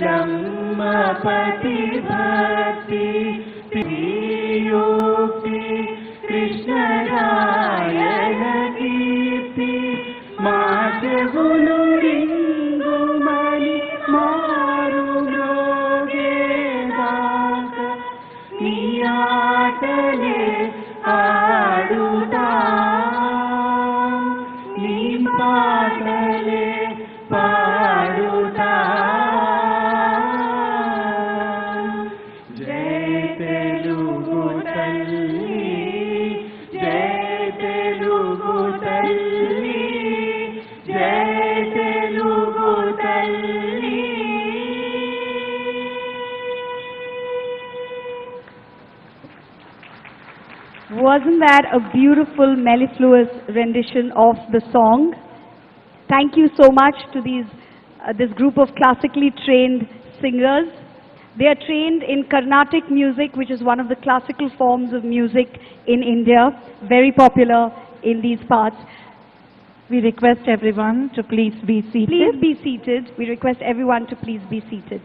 लम्मपति भक्ति प्रियोक्ति कृष्णरायण कीर्ति माशगुनु रिंगुमणि मारु म्रोगेदाक नियातले आडुता निपातले पाडुता जय तेलुगु तल्ली जय तेलुगु तल्ली जय तेलुगु तल्ली. Wasn't that a beautiful mellifluous rendition of the song? Thank you so much to this group of classically trained singers. They are trained in Carnatic music, which is one of the classical forms of music in India, very popular in these parts. We request everyone to please be seated. Please be seated. We request everyone to please be seated.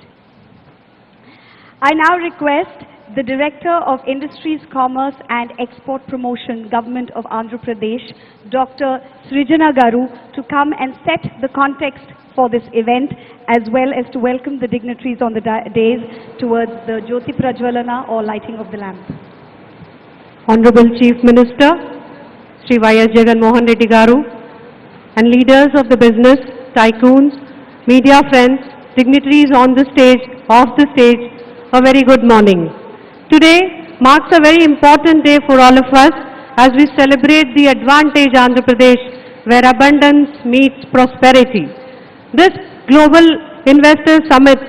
I now request the Director of Industries, Commerce and Export Promotion, Government of Andhra Pradesh, Dr. Srijana Garu, to come and set the context for this event, as well as to welcome the dignitaries on the days towards the Jyoti Prajwalana or lighting of the lamp. Honorable Chief Minister, Shri Y.S. Jagan Mohan Reddy Garu, and leaders of the business, tycoons, media friends, dignitaries on the stage, off the stage, a very good morning. Today marks a very important day for all of us as we celebrate the Advantage Andhra Pradesh, where abundance meets prosperity. This Global Investor Summit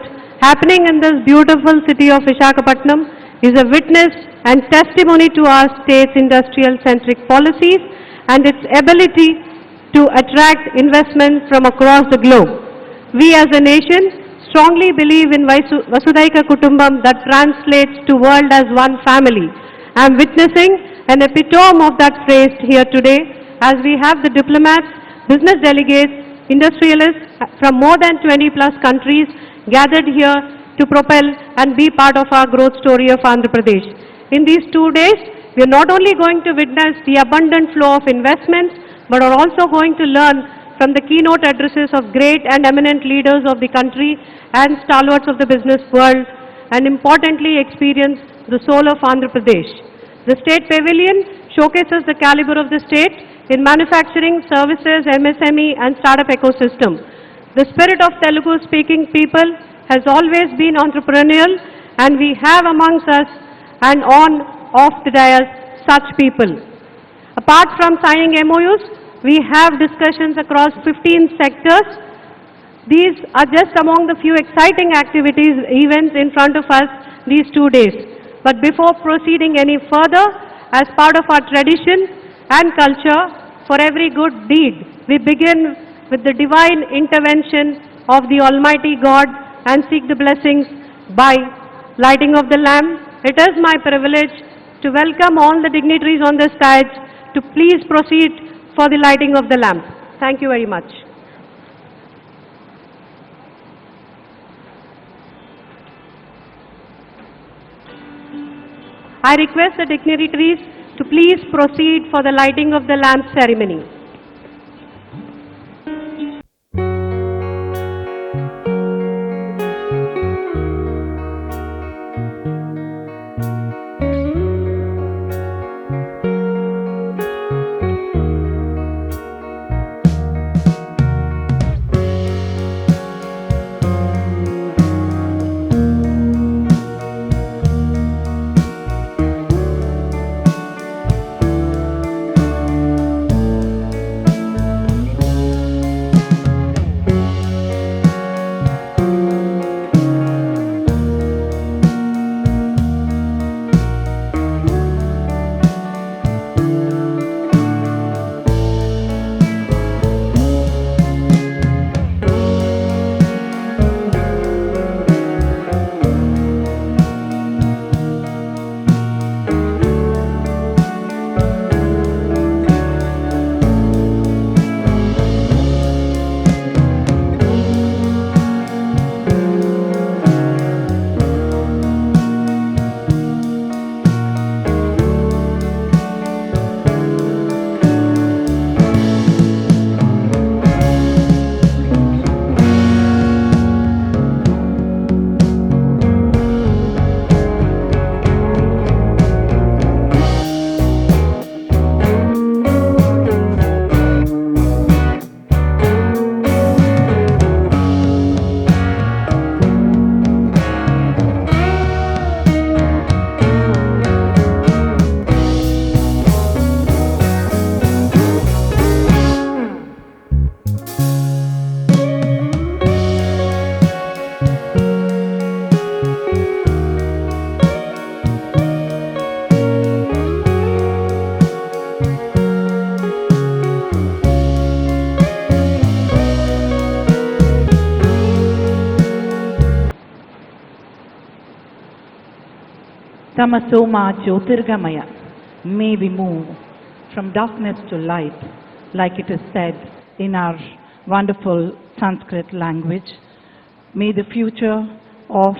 happening in this beautiful city of Visakhapatnam is a witness and testimony to our state's industrial-centric policies and its ability to attract investment from across the globe. We as a nation strongly believe in Vasudhaiva Kutumbam that translates to world as one family. I am witnessing an epitome of that phrase here today as we have the diplomats, business delegates, industrialists from more than 20 plus countries gathered here to propel and be part of our growth story of Andhra Pradesh. In these 2 days, we are not only going to witness the abundant flow of investments, but are also going to learn from the keynote addresses of great and eminent leaders of the country and stalwarts of the business world, and importantly experience the soul of Andhra Pradesh. The State Pavilion showcases the caliber of the state in manufacturing, services, MSME and startup ecosystem. The spirit of Telugu-speaking people has always been entrepreneurial, and we have amongst us and off the dais such people. Apart from signing MOUs, we have discussions across 15 sectors. These are just among the few exciting activities, events in front of us these 2 days. But before proceeding any further, as part of our tradition and culture, for every good deed, we begin with the divine intervention of the Almighty God and seek the blessings by lighting of the lamp. It is my privilege to welcome all the dignitaries on the stage to please proceed for the lighting of the lamp. Thank you very much. I request the dignitaries to please proceed for the lighting of the lamp ceremony. Tamasoma Jyotirgamaya. May we move from darkness to light, like it is said in our wonderful Sanskrit language. May the future of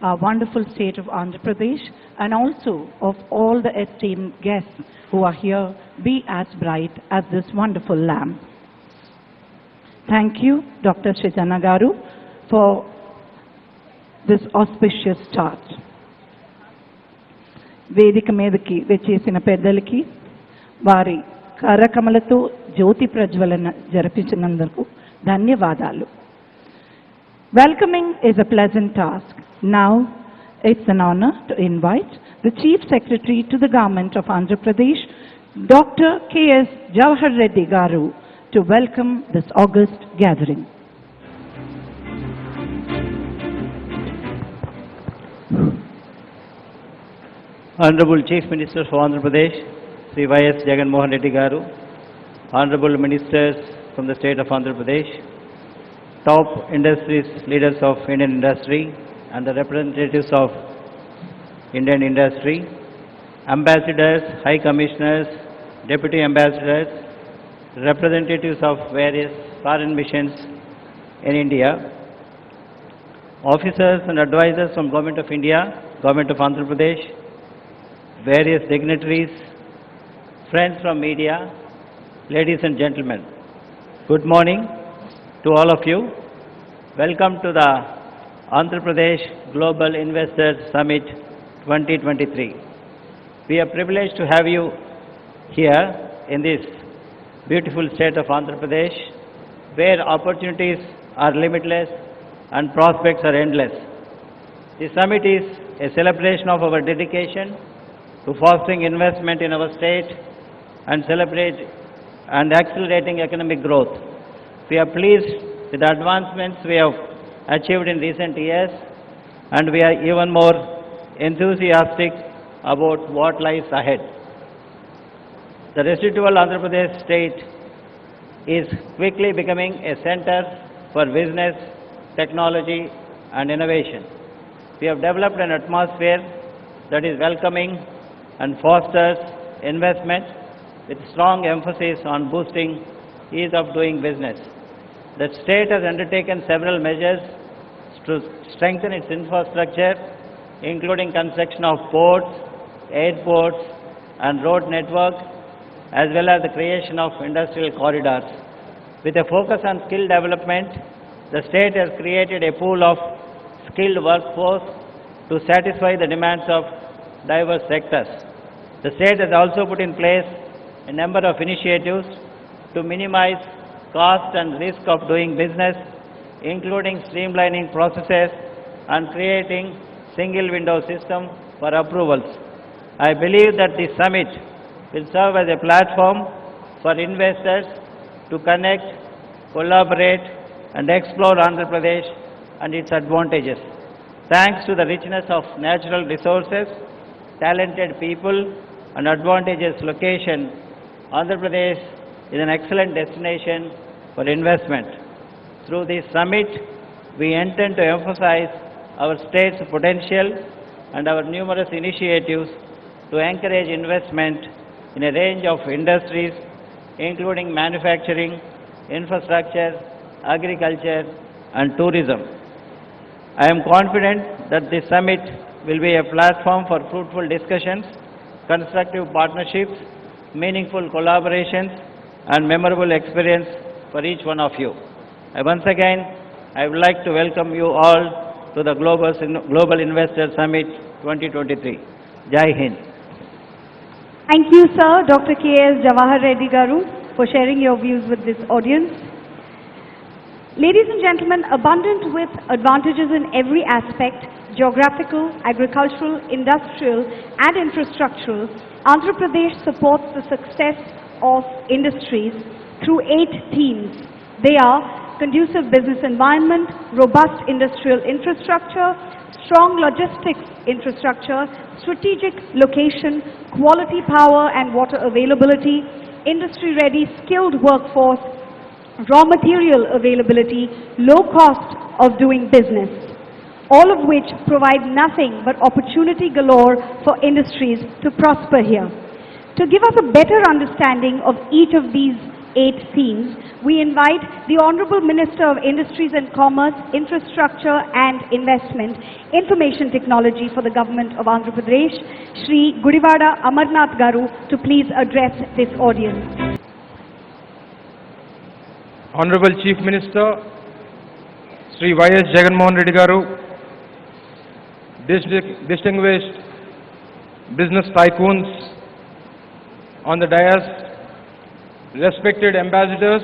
our wonderful state of Andhra Pradesh and also of all the esteemed guests who are here be as bright as this wonderful lamp. Thank you, Dr. Srijana Garu, for this auspicious start. వేదిక మీదకి వచ్చేసిన పెద్దలకి వారి కరకమలతో జ్యోతి ప్రజ్వలన జరిపించినందుకు ధన్యవాదాలు. Welcoming is a pleasant task. Now it's an honor to invite the Chief Secretary to the Government of Andhra Pradesh, Dr. K.S. Jawahar Reddy Garu, to welcome this august gathering. Honorable Chief Minister for Andhra Pradesh, Sri Y.S. Jagan Garu, Honorable Ministers from the State of Andhra Pradesh, top industries leaders of Indian industry and the representatives of Indian industry, ambassadors, high commissioners, deputy ambassadors, representatives of various foreign missions in India, officers and advisors from Government of India, Government of Andhra Pradesh, various dignitaries, friends from media, ladies and gentlemen. Good morning to all of you. Welcome to the Andhra Pradesh Global Investors Summit 2023. We are privileged to have you here in this beautiful state of Andhra Pradesh, where opportunities are limitless and prospects are endless. The summit is a celebration of our dedication to fostering investment in our state and accelerating economic growth. We are pleased with the advancements we have achieved in recent years, and we are even more enthusiastic about what lies ahead. The residual Andhra Pradesh state is quickly becoming a center for business, technology and innovation. We have developed an atmosphere that is welcoming and fosters investment with strong emphasis on boosting ease of doing business. The state has undertaken several measures to strengthen its infrastructure, including construction of ports, airports and road network, as well as the creation of industrial corridors. With a focus on skill development, the state has created a pool of skilled workforce to satisfy the demands of diverse sectors. The state has also put in place a number of initiatives to minimize cost and risk of doing business, including streamlining processes and creating single window system for approvals. I believe that this summit will serve as a platform for investors to connect, collaborate and explore Andhra Pradesh and its advantages. Thanks to the richness of natural resources, talented people and advantageous location, Andhra Pradesh is an excellent destination for investment. Through this summit, we intend to emphasize our state's potential and our numerous initiatives to encourage investment in a range of industries, including manufacturing, infrastructure, agriculture and tourism. I am confident that this summit will be a platform for fruitful discussions, constructive partnerships, meaningful collaborations and memorable experience for each one of you. Once again, I would like to welcome you all to the Global Investor Summit 2023. Jai Hind. Thank you, sir, Dr. K.S. Jawahar Reddy Garu, for sharing your views with this audience. Ladies and gentlemen, abundant with advantages in every aspect, geographical, agricultural, industrial and infrastructural, Andhra Pradesh supports the success of industries through 8 themes. They are conducive business environment, robust industrial infrastructure, strong logistics infrastructure, strategic location, quality power and water availability, industry-ready skilled workforce, raw material availability, low cost of doing business. all of which provide nothing but opportunity galore for industries to prosper here. To give us a better understanding of each of these 8 themes, we invite the Honorable Minister of Industries and Commerce, Infrastructure and Investment, Information Technology for the Government of Andhra Pradesh, Shri Gudivada Amarnath Garu, to please address this audience. Honorable Chief Minister, Shri Jagan Garu, distinguished business tycoons on the dais, respected ambassadors,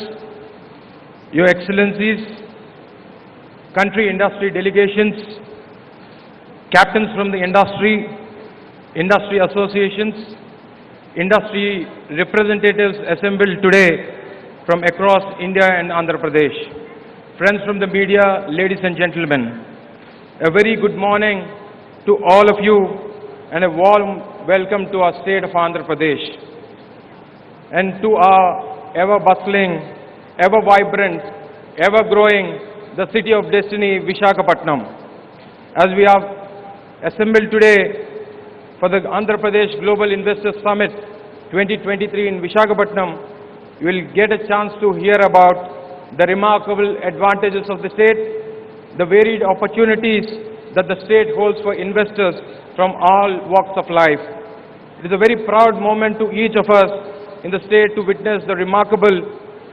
Your Excellencies, country industry delegations, captains from the industry, industry associations, industry representatives assembled today from across India and Andhra Pradesh, friends from the media, ladies and gentlemen, a very good morning to all of you and a warm welcome to our state of Andhra Pradesh and to our ever-bustling, ever-vibrant, ever-growing, the city of destiny, Visakhapatnam. As we have assembled today for the Andhra Pradesh Global Investors Summit 2023 in Visakhapatnam, you will get a chance to hear about the remarkable advantages of the state, the varied opportunities that the state holds for investors from all walks of life. It is a very proud moment to each of us in the state to witness the remarkable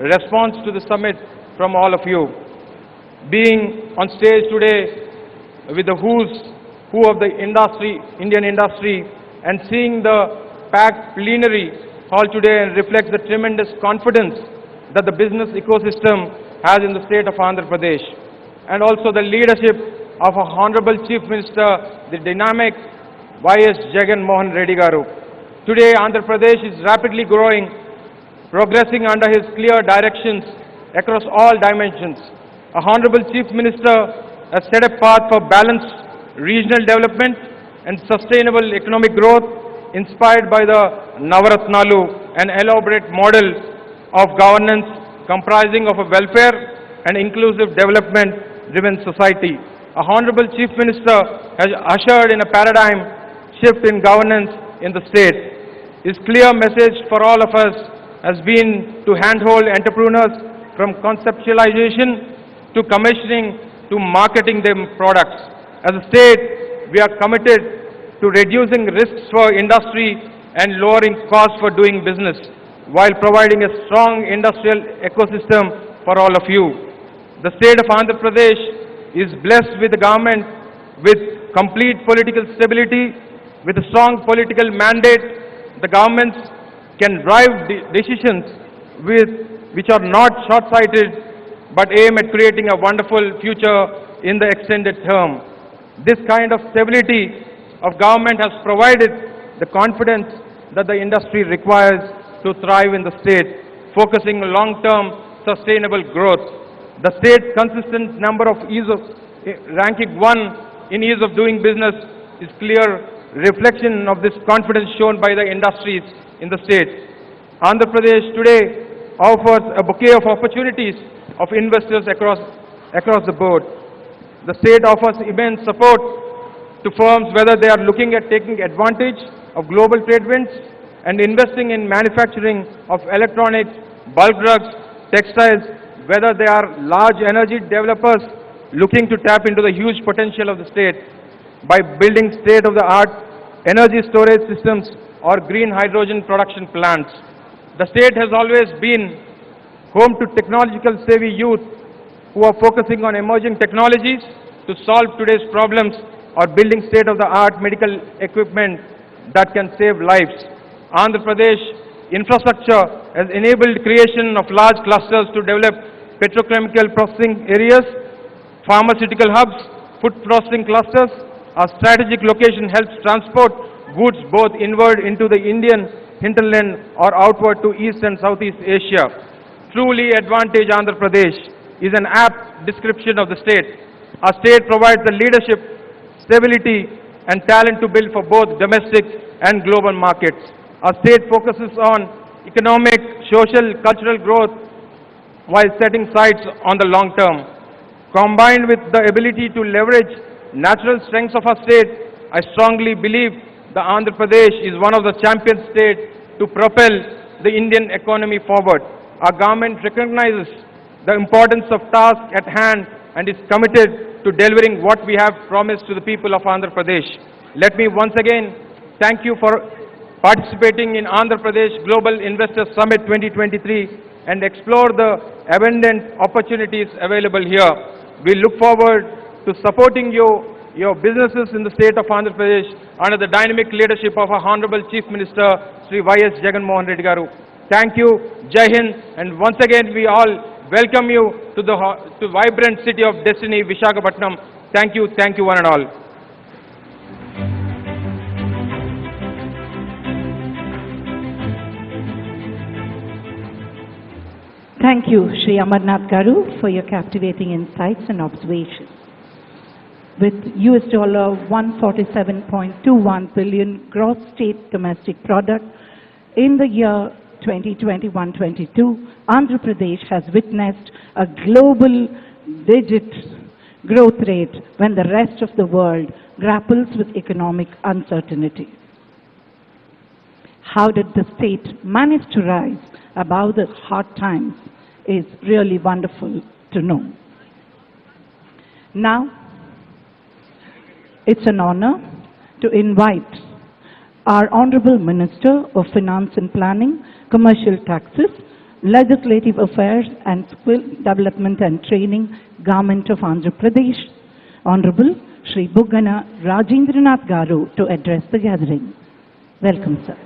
response to the summit from all of you. Being on stage today with the who's who of the industry, Indian industry, and seeing the packed plenary hall today and reflects the tremendous confidence that the business ecosystem has in the state of Andhra Pradesh, and also the leadership of our Honorable Chief Minister, the dynamic Jagan Garu. Today, Andhra Pradesh is rapidly growing, progressing under his clear directions across all dimensions. Our Honorable Chief Minister has set a path for balanced regional development and sustainable economic growth inspired by the Navaratnalu, an elaborate model of governance comprising of a welfare and inclusive development-driven society. Our Honorable Chief Minister has ushered in a paradigm shift in governance in the state. His clear message for all of us has been to handhold entrepreneurs from conceptualization to commissioning to marketing their products. As a state, we are committed to reducing risks for industry and lowering costs for doing business while providing a strong industrial ecosystem for all of you. The state of Andhra Pradesh is blessed with a government with complete political stability, with a strong political mandate. The governments can drive decisions which are not short-sighted but aim at creating a wonderful future in the extended term. This kind of stability of government has provided the confidence that the industry requires to thrive in the state, focusing on long-term sustainable growth. The state's consistent number of ranking 1 in ease of doing business is clear reflection of this confidence shown by the industries in the state. Andhra Pradesh today offers a bouquet of opportunities of investors across the board. The state offers immense support to firms whether they are looking at taking advantage of global trade winds and investing in manufacturing of electronics, bulk drugs, textiles, whether they are large energy developers looking to tap into the huge potential of the state by building state-of-the-art energy storage systems or green hydrogen production plants. The state has always been home to technological savvy youth who are focusing on emerging technologies to solve today's problems or building state-of-the-art medical equipment that can save lives. Andhra Pradesh infrastructure has enabled creation of large clusters to develop petrochemical processing areas, pharmaceutical hubs, food processing clusters. Our strategic location helps transport goods both inward into the Indian hinterland or outward to East and Southeast Asia. Truly advantage Andhra Pradesh is an apt description of the state. Our state provides the leadership, stability and talent to build for both domestic and global markets. Our state focuses on economic, social, cultural growth while setting sights on the long term. Combined with the ability to leverage natural strengths of our state, I strongly believe the Andhra Pradesh is one of the champion states to propel the Indian economy forward. Our government recognizes the importance of task at hand and is committed to delivering what we have promised to the people of Andhra Pradesh. Let me once again thank you for participating in Andhra Pradesh Global Investor Summit 2023 and explore the abundant opportunities available here. We look forward to supporting your businesses in the state of Andhra Pradesh under the dynamic leadership of our Honorable Chief Minister, Sri Jagan Garu. Thank you, Jai Hind, and once again we all welcome you to the vibrant city of destiny, Visakhapatnam. Thank you one and all. Thank you, Shri Amarnath Garu, for your captivating insights and observations. With $147.21 billion gross state domestic product in the year 2021-22, Andhra Pradesh has witnessed a global digit growth rate when the rest of the world grapples with economic uncertainty. How did the state manage to rise above the hard times is really wonderful to know. Now, it's an honor to invite our Honorable Minister of Finance and Planning, Commercial Taxes, Legislative Affairs and Skill Development and Training, Government of Andhra Pradesh, Honorable Shri Buggana Rajendranath Garu, to address the gathering. Welcome, sir.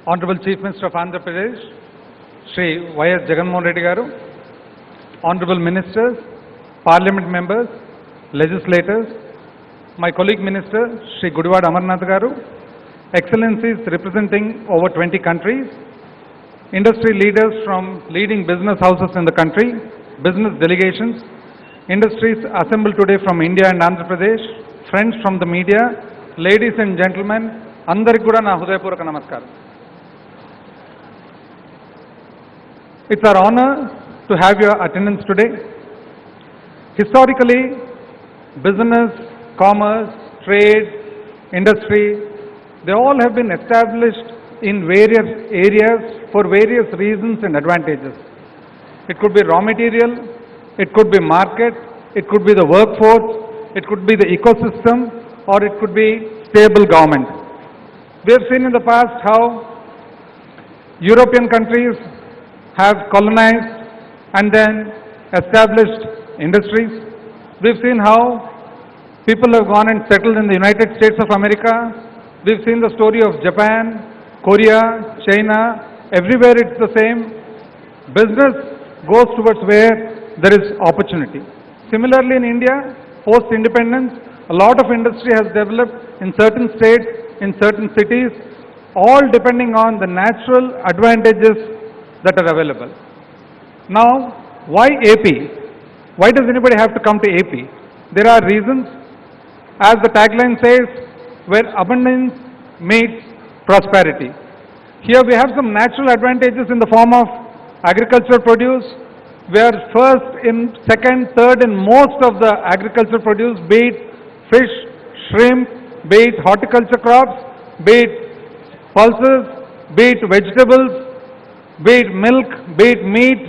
Honorable Chief Minister of Andhra Pradesh, Shri Jagan Garu, Honorable Ministers, Parliament members, legislators, my colleague Minister, Shri Gudiwada Amarnath Garu, Excellencies representing over 20 countries, industry leaders from leading business houses in the country, business delegations, industries assembled today from India and Andhra Pradesh, friends from the media, ladies and gentlemen, Andariki kuda na Hudayapuraka Namaskaram. It's our honor to have your attendance today. Historically, business, commerce, trade, industry, they all have been established in various areas for various reasons and advantages. It could be raw material, it could be market, it could be the workforce, it could be the ecosystem, or it could be stable government. We have seen in the past how European countries have colonized and then established industries. We've seen how people have gone and settled in the United States of America. We've seen the story of Japan, Korea, China. Everywhere it's the same. Business goes towards where there is opportunity. Similarly in India, post-independence, a lot of industry has developed in certain states, in certain cities, all depending on the natural advantages that are available. Now, why AP? Why does anybody have to come to AP? There are reasons. As the tagline says, where abundance meets prosperity. Here we have some natural advantages in the form of agricultural produce. We are first in, second, third in most of the agricultural produce, be it fish, shrimp, be it horticulture crops, be it pulses, be it vegetables, be it milk, be it meat.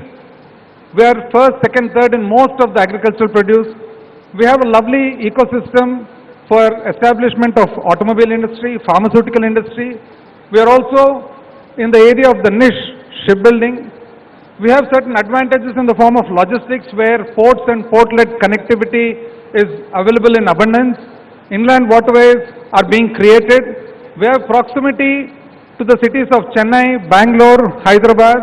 We are first, second, third in most of the agricultural produce. We have a lovely ecosystem for establishment of automobile industry, pharmaceutical industry. We are also in the area of the niche, shipbuilding. We have certain advantages in the form of logistics where ports and port-led connectivity is available in abundance. Inland waterways are being created. We have proximity to the cities of Chennai, Bangalore, Hyderabad.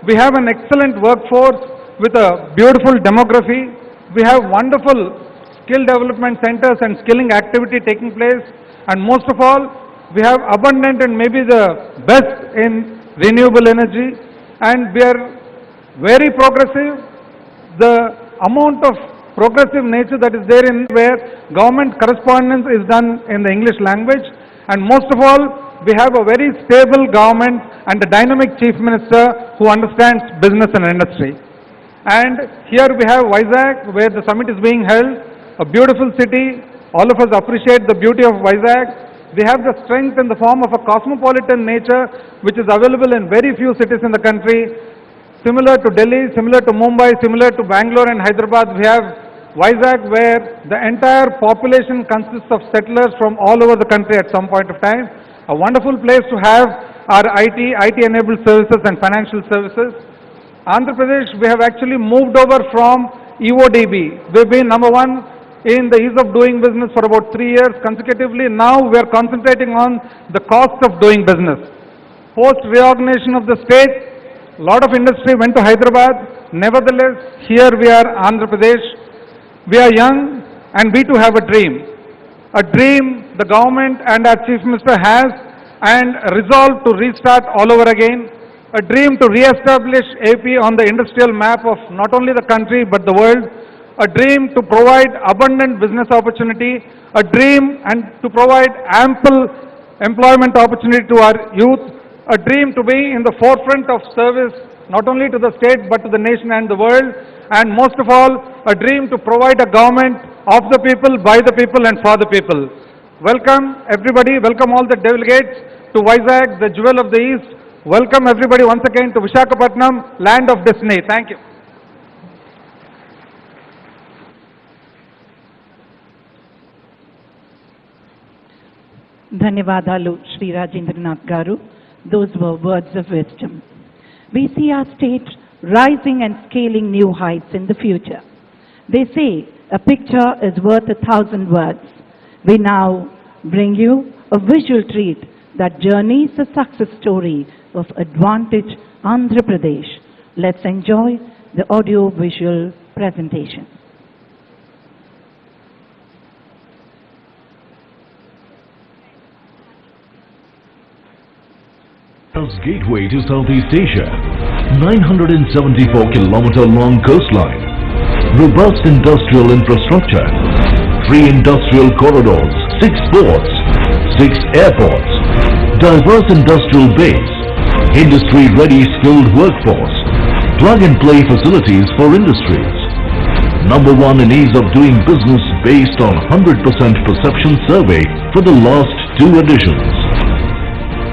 We have an excellent workforce with a beautiful demography. We have wonderful skill development centers and skilling activity taking place. And most of all, we have abundant and maybe the best in renewable energy. And we are very progressive. The amount of progressive nature that is there in where government correspondence is done in the English language. And most of all, we have a very stable government and a dynamic chief minister who understands business and industry. And here we have Vizag, where the summit is being held, a beautiful city. All of us appreciate the beauty of Vizag. We have the strength in the form of a cosmopolitan nature, which is available in very few cities in the country. Similar to Delhi, similar to Mumbai, similar to Bangalore and Hyderabad, we have Vizag, where the entire population consists of settlers from all over the country at some point of time. A wonderful place to have our IT-enabled services and financial services. Andhra Pradesh, we have actually moved over from EODB. We've been number one in the ease of doing business for about 3 years consecutively. Now we are concentrating on the cost of doing business. Post reorganization of the state, a lot of industry went to Hyderabad. Nevertheless, here we are, Andhra Pradesh. We are young and we too have a dream. A dream the government and our Chief Minister has, and resolve to restart all over again. A dream to re-establish AP on the industrial map of not only the country but the world. A dream to provide abundant business opportunity. A dream and to provide ample employment opportunity to our youth. A dream to be in the forefront of service not only to the state but to the nation and the world. And most of all, a dream to provide a government of the people, by the people and for the people. Welcome everybody, welcome all the delegates to Vizag, the jewel of the East. Welcome everybody once again to Visakhapatnam, land of destiny. Thank you. Dhanyavadalu Shri Rajendranath Garu. Those were words of wisdom. We see our state rising and scaling new heights in the future. They say a picture is worth 1,000 words. We now bring you a visual treat that journeys the success story of Advantage Andhra Pradesh. Let's enjoy the audio-visual presentation. Gateway to Southeast Asia, 974-kilometer long coastline, robust industrial infrastructure, 3 industrial corridors, 6 ports, 6 airports, diverse industrial base, industry-ready skilled workforce, plug-and-play facilities for industries. Number 1 in ease of doing business based on 100% perception survey for the last 2 editions.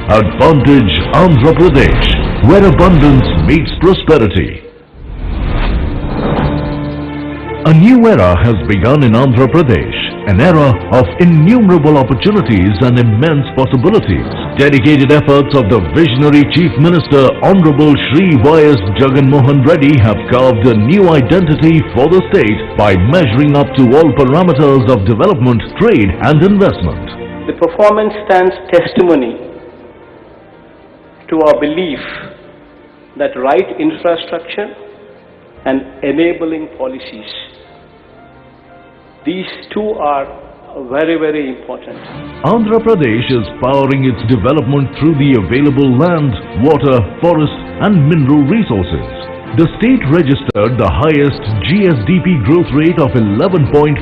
Advantage Andhra Pradesh, where abundance meets prosperity. A new era has begun in Andhra Pradesh, an era of innumerable opportunities and immense possibilities. Dedicated efforts of the visionary Chief Minister Honorable Shri Y.S. Jagan Reddy have carved a new identity for the state by measuring up to all parameters of development, trade and investment. The performance stands testimony to our belief that right infrastructure and enabling policies, these two are very, very important. Andhra Pradesh is powering its development through the available land, water, forest and mineral resources. The state registered the highest GSDP growth rate of 11.43%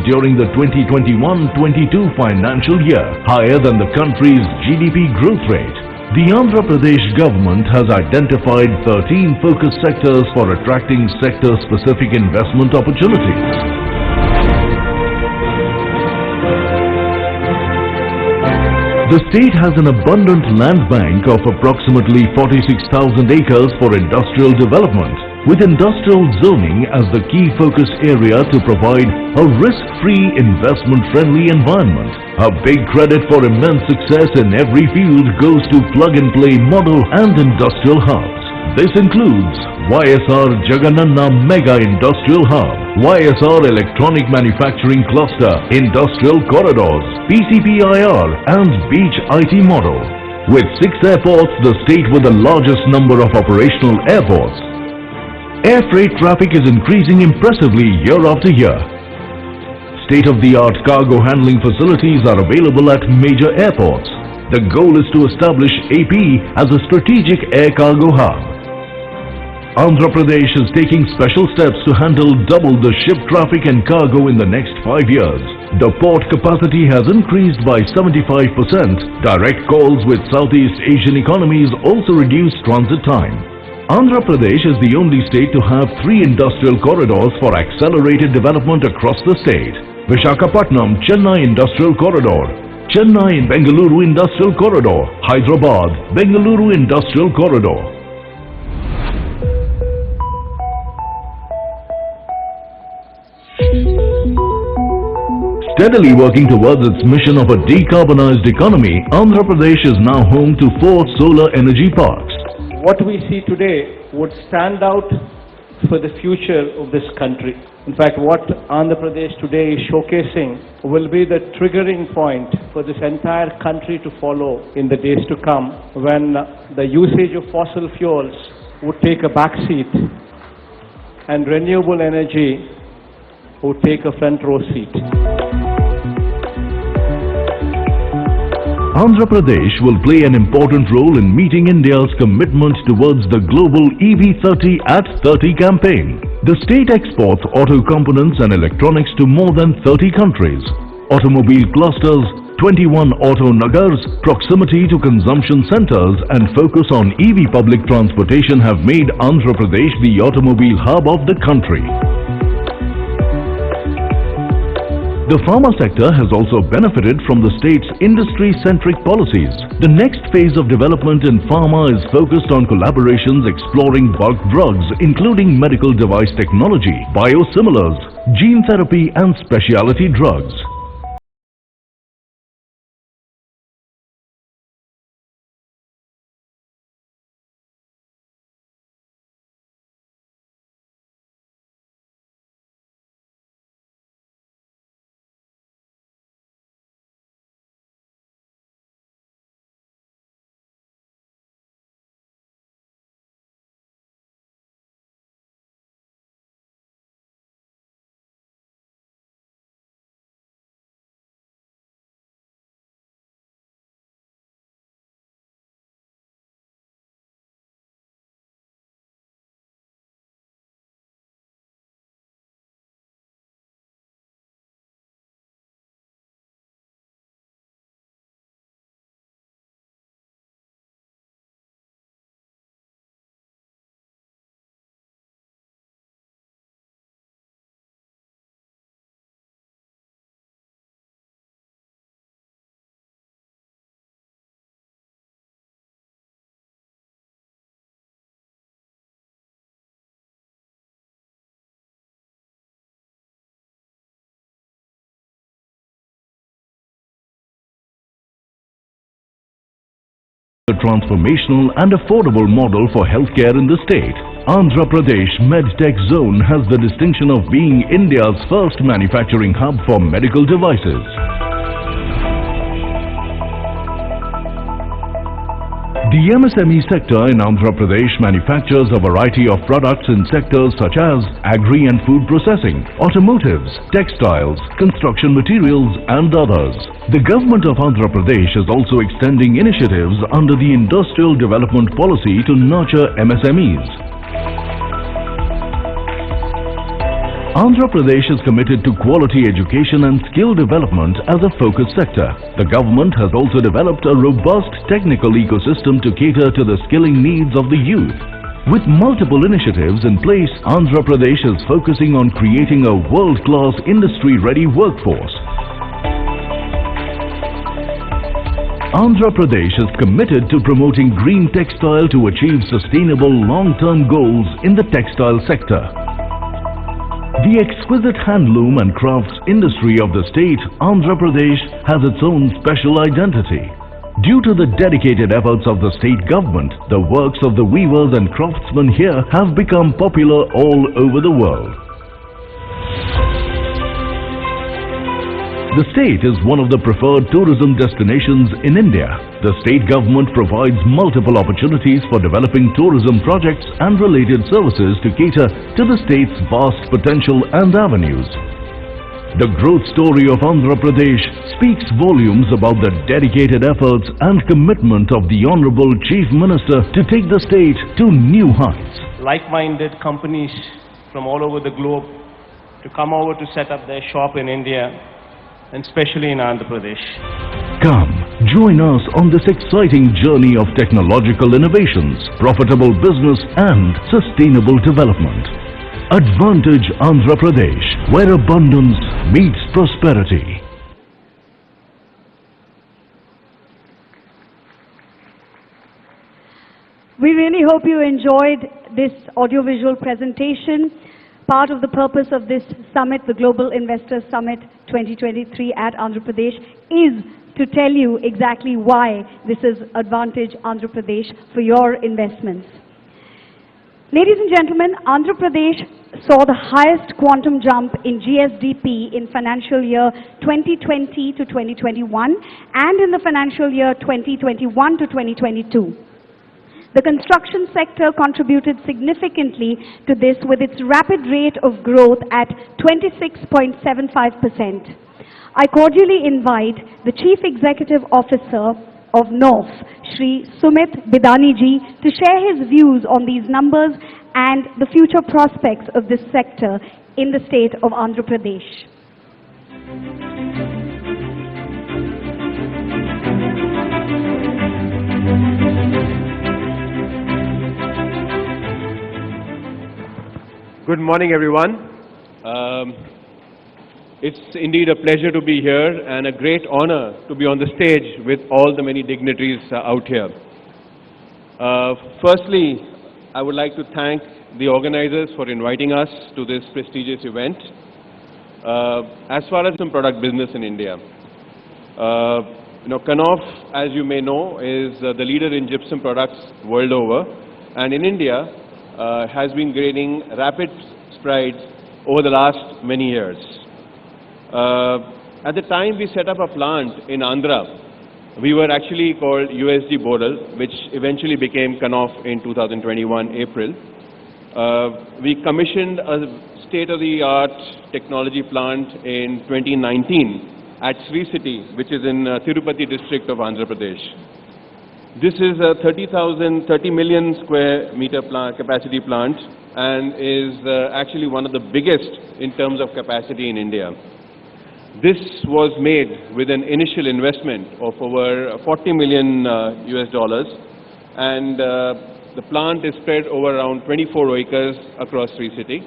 during the 2021-22 financial year, higher than the country's GDP growth rate. The Andhra Pradesh government has identified 13 focus sectors for attracting sector-specific investment opportunities. The state has an abundant land bank of approximately 46,000 acres for industrial development, with industrial zoning as the key focus area to provide a risk-free, investment-friendly environment. A big credit for immense success in every field goes to plug-and-play model and industrial hubs. This includes YSR Jagananna Mega Industrial Hub, YSR Electronic Manufacturing Cluster, Industrial Corridors, PCPIR and Beach IT Model. With 6 airports, the state with the largest number of operational airports, air freight traffic is increasing impressively year after year. State-of-the-art cargo handling facilities are available at major airports. The goal is to establish AP as a strategic air cargo hub. Andhra Pradesh is taking special steps to handle double the ship traffic and cargo in the next 5 years. The port capacity has increased by 75%. Direct calls with Southeast Asian economies also reduce transit time. Andhra Pradesh is the only state to have 3 industrial corridors for accelerated development across the state. Visakhapatnam Chennai Industrial Corridor, Chennai Bengaluru Industrial Corridor, Hyderabad Bengaluru Industrial Corridor. Steadily working towards its mission of a decarbonized economy, Andhra Pradesh is now home to 4 solar energy parks. What we see today would stand out for the future of this country. In fact, what Andhra Pradesh today is showcasing will be the triggering point for this entire country to follow in the days to come, when the usage of fossil fuels would take a back seat and renewable energy would take a front row seat. Andhra Pradesh will play an important role in meeting India's commitment towards the global EV30 at 30 campaign. The state exports auto components and electronics to more than 30 countries. Automobile clusters, 21 auto nagars, proximity to consumption centers and focus on EV public transportation have made Andhra Pradesh the automobile hub of the country. The pharma sector has also benefited from the state's industry-centric policies. The next phase of development in pharma is focused on collaborations exploring bulk drugs, including medical device technology, biosimilars, gene therapy and specialty drugs. A transformational and affordable model for healthcare in the state. Andhra Pradesh MedTech Zone has the distinction of being India's first manufacturing hub for medical devices. The MSME sector in Andhra Pradesh manufactures a variety of products in sectors such as agri and food processing, automotives, textiles, construction materials and others. The government of Andhra Pradesh is also extending initiatives under the Industrial Development Policy to nurture MSMEs. Andhra Pradesh is committed to quality education and skill development as a focus sector. The government has also developed a robust technical ecosystem to cater to the skilling needs of the youth. With multiple initiatives in place, Andhra Pradesh is focusing on creating a world-class industry-ready workforce. Andhra Pradesh is committed to promoting green textile to achieve sustainable long-term goals in the textile sector. The exquisite handloom and crafts industry of the state, Andhra Pradesh, has its own special identity. Due to the dedicated efforts of the state government, the works of the weavers and craftsmen here have become popular all over the world. The state is one of the preferred tourism destinations in India. The state government provides multiple opportunities for developing tourism projects and related services to cater to the state's vast potential and avenues. The growth story of Andhra Pradesh speaks volumes about the dedicated efforts and commitment of the Honorable Chief Minister to take the state to new heights. Like-minded companies from all over the globe to come over to set up their shop in India, and especially in Andhra Pradesh. Come, Join us on this exciting journey of technological innovations, profitable business and sustainable development. Advantage Andhra Pradesh, where abundance meets prosperity. We really hope you enjoyed this audiovisual presentation. Part of the purpose of this summit, the Global Investor Summit 2023 at Andhra Pradesh, is to tell you exactly why this is Advantage Andhra Pradesh for your investments. Ladies and gentlemen, Andhra Pradesh saw the highest quantum jump in GSDP in financial year 2020 to 2021 and in the financial year 2021 to 2022. The construction sector contributed significantly to this with its rapid rate of growth at 26.75%. I cordially invite the Chief Executive Officer of North, Shri Sumit Bidani ji, to share his views on these numbers and the future prospects of this sector in the state of Andhra Pradesh. Good morning, everyone. It's indeed a pleasure to be here and a great honor to be on the stage with all the many dignitaries out here. Firstly, I would like to thank the organizers for inviting us to this prestigious event. As far as some product business in India, Kanoff, as you may know, is the leader in gypsum products world over, and in India has been gaining rapid strides over the last many years. At the time we set up a plant in Andhra, we were actually called USG Boral, which eventually became Kanoff in 2021 April. We commissioned a state-of-the-art technology plant in 2019 at Sri City, which is in Tirupati district of Andhra Pradesh. This is a 30 million square meter capacity plant and is actually one of the biggest in terms of capacity in India. This was made with an initial investment of over $40 million US dollars, and the plant is spread over around 24 acres across Sri City.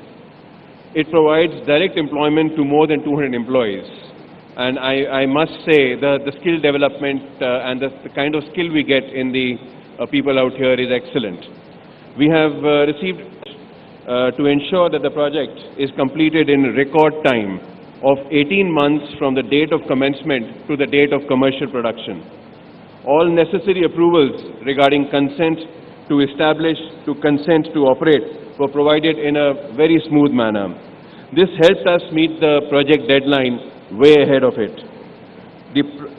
It provides direct employment to more than 200 employees. And I must say the skill development and the kind of skill we get in the people out here is excellent. We have received to ensure that the project is completed in record time of 18 months from the date of commencement to the date of commercial production. All necessary approvals regarding consent to establish to consent to operate were provided in a very smooth manner. This helped us meet the project deadline way ahead of it.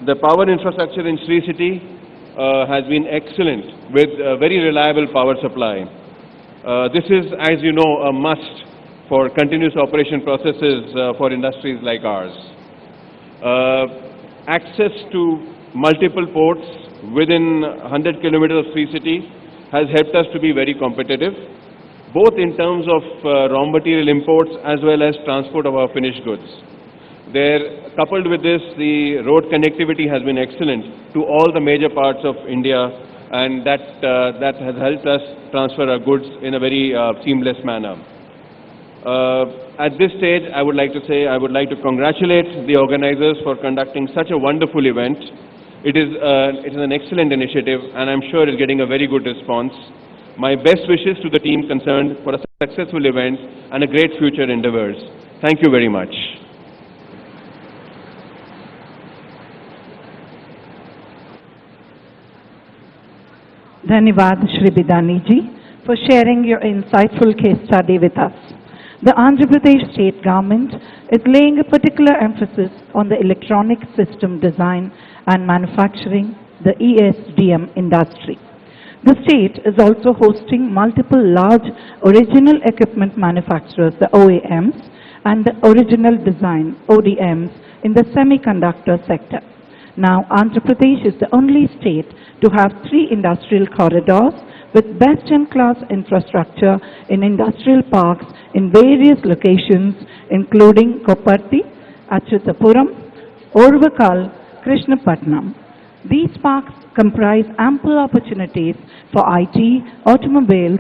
The power infrastructure in Sri City has been excellent with a very reliable power supply. This is, as you know, a must for continuous operation processes for industries like ours. Access to multiple ports within 100 kilometers of Sri City has helped us to be very competitive, both in terms of raw material imports as well as transport of our finished goods. Coupled with this, the road connectivity has been excellent to all the major parts of India, and that has helped us transfer our goods in a very seamless manner. At this stage, I would like to congratulate the organizers for conducting such a wonderful event. It is an excellent initiative, and I'm sure it's getting a very good response. My best wishes to the team concerned for a successful event and a great future endeavors. Thank you very much. Dhanyavad Shri Bidani ji for sharing your insightful case study with us. The Andhra Pradesh state government is laying a particular emphasis on the electronic system design and manufacturing, the ESDM industry. The state is also hosting multiple large original equipment manufacturers, the OEMs, and the original design, ODMs, in the semiconductor sector. Now, Andhra Pradesh is the only state to have 3 industrial corridors with best-in-class infrastructure in industrial parks in various locations, including Koparthi, Achyutapuram, Orvakal, Krishnapatnam. These parks comprise ample opportunities for IT, automobiles,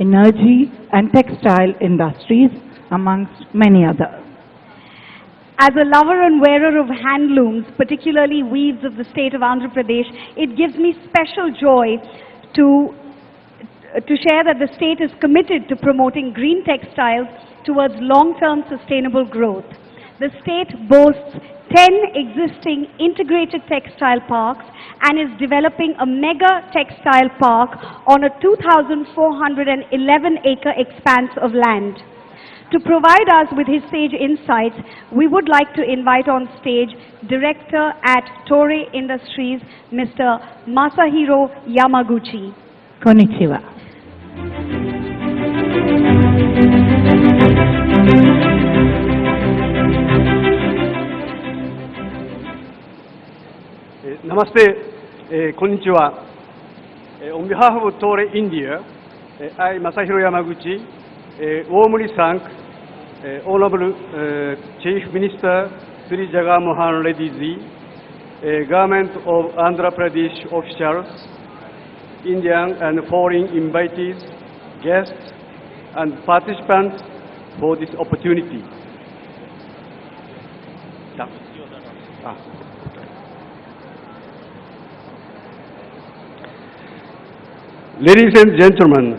energy and textile industries, amongst many others. As a lover and wearer of handlooms, particularly weaves of the state of Andhra Pradesh, it gives me special joy to share that the state is committed to promoting green textiles towards long-term sustainable growth. The state boasts 10 existing integrated textile parks and is developing a mega textile park on a 2,411-acre expanse of land. To provide us with his sage insights, we would like to invite on stage Director at Toray Industries, Mr. Masahiro Yamaguchi. Konnichiwa. Namaste, konnichiwa. On behalf of Toray India, I, Masahiro Yamaguchi, warmly thank Honorable Chief Minister Sri Jagan Mohan Reddy Ji, Government of Andhra Pradesh officials, Indian and foreign invitees, guests and participants for this opportunity. Ladies and gentlemen,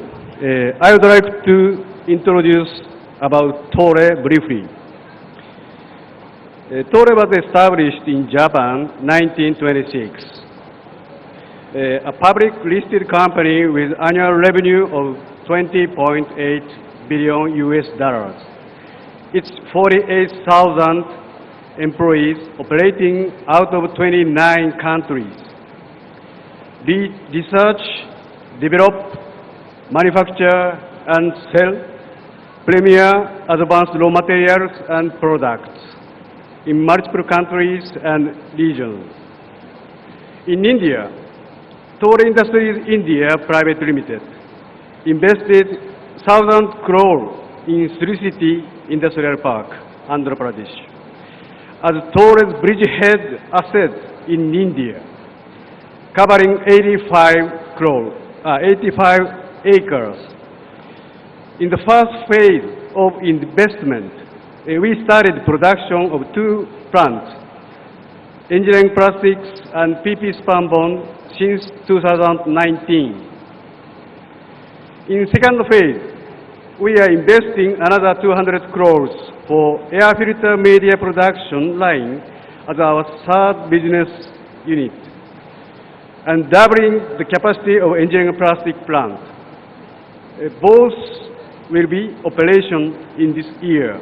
I would like to introduce about Toray briefly. Toray was established in Japan 1926. A public listed company with annual revenue of 20.8 billion US dollars. It's 48,000 employees operating out of 29 countries. Research, develop, manufacture and sell premier advanced raw materials and products in multiple countries and regions. In India, Toray Industries India Private Limited invested 1,000 crore in Sri City Industrial Park, Andhra Pradesh, as Toray's bridgehead asset in India, covering 85 acres. In the first phase of investment, we started production of 2 plants, engineering plastics and PP spunbond, since 2019. In second phase, we are investing another 200 crores for air filter media production line as our third business unit, and doubling the capacity of engineering plastic plant. Both will be operation in this year.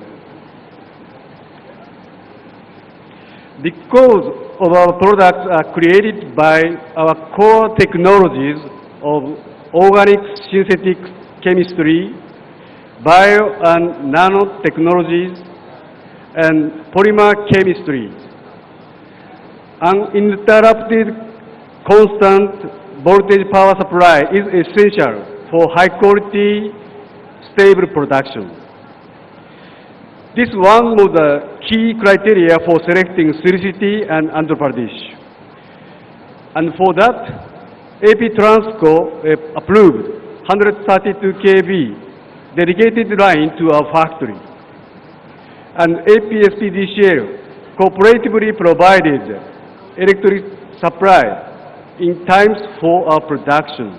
Because of our products are created by our core technologies of organic synthetic chemistry, bio and nanotechnologies, and polymer chemistry. Uninterrupted constant voltage power supply is essential for high quality, stable production. This is one of the key criteria for selecting Sri City and Andhra Pradesh. And for that, AP Transco approved 132 kV dedicated line to our factory. And APSPDCL cooperatively provided electric supply in times for our production.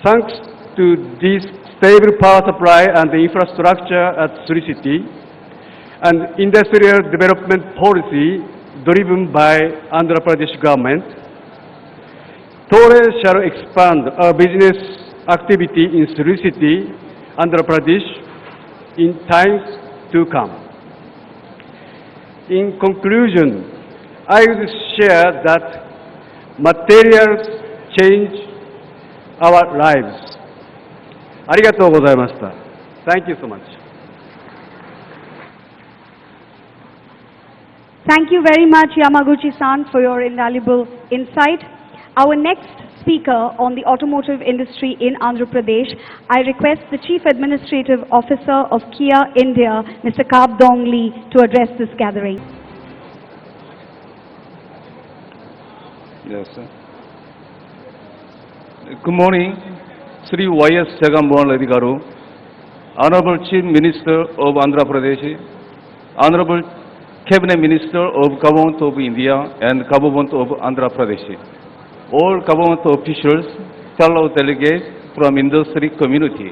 Thanks to this stable power supply and the infrastructure at Sri City, and industrial development policy driven by Andhra Pradesh government, Toray shall expand our business activity in Sri City, Andhra Pradesh, in times to come. In conclusion, I will share that materials change our lives. ありがとうございました。Thank you so much. Thank you very much, Yamaguchi-san, for your invaluable insight. Our next speaker on the automotive industry in Andhra Pradesh, I request the Chief Administrative Officer of Kia India, Mr. Kabdong Lee, to address this gathering. Yes, sir. Good morning, Sri Y.S. Jagan Garu, Honorable Chief Minister of Andhra Pradesh, Honorable Cabinet Minister of Government of India and Government of Andhra Pradesh, all government officials, fellow delegates from industry community,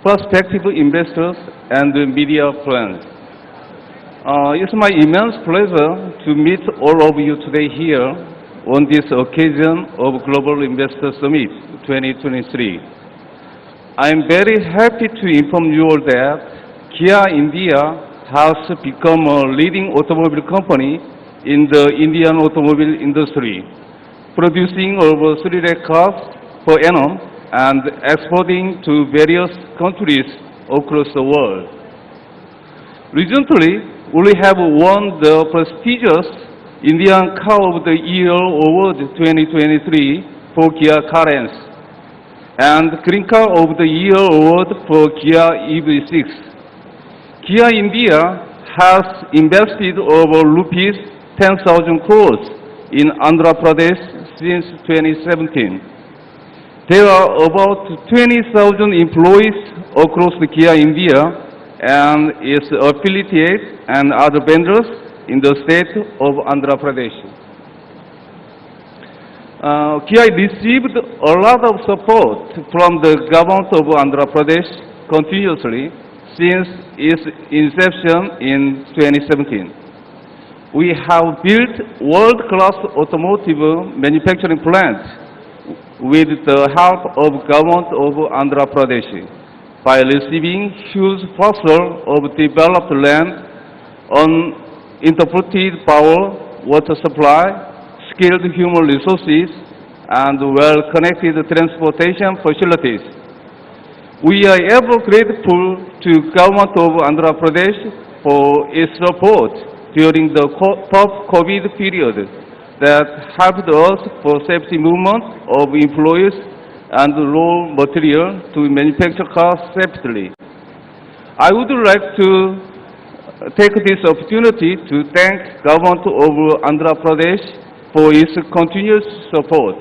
prospective investors and media friends. It's my immense pleasure to meet all of you today here on this occasion of Global Investor Summit 2023. I am very happy to inform you all that Kia India has become a leading automobile company in the Indian automobile industry, producing over 3 lakh cars per annum and exporting to various countries across the world. Recently, we have won the prestigious Indian Car of the Year Award 2023 for Kia Carens and Green Car of the Year Award for Kia EV6. Kia India has invested over rupees 10,000 crores in Andhra Pradesh since 2017. There are about 20,000 employees across the Kia India and its affiliates and other vendors in the state of Andhra Pradesh. Kia received a lot of support from the government of Andhra Pradesh continuously since its inception in 2017. We have built world-class automotive manufacturing plants with the help of government of Andhra Pradesh by receiving huge parcel of developed land, uninterrupted power, water supply, skilled human resources, and well-connected transportation facilities. We are ever grateful to government of Andhra Pradesh for its support during the tough COVID period that helped us for safety movement of employees and raw material to manufacture cars safely. I would like to take this opportunity to thank government of Andhra Pradesh for its continuous support.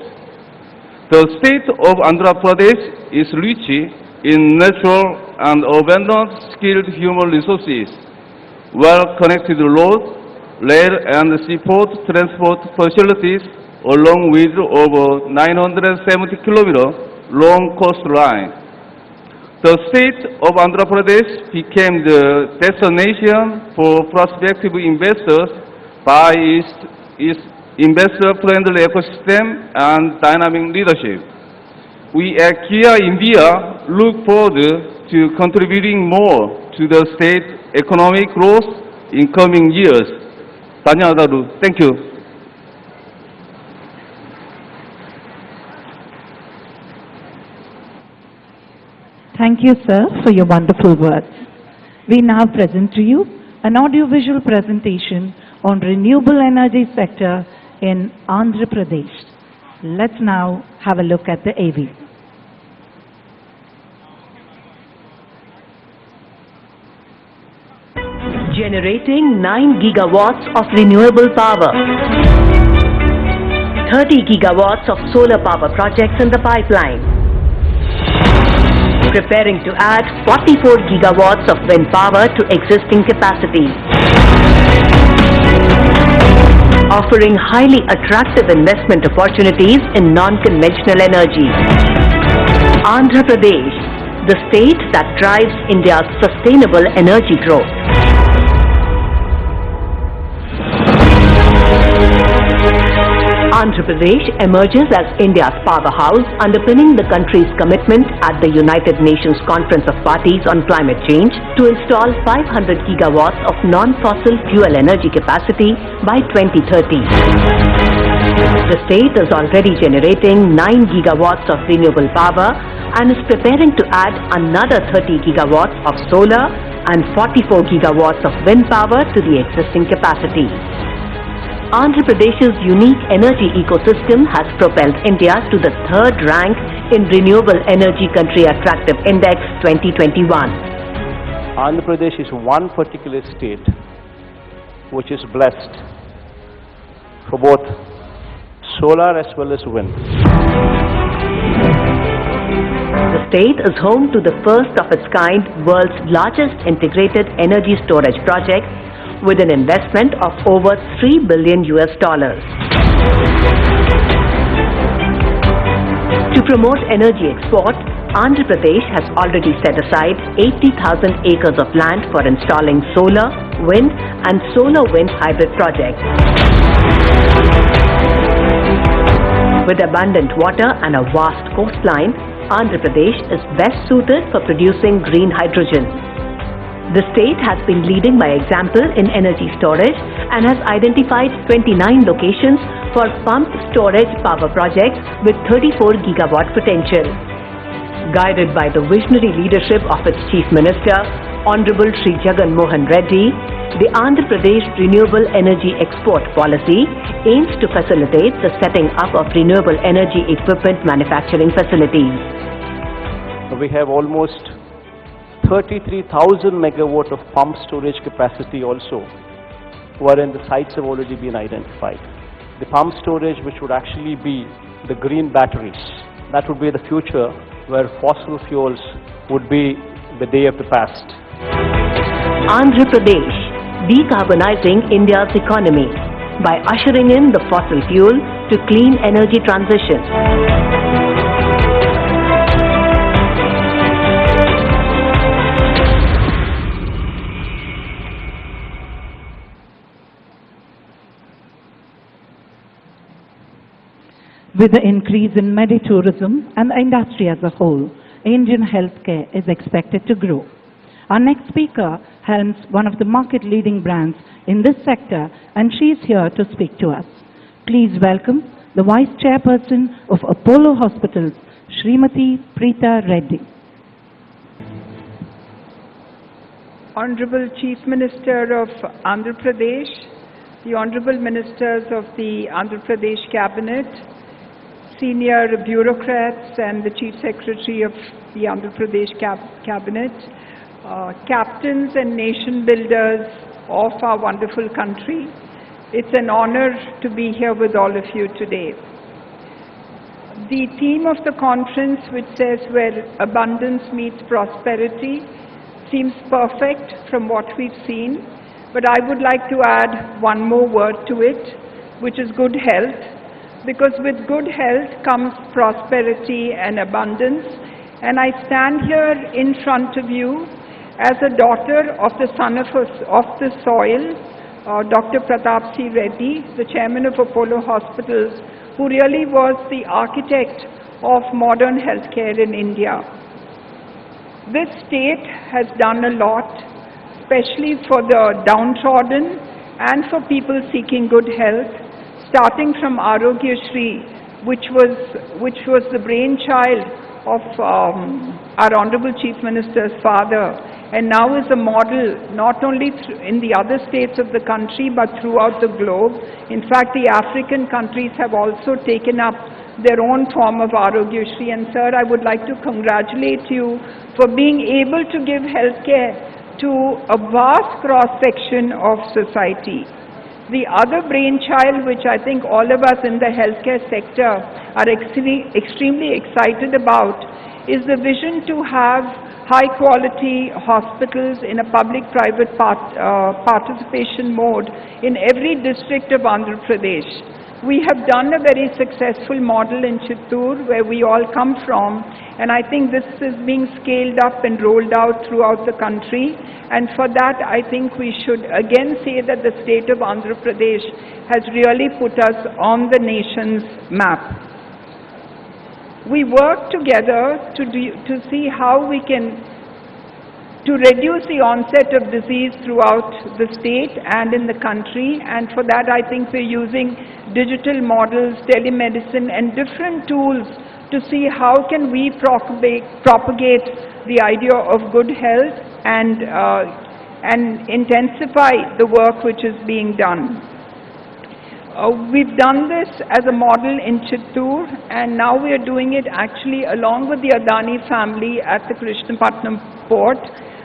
The state of Andhra Pradesh is rich in natural and abundant skilled human resources, well-connected roads, rail and seaport transport facilities, along with over 970 kilometer long coastline. The state of Andhra Pradesh became the destination for prospective investors by its investor-friendly ecosystem and dynamic leadership. We at Kia India look forward to contributing more to the state economic growth in coming years. Thank you. Thank you, sir, for your wonderful words. We now present to you an audiovisual presentation on renewable energy sector in Andhra Pradesh. Let's now have a look at the AV. Generating 9 gigawatts of renewable power. 30 gigawatts of solar power projects in the pipeline. Preparing to add 44 gigawatts of wind power to existing capacity. Offering highly attractive investment opportunities in non-conventional energy. Andhra Pradesh, the state that drives India's sustainable energy growth. Andhra Pradesh emerges as India's powerhouse, underpinning the country's commitment at the United Nations Conference of Parties on Climate Change to install 500 gigawatts of non-fossil fuel energy capacity by 2030. The state is already generating 9 gigawatts of renewable power and is preparing to add another 30 gigawatts of solar and 44 gigawatts of wind power to the existing capacity. Andhra Pradesh's unique energy ecosystem has propelled India to the 3rd rank in Renewable Energy Country Attractive Index 2021. Andhra Pradesh is one particular state which is blessed for both solar as well as wind. The state is home to the first of its kind world's largest integrated energy storage project with an investment of over $3 billion. To promote energy export, Andhra Pradesh has already set aside 80,000 acres of land for installing solar, wind and solar wind hybrid projects. With abundant water and a vast coastline, Andhra Pradesh is best suited for producing green hydrogen. The state has been leading by example in energy storage and has identified 29 locations for pumped storage power projects with 34 gigawatt potential. Guided by the visionary leadership of its Chief Minister, Honorable Shri Jagan Reddy, the Andhra Pradesh Renewable Energy Export Policy aims to facilitate the setting up of renewable energy equipment manufacturing facilities. We have almost 33,000 megawatt of pump storage capacity also, wherein the sites have already been identified. The pump storage, which would actually be the green batteries, that would be the future where fossil fuels would be the day of the past. Andhra Pradesh, decarbonizing India's economy by ushering in the fossil fuel to clean energy transition. With the increase in meditourism and the industry as a whole, Indian healthcare is expected to grow. Our next speaker helms one of the market-leading brands in this sector, and she is here to speak to us. Please welcome the Vice Chairperson of Apollo Hospitals, Srimati Preeta Reddy. Honorable Chief Minister of Andhra Pradesh, the Honorable Ministers of the Andhra Pradesh Cabinet, senior bureaucrats and the Chief Secretary of the Andhra Pradesh Cabinet, captains and nation builders of our wonderful country. It's an honor to be here with all of you today. The theme of the conference, which says where abundance meets prosperity, seems perfect from what we've seen, but I would like to add one more word to it, which is good health. Because with good health comes prosperity and abundance. And I stand here in front of you as a daughter of the son of the soil, Dr. Pratap C. Reddy, the chairman of Apollo Hospitals, who really was the architect of modern healthcare in India. This state has done a lot, especially for the downtrodden and for people seeking good health, starting from Arogya Shri, which was the brainchild of our Honorable Chief Minister's father, and now is a model not only in the other states of the country but throughout the globe. In fact, the African countries have also taken up their own form of Arogya Shri. And sir, I would like to congratulate you for being able to give healthcare to a vast cross-section of society. The other brainchild, which I think all of us in the healthcare sector are extremely excited about, is the vision to have high-quality hospitals in a public-private participation mode in every district of Andhra Pradesh. We have done a very successful model in Chittoor, where we all come from, and I think this is being scaled up and rolled out throughout the country. And for that, I think we should again say that the state of Andhra Pradesh has really put us on the nation's map. We work together to see how we can reduce the onset of disease throughout the state and in the country, and for that I think we're using digital models, telemedicine and different tools to see how can we propagate the idea of good health and intensify the work which is being done. We've done this as a model in Chittoor, and now we are doing it actually along with the Adani family at the Greatandhra port,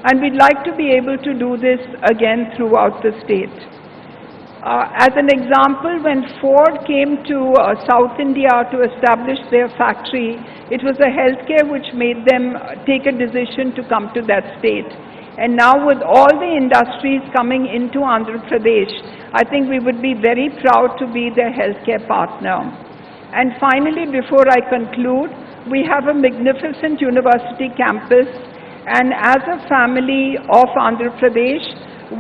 and we'd like to be able to do this again throughout the state. As an example, when Ford came to South India to establish their factory, it was the healthcare which made them take a decision to come to that state. And now with all the industries coming into Andhra Pradesh, I think we would be very proud to be their healthcare partner. And finally, before I conclude, we have a magnificent university campus, and as a family of Andhra Pradesh,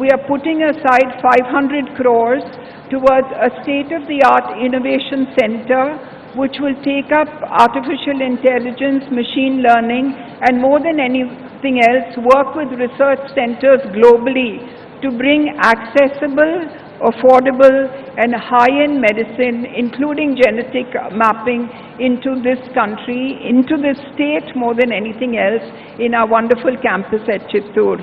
we are putting aside 500 crores towards a state-of-the-art innovation center which will take up artificial intelligence, machine learning, and more than anything else, work with research centers globally to bring accessible, affordable, and high-end medicine, including genetic mapping, into this country, into this state more than anything else, in our wonderful campus at Chittoor.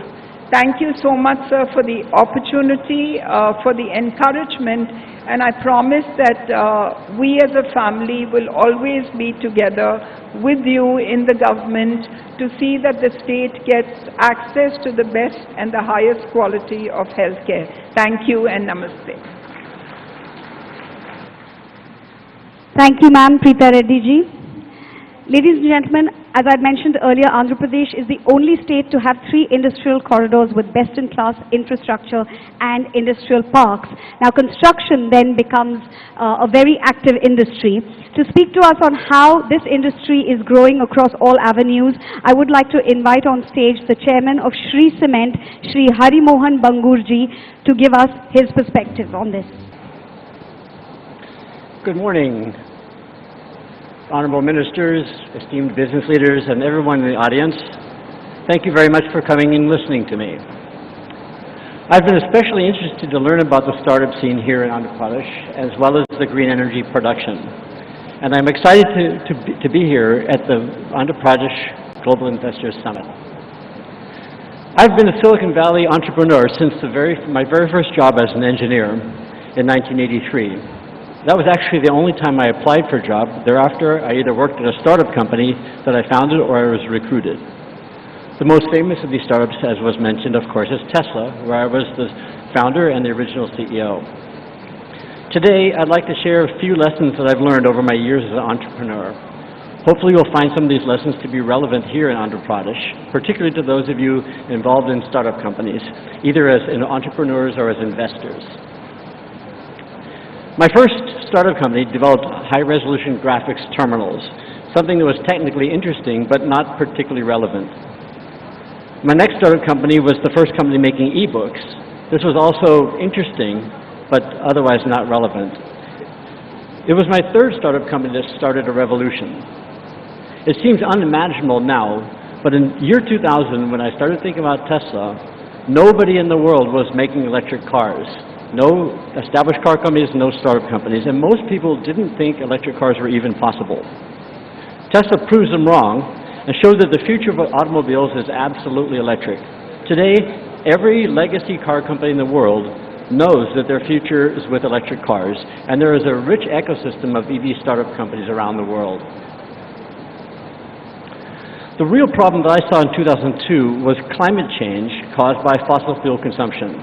Thank you so much, sir, for the opportunity, for the encouragement, and I promise that we as a family will always be together with you in the government to see that the state gets access to the best and the highest quality of healthcare. Thank you and namaste. Thank you, ma'am, Preeta Reddy ji. Ladies and gentlemen, as I mentioned earlier, Andhra Pradesh is the only state to have 3 industrial corridors with best-in-class infrastructure and industrial parks. Now, construction then becomes a very active industry. To speak to us on how this industry is growing across all avenues, I would like to invite on stage the chairman of Shri Cement, Shri Hari Mohan Bangurji, to give us his perspective on this. Good morning, honorable ministers, esteemed business leaders, and everyone in the audience. Thank you very much for coming and listening to me. I've been especially interested to learn about the startup scene here in Andhra Pradesh, as well as the green energy production. And I'm excited to be here at the Andhra Pradesh Global Investors Summit. I've been a Silicon Valley entrepreneur since my very first job as an engineer in 1983. That was actually the only time I applied for a job. Thereafter, I either worked at a startup company that I founded or I was recruited. The most famous of these startups, as was mentioned, of course, is Tesla, where I was the founder and the original CEO. Today, I'd like to share a few lessons that I've learned over my years as an entrepreneur. Hopefully, you'll find some of these lessons to be relevant here in Andhra Pradesh, particularly to those of you involved in startup companies, either as entrepreneurs or as investors. My first startup company developed high-resolution graphics terminals, something that was technically interesting but not particularly relevant. My next startup company was the first company making e-books. This was also interesting but otherwise not relevant. It was my third startup company that started a revolution. It seems unimaginable now, but in year 2000, when I started thinking about Tesla, nobody in the world was making electric cars. No established car companies, no startup companies, and most people didn't think electric cars were even possible. Tesla proves them wrong and shows that the future of automobiles is absolutely electric. Today, every legacy car company in the world knows that their future is with electric cars, and there is a rich ecosystem of EV startup companies around the world. The real problem that I saw in 2002 was climate change caused by fossil fuel consumption.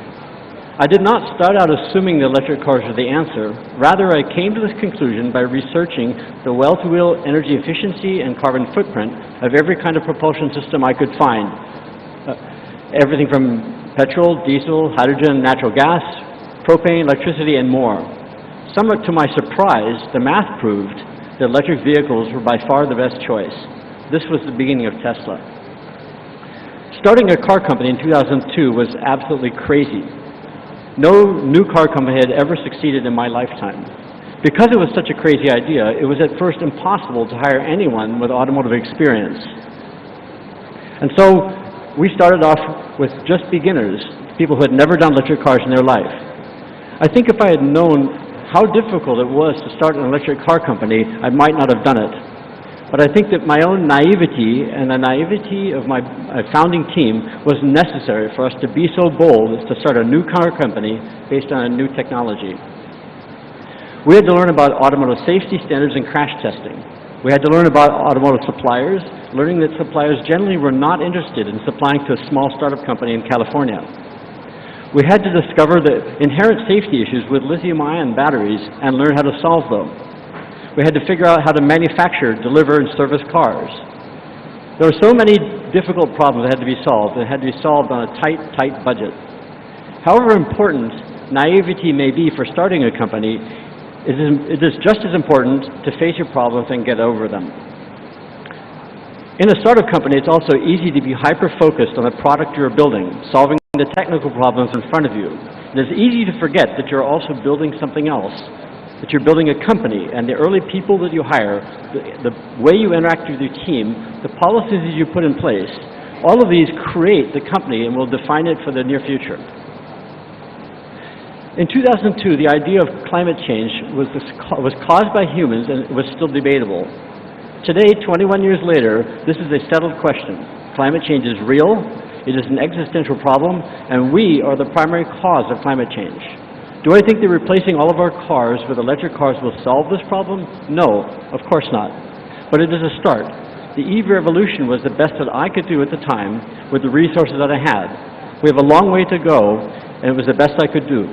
I did not start out assuming that electric cars were the answer. Rather, I came to this conclusion by researching the well-to-wheel energy efficiency and carbon footprint of every kind of propulsion system I could find. Everything from petrol, diesel, hydrogen, natural gas, propane, electricity, and more. Somewhat to my surprise, the math proved that electric vehicles were by far the best choice. This was the beginning of Tesla. Starting a car company in 2002 was absolutely crazy. No new car company had ever succeeded in my lifetime. Because it was such a crazy idea, it was at first impossible to hire anyone with automotive experience. And so we started off with just beginners, people who had never done electric cars in their life. I think if I had known how difficult it was to start an electric car company, I might not have done it. But I think that my own naivety and the naivety of my founding team was necessary for us to be so bold as to start a new car company based on a new technology. We had to learn about automotive safety standards and crash testing. We had to learn about automotive suppliers, learning that suppliers generally were not interested in supplying to a small startup company in California. We had to discover the inherent safety issues with lithium-ion batteries and learn how to solve them. We had to figure out how to manufacture, deliver, and service cars. There were so many difficult problems that had to be solved, and had to be solved on a tight budget. However important naivety may be for starting a company, it is just as important to face your problems and get over them. In a startup company, it's also easy to be hyper-focused on the product you're building, solving the technical problems in front of you. It is easy to forget that you're also building something else, that you're building a company, and the early people that you hire, the way you interact with your team, the policies that you put in place, all of these create the company and will define it for the near future. In 2002, the idea of climate change was caused by humans and it was still debatable. Today, 21 years later, this is a settled question. Climate change is real, it is an existential problem, and we are the primary cause of climate change. Do I think that replacing all of our cars with electric cars will solve this problem? No, of course not. But it is a start. The EV revolution was the best that I could do at the time with the resources that I had. We have a long way to go, and it was the best I could do.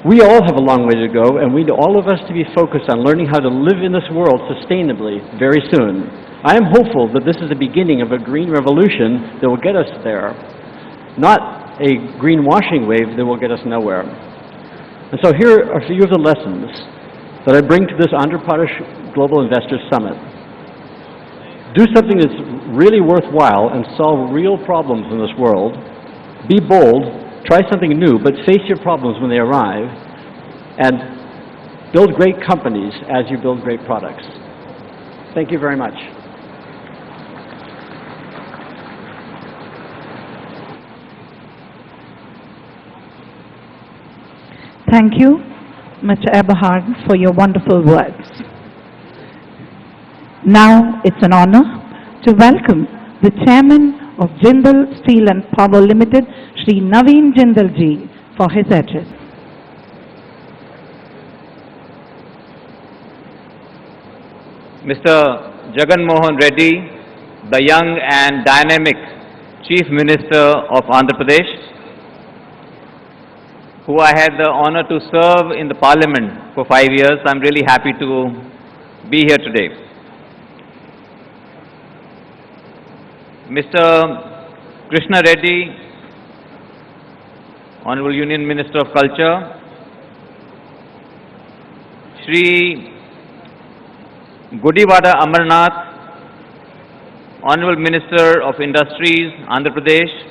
We all have a long way to go, and we need all of us to be focused on learning how to live in this world sustainably very soon. I am hopeful that this is the beginning of a green revolution that will get us there, not a greenwashing wave that will get us nowhere. And so here are a few of the lessons that I bring to this Andhra Pradesh Global Investors Summit. Do something that's really worthwhile and solve real problems in this world. Be bold, try something new, but face your problems when they arrive, and build great companies as you build great products. Thank you very much. Thank you, Mr. Eberhard, for your wonderful words. Now it's an honor to welcome the Chairman of Jindal Steel and Power Limited, Shri Naveen Jindal ji, for his address. Mr. Jagan Mohan Reddy, the young and dynamic Chief Minister of Andhra Pradesh, who I had the honor to serve in the Parliament for 5 years. I'm really happy to be here today. Mr. Krishna Reddy, Honorable Union Minister of Culture, Shri Gudivada Amarnath, Honorable Minister of Industries, Andhra Pradesh,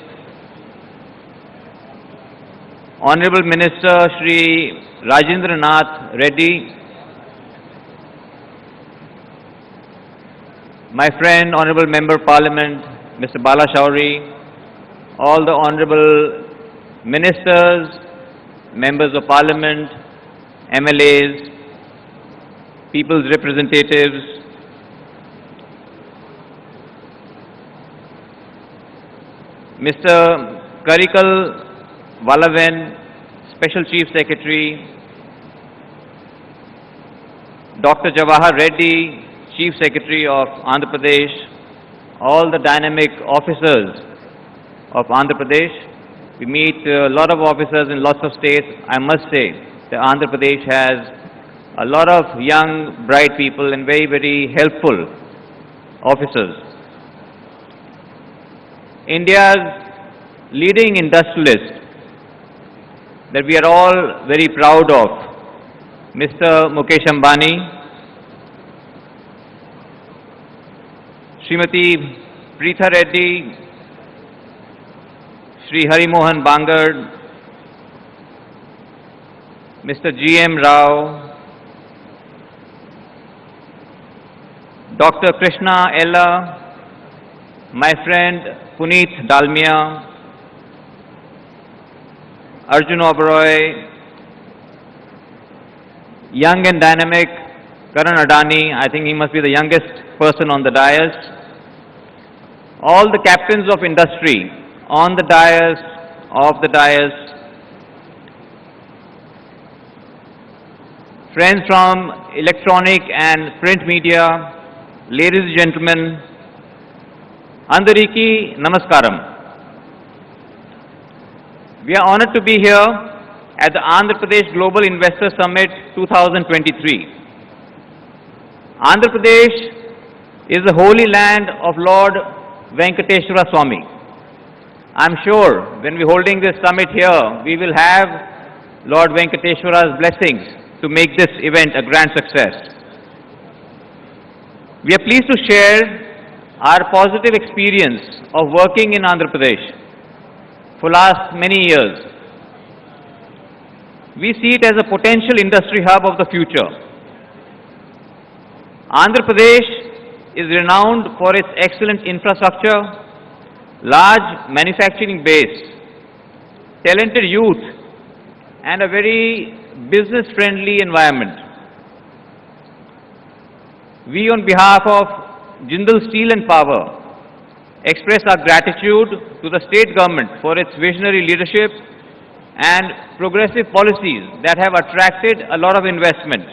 Honorable Minister Shri Rajendra Nath Reddy, my friend Honorable Member of Parliament Mr. Bala Shauri, all the Honorable Ministers, Members of Parliament, MLAs, People's Representatives, Mr. Karikal Valaven, Special Chief Secretary, Dr. Jawahar Reddy, Chief Secretary of Andhra Pradesh, all the dynamic officers of Andhra Pradesh. We meet a lot of officers in lots of states. I must say that Andhra Pradesh has a lot of young, bright people and very, very helpful officers. India's leading industrialist that we are all very proud of, Mr. Mukesh Ambani, Srimati Preetha Reddy, Shri Hari Mohan Bangad, Mr. G.M. Rao, Dr. Krishna Ella, my friend Puneet Dalmia, Arjun Oberoi, young and dynamic Karan Adani, I think he must be the youngest person on the dais, all the captains of industry on the dais, off the dais, friends from electronic and print media, ladies and gentlemen, Andariki Namaskaram. We are honored to be here at the Andhra Pradesh Global Investor Summit 2023. Andhra Pradesh is the holy land of Lord Venkateshwara Swami. I'm sure when we're holding this summit here, we will have Lord Venkateshwara's blessings to make this event a grand success. We are pleased to share our positive experience of working in Andhra Pradesh for last many years. We see it as a potential industry hub of the future. Andhra Pradesh is renowned for its excellent infrastructure, large manufacturing base, talented youth, and a very business-friendly environment. We, on behalf of Jindal Steel and Power, express our gratitude to the state government for its visionary leadership and progressive policies that have attracted a lot of investment.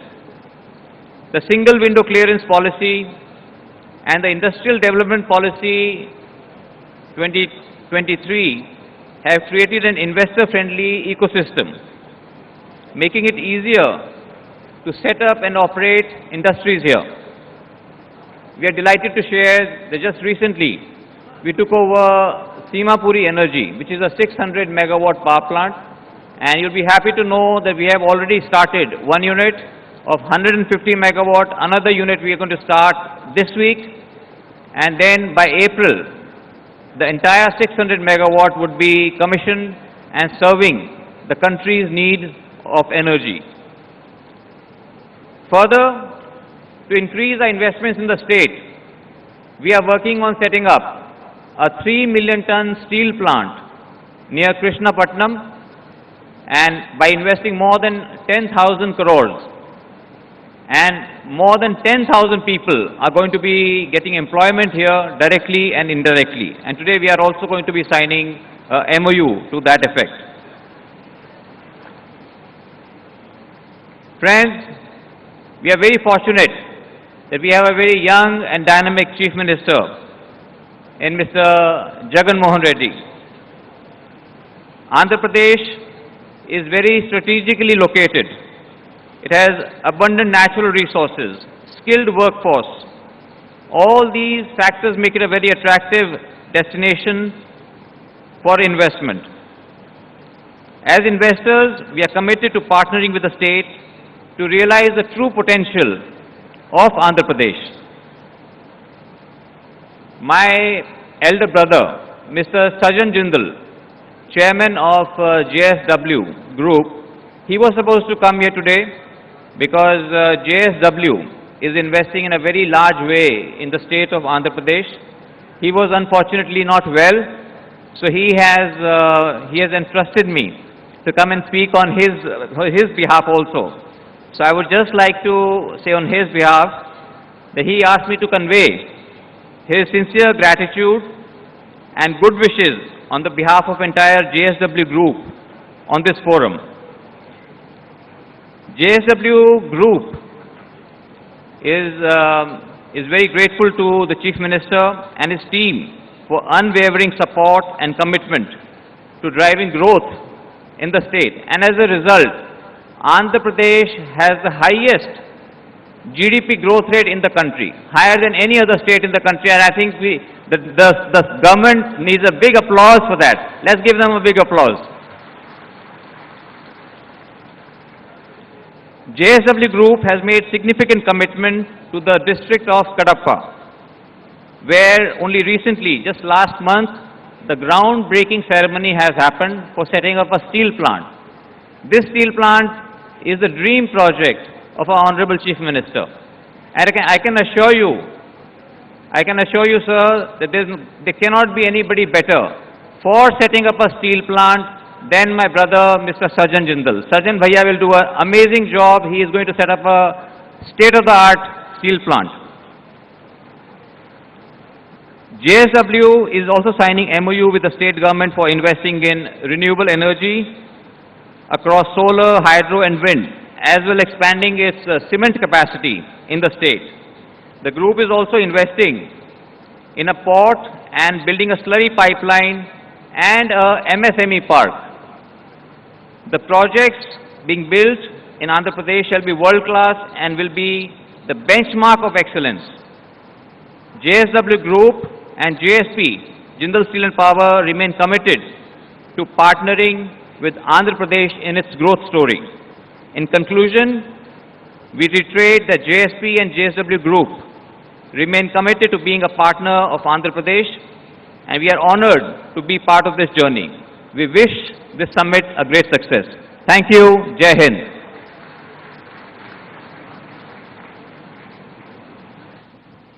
The single window clearance policy and the industrial development policy 2023 have created an investor-friendly ecosystem, making it easier to set up and operate industries here. We are delighted to share that just recently we took over Simapuri Energy, which is a 600 megawatt power plant, and you'll be happy to know that we have already started one unit of 150 megawatt, another unit we are going to start this week, and then by April the entire 600 megawatt would be commissioned and serving the country's need of energy. Further, to increase our investments in the state, we are working on setting up a 3 million ton steel plant near Krishnapatnam, and by investing more than 10,000 crores, and more than 10,000 people are going to be getting employment here directly and indirectly. And today we are also going to be signing a MOU to that effect. Friends, we are very fortunate that we have a very young and dynamic Chief Minister in Mr. Jagan Mohan Reddy. Andhra Pradesh is very strategically located. It has abundant natural resources, skilled workforce. All these factors make it a very attractive destination for investment. As investors, we are committed to partnering with the state to realize the true potential of Andhra Pradesh. My elder brother, Mr. Sajan Jindal, chairman of JSW Group, he was supposed to come here today because JSW is investing in a very large way in the state of Andhra Pradesh. He was unfortunately not well, so he has entrusted me to come and speak on his behalf also. So I would just like to say on his behalf that he asked me to convey his sincere gratitude and good wishes on the behalf of entire JSW Group on this forum. JSW Group is very grateful to the Chief Minister and his team for unwavering support and commitment to driving growth in the state. And as a result, Andhra Pradesh has the highest GDP growth rate in the country, higher than any other state in the country, and I think the government needs a big applause for that. Let's give them a big applause. JSW Group has made significant commitment to the district of Kadapa, where only recently, just last month, the groundbreaking ceremony has happened for setting up a steel plant. This steel plant is the dream project of our Honorable Chief Minister. And I can assure you, sir, that there cannot be anybody better for setting up a steel plant than my brother, Mr. Sajan Jindal. Sajan Bhaiya will do an amazing job. He is going to set up a state-of-the-art steel plant. JSW is also signing MOU with the state government for investing in renewable energy across solar, hydro and wind, as well expanding its cement capacity in the state. The group is also investing in a port and building a slurry pipeline and a MSME park The projects being built in Andhra Pradesh shall be world-class and will be the benchmark of excellence. JSW Group and JSP, Jindal Steel and Power, remain committed to partnering with Andhra Pradesh in its growth story. In conclusion, we reiterate that JSP and JSW Group remain committed to being a partner of Andhra Pradesh, and we are honored to be part of this journey. We wish this summit a great success. Thank you. Jai Hind.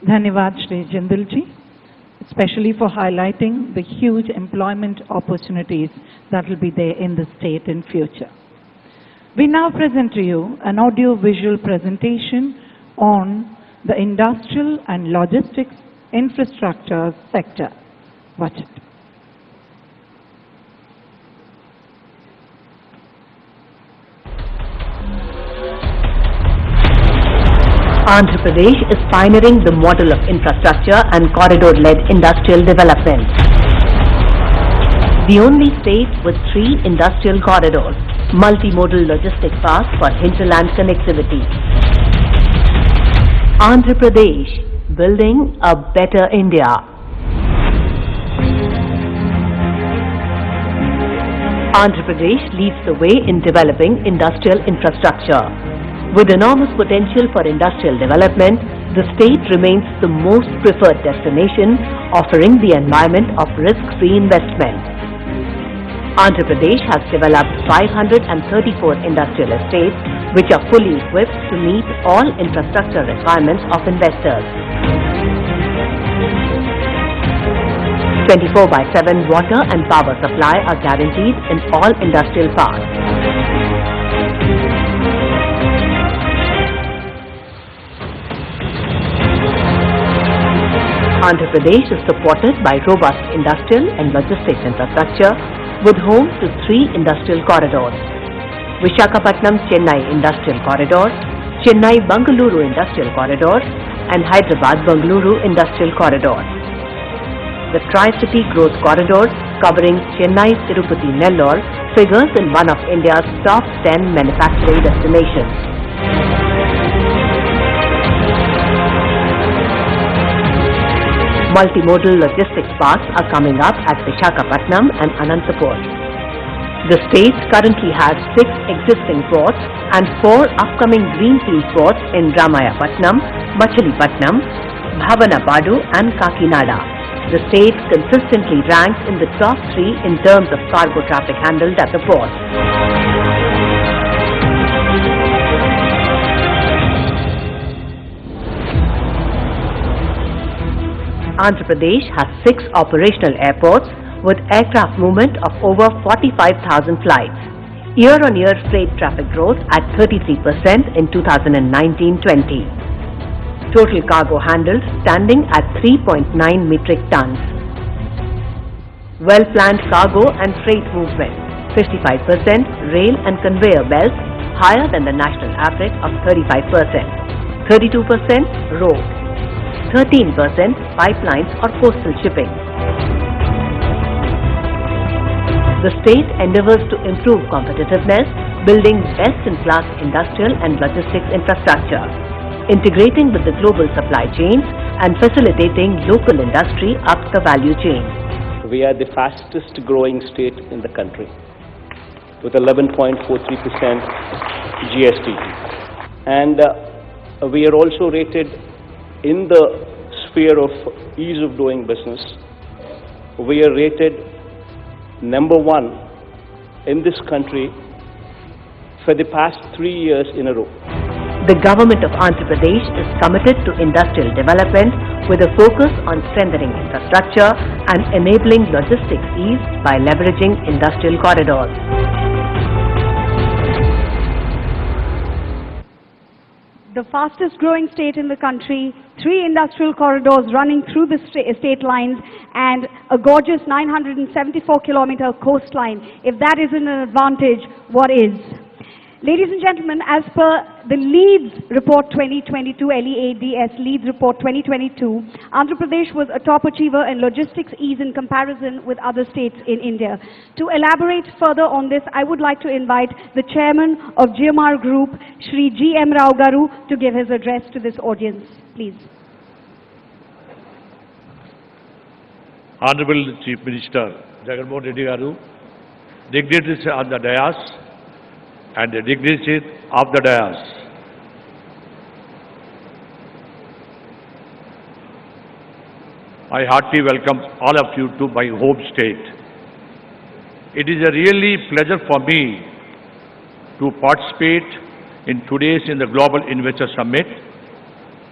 Dhanyavad Shri Jindalji, especially for highlighting the huge employment opportunities that will be there in the state in future. We now present to you an audio-visual presentation on the industrial and logistics infrastructure sector. Watch it. Andhra Pradesh is pioneering the model of infrastructure and corridor-led industrial development. The only state with 3 industrial corridors, multimodal logistic paths for hinterland connectivity. Andhra Pradesh, building a better India. Andhra Pradesh leads the way in developing industrial infrastructure. With enormous potential for industrial development, the state remains the most preferred destination, offering the environment of risk-free investment. Andhra Pradesh has developed 534 industrial estates, which are fully equipped to meet all infrastructure requirements of investors. 24/7 water and power supply are guaranteed in all industrial parks. Andhra Pradesh is supported by robust industrial and logistics infrastructure with home to 3 industrial corridors: Visakhapatnam-Chennai Industrial Corridor, Chennai-Bangalore Industrial Corridor, and Hyderabad-Bangalore Industrial Corridor. The Tri-City Growth Corridor, covering Chennai-Tirupati-Nellore, figures in one of India's top 10 manufacturing destinations. Multimodal logistics parks are coming up at Visakhapatnam and Anantapur. The state currently has 6 existing ports and 4 upcoming greenfield ports in Ramayapatnam, Machilipatnam, Bhavanapadu and Kakinada. The state consistently ranks in the top 3 in terms of cargo traffic handled at the port. Andhra Pradesh has 6 operational airports with aircraft movement of over 45,000 flights. Year-on-year freight traffic growth at 33% in 2019-20. Total cargo handled standing at 3.9 metric tons. Well-planned cargo and freight movement, 55% rail and conveyor belts, higher than the national average of 35%. 32% road. 13% pipelines or coastal shipping. The state endeavors to improve competitiveness, building best-in-class industrial and logistics infrastructure, integrating with the global supply chains and facilitating local industry up the value chain. We are the fastest growing state in the country with 11.43% GST. And we are also rated in the sphere of ease of doing business. We are rated number 1 in this country for the past 3 years in a row. The government of Andhra Pradesh is committed to industrial development with a focus on strengthening infrastructure and enabling logistics ease by leveraging industrial corridors. The fastest growing state in the country, 3 industrial corridors running through the state lines, and a gorgeous 974-kilometer coastline. If that isn't an advantage, what is? Ladies and gentlemen, as per the Leeds Report 2022, LEADS Leeds Report 2022, Andhra Pradesh was a top achiever in logistics ease in comparison with other states in India. To elaborate further on this, I would like to invite the chairman of GMR Group, Shri G. M. Rao Garu, to give his address to this audience. Please. Honorable Chief Minister Jagan Garu, dignitaries on the dais and the dignitaries of the dais. I heartily welcome all of you to my home state. It is a really pleasure for me to participate in today's in the Global Investor Summit.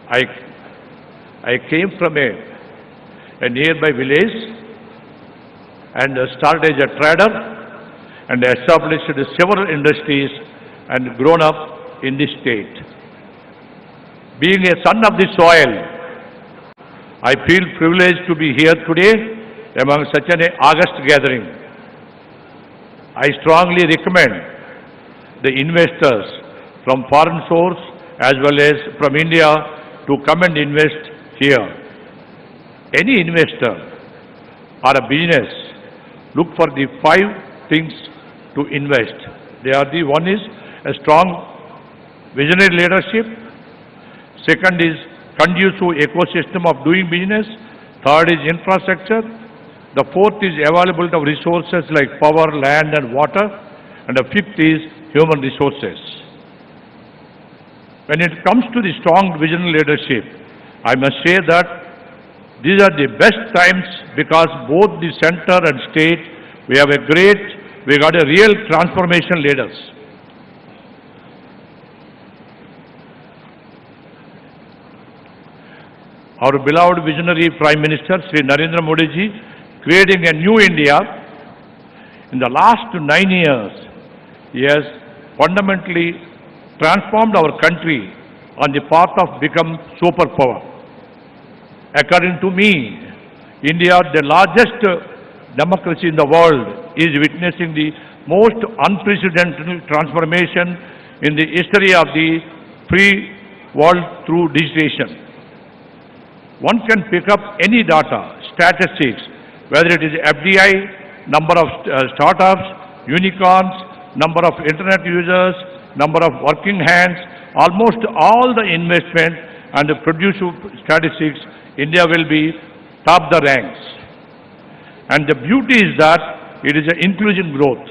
I came from a nearby village and started as a trader and established several industries and grown up in this state. Being a son of the soil, I feel privileged to be here today among such an august gathering. I strongly recommend the investors from foreign source as well as from India to come and invest here. Any investor or a business look for the 5 things to invest. They are the one is a strong visionary leadership. Second is conducive ecosystem of doing business. Third is infrastructure. The fourth is availability of resources like power, land and water. And the fifth is human resources. When it comes to the strong visionary leadership, I must say that these are the best times because both the center and state, we got a real transformation leaders. Our beloved visionary Prime Minister, Sri Narendra Modi ji, creating a new India. In the last 9 years, he has fundamentally transformed our country on the path of become superpower. According to me, India, the largest democracy in the world, is witnessing the most unprecedented transformation in the history of the free world through digitization. One can pick up any data, statistics, whether it is FDI, number of startups, unicorns, number of internet users, number of working hands, almost all the investment and the producer statistics, India will be top the ranks. And the beauty is that it is an inclusion growth.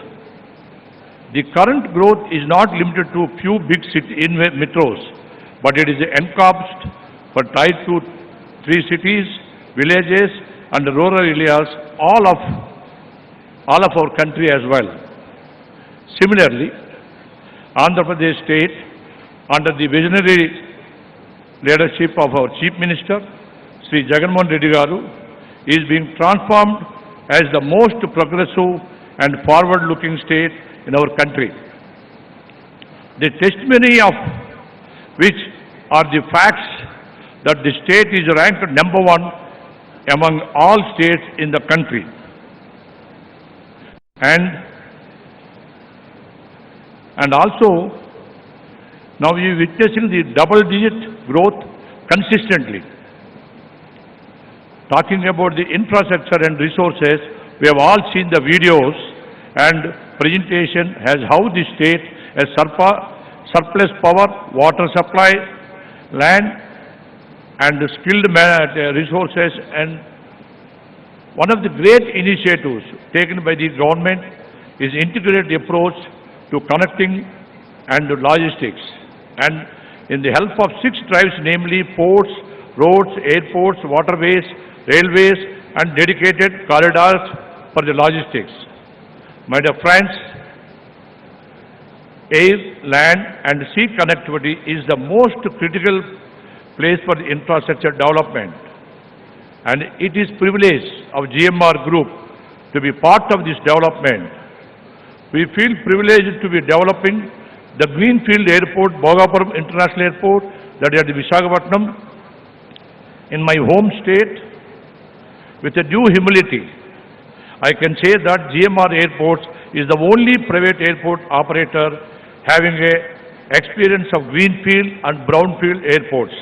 The current growth is not limited to few big city metros, but it is encompassed for tied to 3 cities, villages and rural areas, all of our country as well. Similarly, Andhra Pradesh state, under the visionary leadership of our Chief Minister, Sri Jagan Garu, is being transformed as the most progressive and forward-looking state in our country. The testimony of which are the facts that the state is ranked #1 among all states in the country. And also, now we are witnessing the double-digit growth consistently. Talking about the infrastructure and resources, we have all seen the videos and presentation as how the state has surplus power, water supply, land and skilled resources, and one of the great initiatives taken by the government is integrated approach to connecting and logistics, and in the help of 6 drives, namely ports, roads, airports, waterways, railways and dedicated corridors for the logistics. My dear friends, air, land and sea connectivity is the most critical place for the infrastructure development, and it is privilege of GMR Group to be part of this development. We feel privileged to be developing the Greenfield Airport, Bhogapuram International Airport, that is at Visakhapatnam, in my home state. With a due humility, I can say that GMR Airports is the only private airport operator having a experience of greenfield and brownfield airports.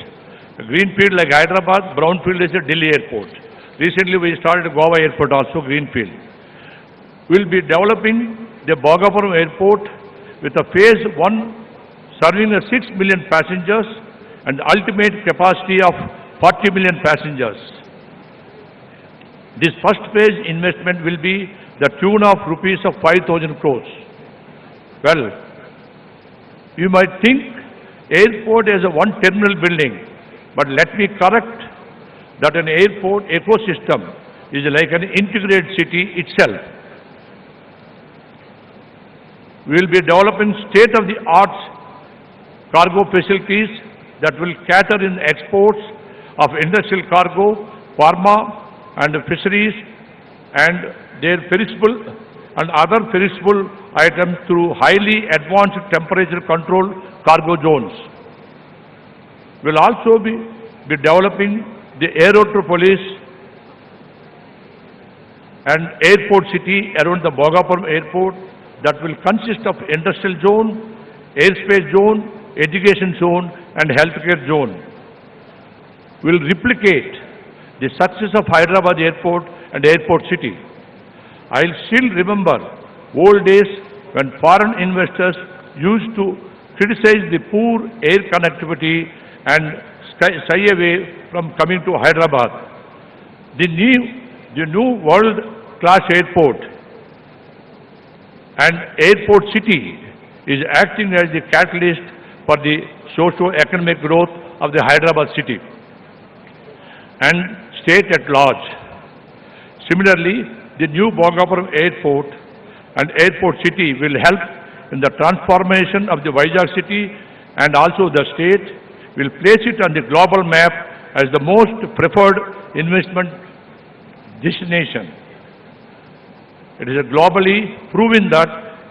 Greenfield like Hyderabad, brownfield is a Delhi airport. Recently we started Goa airport also, greenfield. We will be developing the Bhogapuram airport with a phase 1 serving 6 million passengers and ultimate capacity of 40 million passengers. This first phase investment will be the tune of rupees of 5,000 crores. Well, you might think airport is a one terminal building, but let me correct that an airport ecosystem is like an integrated city itself. We will be developing state-of-the-art cargo facilities that will cater in exports of industrial cargo, pharma and fisheries and their perishable and other perishable items through highly advanced temperature controlled cargo zones. We will also be developing the Aerotropolis and airport city around the Bhogapuram airport that will consist of industrial zone, airspace zone, education zone and healthcare zone. We will replicate the success of Hyderabad airport and airport city. I still remember old days when foreign investors used to criticize the poor air connectivity and shy away from coming to Hyderabad. The new world-class airport and airport city is acting as the catalyst for the socio-economic growth of the Hyderabad city and state at large. Similarly, the new Bhogapuram airport and airport city will help in the transformation of the Vizag city, and also the state will place it on the global map as the most preferred investment destination. It is globally proven that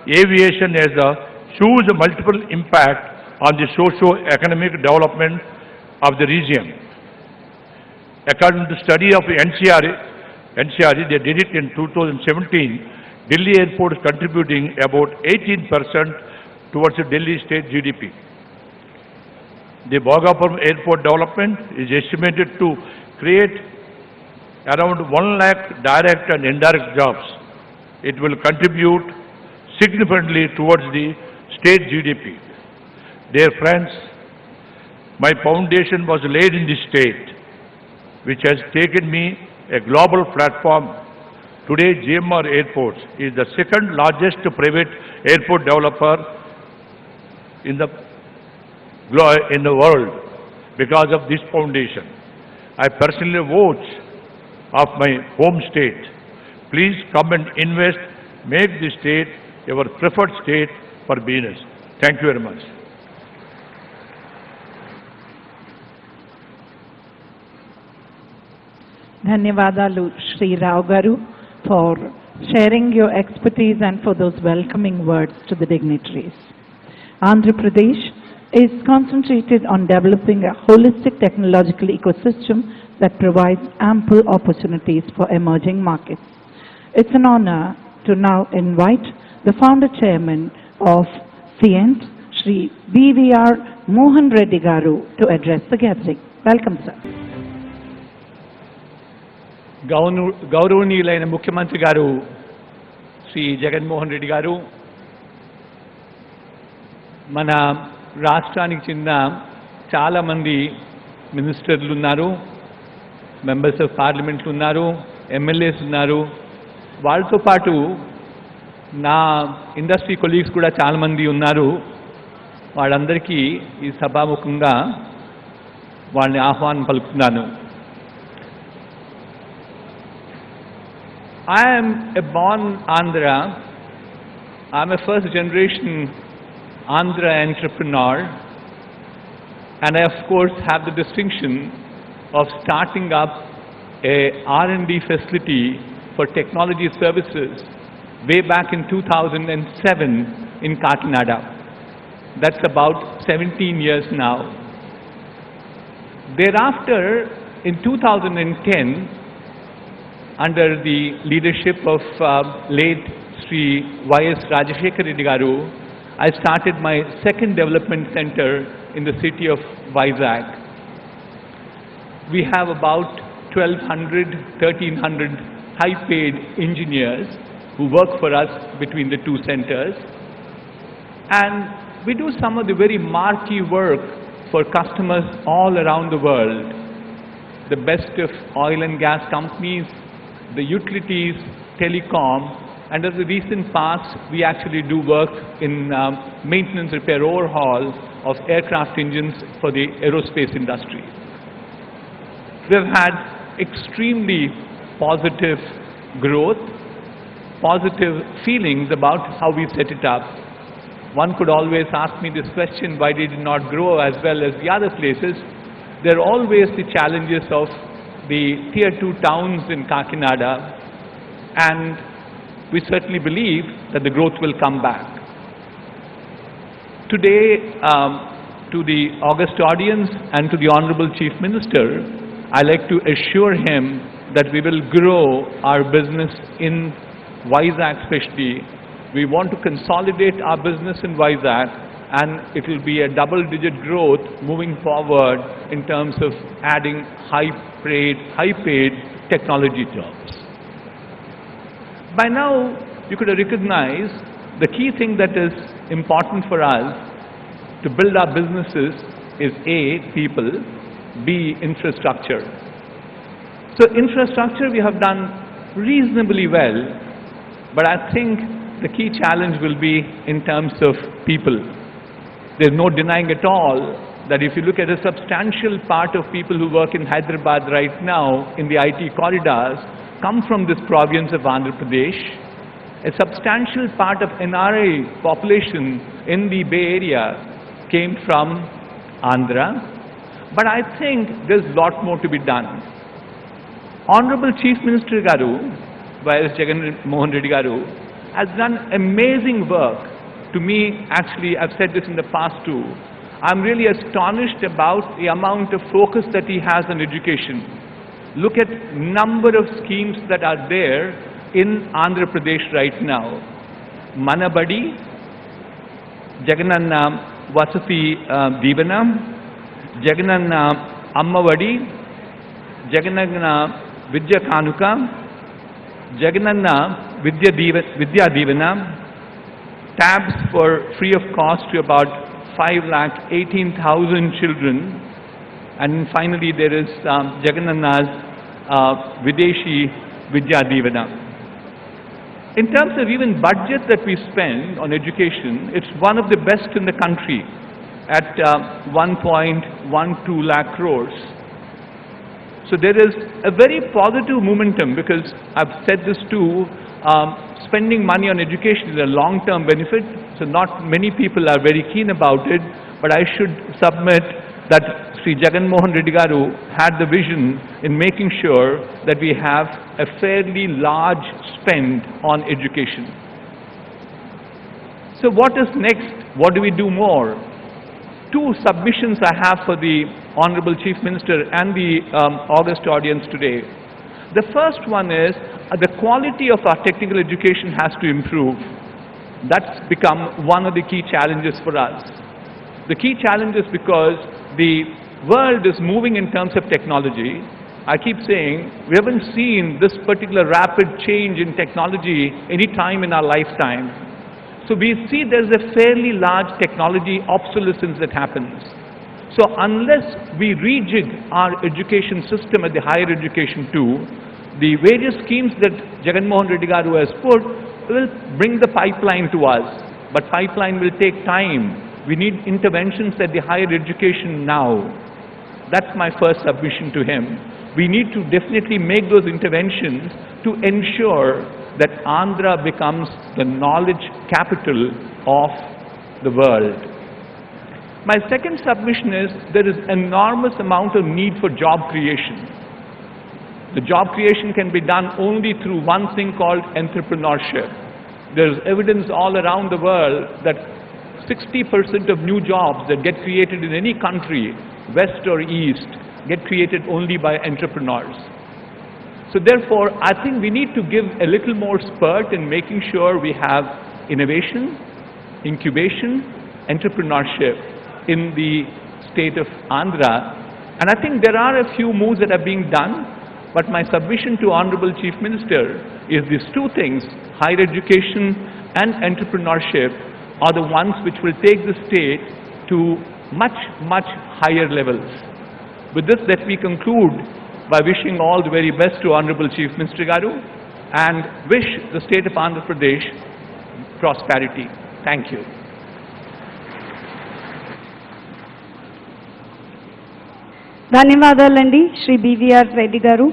aviation has a huge multiple impact on the socio-economic development of the region. According to study of NCR, they did it in 2017, Delhi airport is contributing about 18% towards the Delhi state GDP. The Bhogapuram airport development is estimated to create around 1 lakh direct and indirect jobs. It will contribute significantly towards the state GDP. Dear friends, my foundation was laid in this state, which has taken me a global platform. Today, GMR Airports is the second largest private airport developer in the world because of this foundation. I personally vote of my home state. Please come and invest, make the state your preferred state for business. Thank you very much. Dhanyavadalu Shri Rao Garu for sharing your expertise and for those welcoming words to the dignitaries. Andhra Pradesh is concentrated on developing a holistic technological ecosystem that provides ample opportunities for emerging markets. It's an honor to now invite the founder chairman of CIENT, Shri BVR Mohan Reddy Garu, to address the gathering. Welcome, sir. గౌరవనీయులైన ముఖ్యమంత్రి గారు శ్రీ జగన్మోహన్ రెడ్డి గారు, మన రాష్ట్రానికి చెందిన చాలామంది మినిస్టర్లు ఉన్నారు, మెంబర్స్ ఆఫ్ పార్లమెంట్లు ఉన్నారు, ఎమ్మెల్యేస్ ఉన్నారు. వాళ్ళతో పాటు నా ఇండస్ట్రీ కొలీగ్స్ కూడా చాలామంది ఉన్నారు. వాళ్ళందరికీ ఈ సభాముఖంగా వాళ్ళని ఆహ్వానం పలుకుతున్నాను. I am a born Andhra. I am a first generation Andhra entrepreneur, and I of course have the distinction of starting up a R&D facility for technology services way back in 2007 in Kakinada. That's about 17 years now. Thereafter, in 2010, under the leadership of late Sri Y.S. Rajashekar Reddy Garu, I started my second development center in the city of Vizag. We have about 1,200, 1,300 high-paid engineers who work for us between the two centers. And we do some of the very marquee work for customers all around the world. The best of oil and gas companies, the utilities, telecom, and in the recent past, we actually do work in maintenance, repair, overhaul of aircraft engines for the aerospace industry. We've had extremely positive growth, positive feelings about how we set it up. One could always ask me this question, why did it not grow as well as the other places? There are always the challenges of the tier 2 towns in Kakinada, and we certainly believe that the growth will come back. Today, to the august audience and to the Honorable Chief Minister, I'd like to assure him that we will grow our business in Vizag especially. We want to consolidate our business in Vizag, and it will be a double-digit growth moving forward in terms of adding high-paid technology jobs. By now, you could recognize the key thing that is important for us to build our businesses is A, people, B, infrastructure. So infrastructure we have done reasonably well, but I think the key challenge will be in terms of people. There's no denying at all that if you look at a substantial part of people who work in Hyderabad right now in the IT corridors come from this province of Andhra Pradesh. A substantial part of NRI population in the Bay Area came from Andhra. But I think there's a lot more to be done. Honorable Chief Minister Garu, Vice Jagan Mohan Reddy Garu, has done amazing work. To me, actually, I've said this in the past too. I'm really astonished about the amount of focus that he has on education. Look at number of schemes that are there in Andhra Pradesh right now. Manabadi, Jagananna Vasati Divanam, Jagananna Ammavadi, Jagananna Vidya Kanuka, Jagananna Vidya Divanam, tabs for free of cost to about 5,18,000 children, and finally there is Jagananna's Videshi Vidya Divana. In terms of even budget that we spend on education, it's one of the best in the country at 1.12 lakh crores. So there is a very positive momentum, because I've said this too, spending money on education is a long-term benefit, so not many people are very keen about it, but I should submit that Sri Jagan Mohan Reddy Garu had the vision in making sure that we have a fairly large spend on education. So what is next? What do we do more? Two submissions I have for the Honorable Chief Minister and the august audience today. The first one is the quality of our technical education has to improve. That's become one of the key challenges for us. The key challenge is because the world is moving in terms of technology. I keep saying we haven't seen this particular rapid change in technology any time in our lifetime. So we see there's a fairly large technology obsolescence that happens. So unless we rejig our education system at the higher education too, the various schemes that Jagan Mohan Reddy Garu has put will bring the pipeline to us. But pipeline will take time. We need interventions at the higher education now. That's my first submission to him. We need to definitely make those interventions to ensure that Andhra becomes the knowledge capital of the world. My second submission is there is enormous amount of need for job creation. The job creation can be done only through one thing called entrepreneurship. There's evidence all around the world that 60% of new jobs that get created in any country, west or east, get created only by entrepreneurs. So therefore, I think we need to give a little more spurt in making sure we have innovation, incubation, entrepreneurship in the state of Andhra. And I think there are a few moves that are being done, but my submission to Honorable Chief Minister is these two things, higher education and entrepreneurship, are the ones which will take the state to much, much higher levels. With this, let me conclude by wishing all the very best to Honorable Chief Minister Garu and wish the state of Andhra Pradesh prosperity. Thank you. ధన్యవాదాలండి Shri BVR Reddy గారు.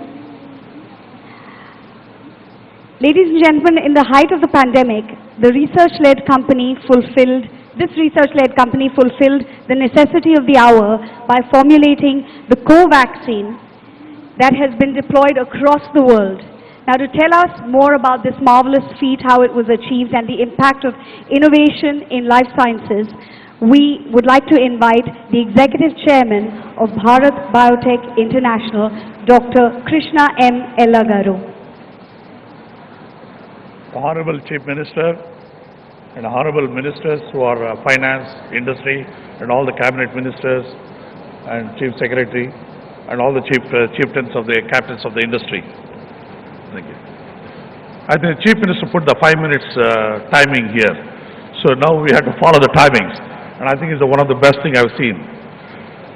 Ladies and gentlemen, in the height of the pandemic, this research-led company fulfilled the necessity of the hour by formulating the co-vaccine that has been deployed across the world. Now, to tell us more about this marvelous feat, how it was achieved, and the impact of innovation in life sciences, we would like to invite the Executive Chairman of Bharat Biotech International, Dr. Krishna M. Ella Garu. Honorable Chief Minister and Honorable Ministers who are Finance, Industry, and all the Cabinet Ministers and Chief Secretary and all the chieftains of the captains of the industry. Thank you. I think the Chief Minister put the 5 minutes timing here. So now we have to follow the timings. And I think it's one of the best thing I've seen.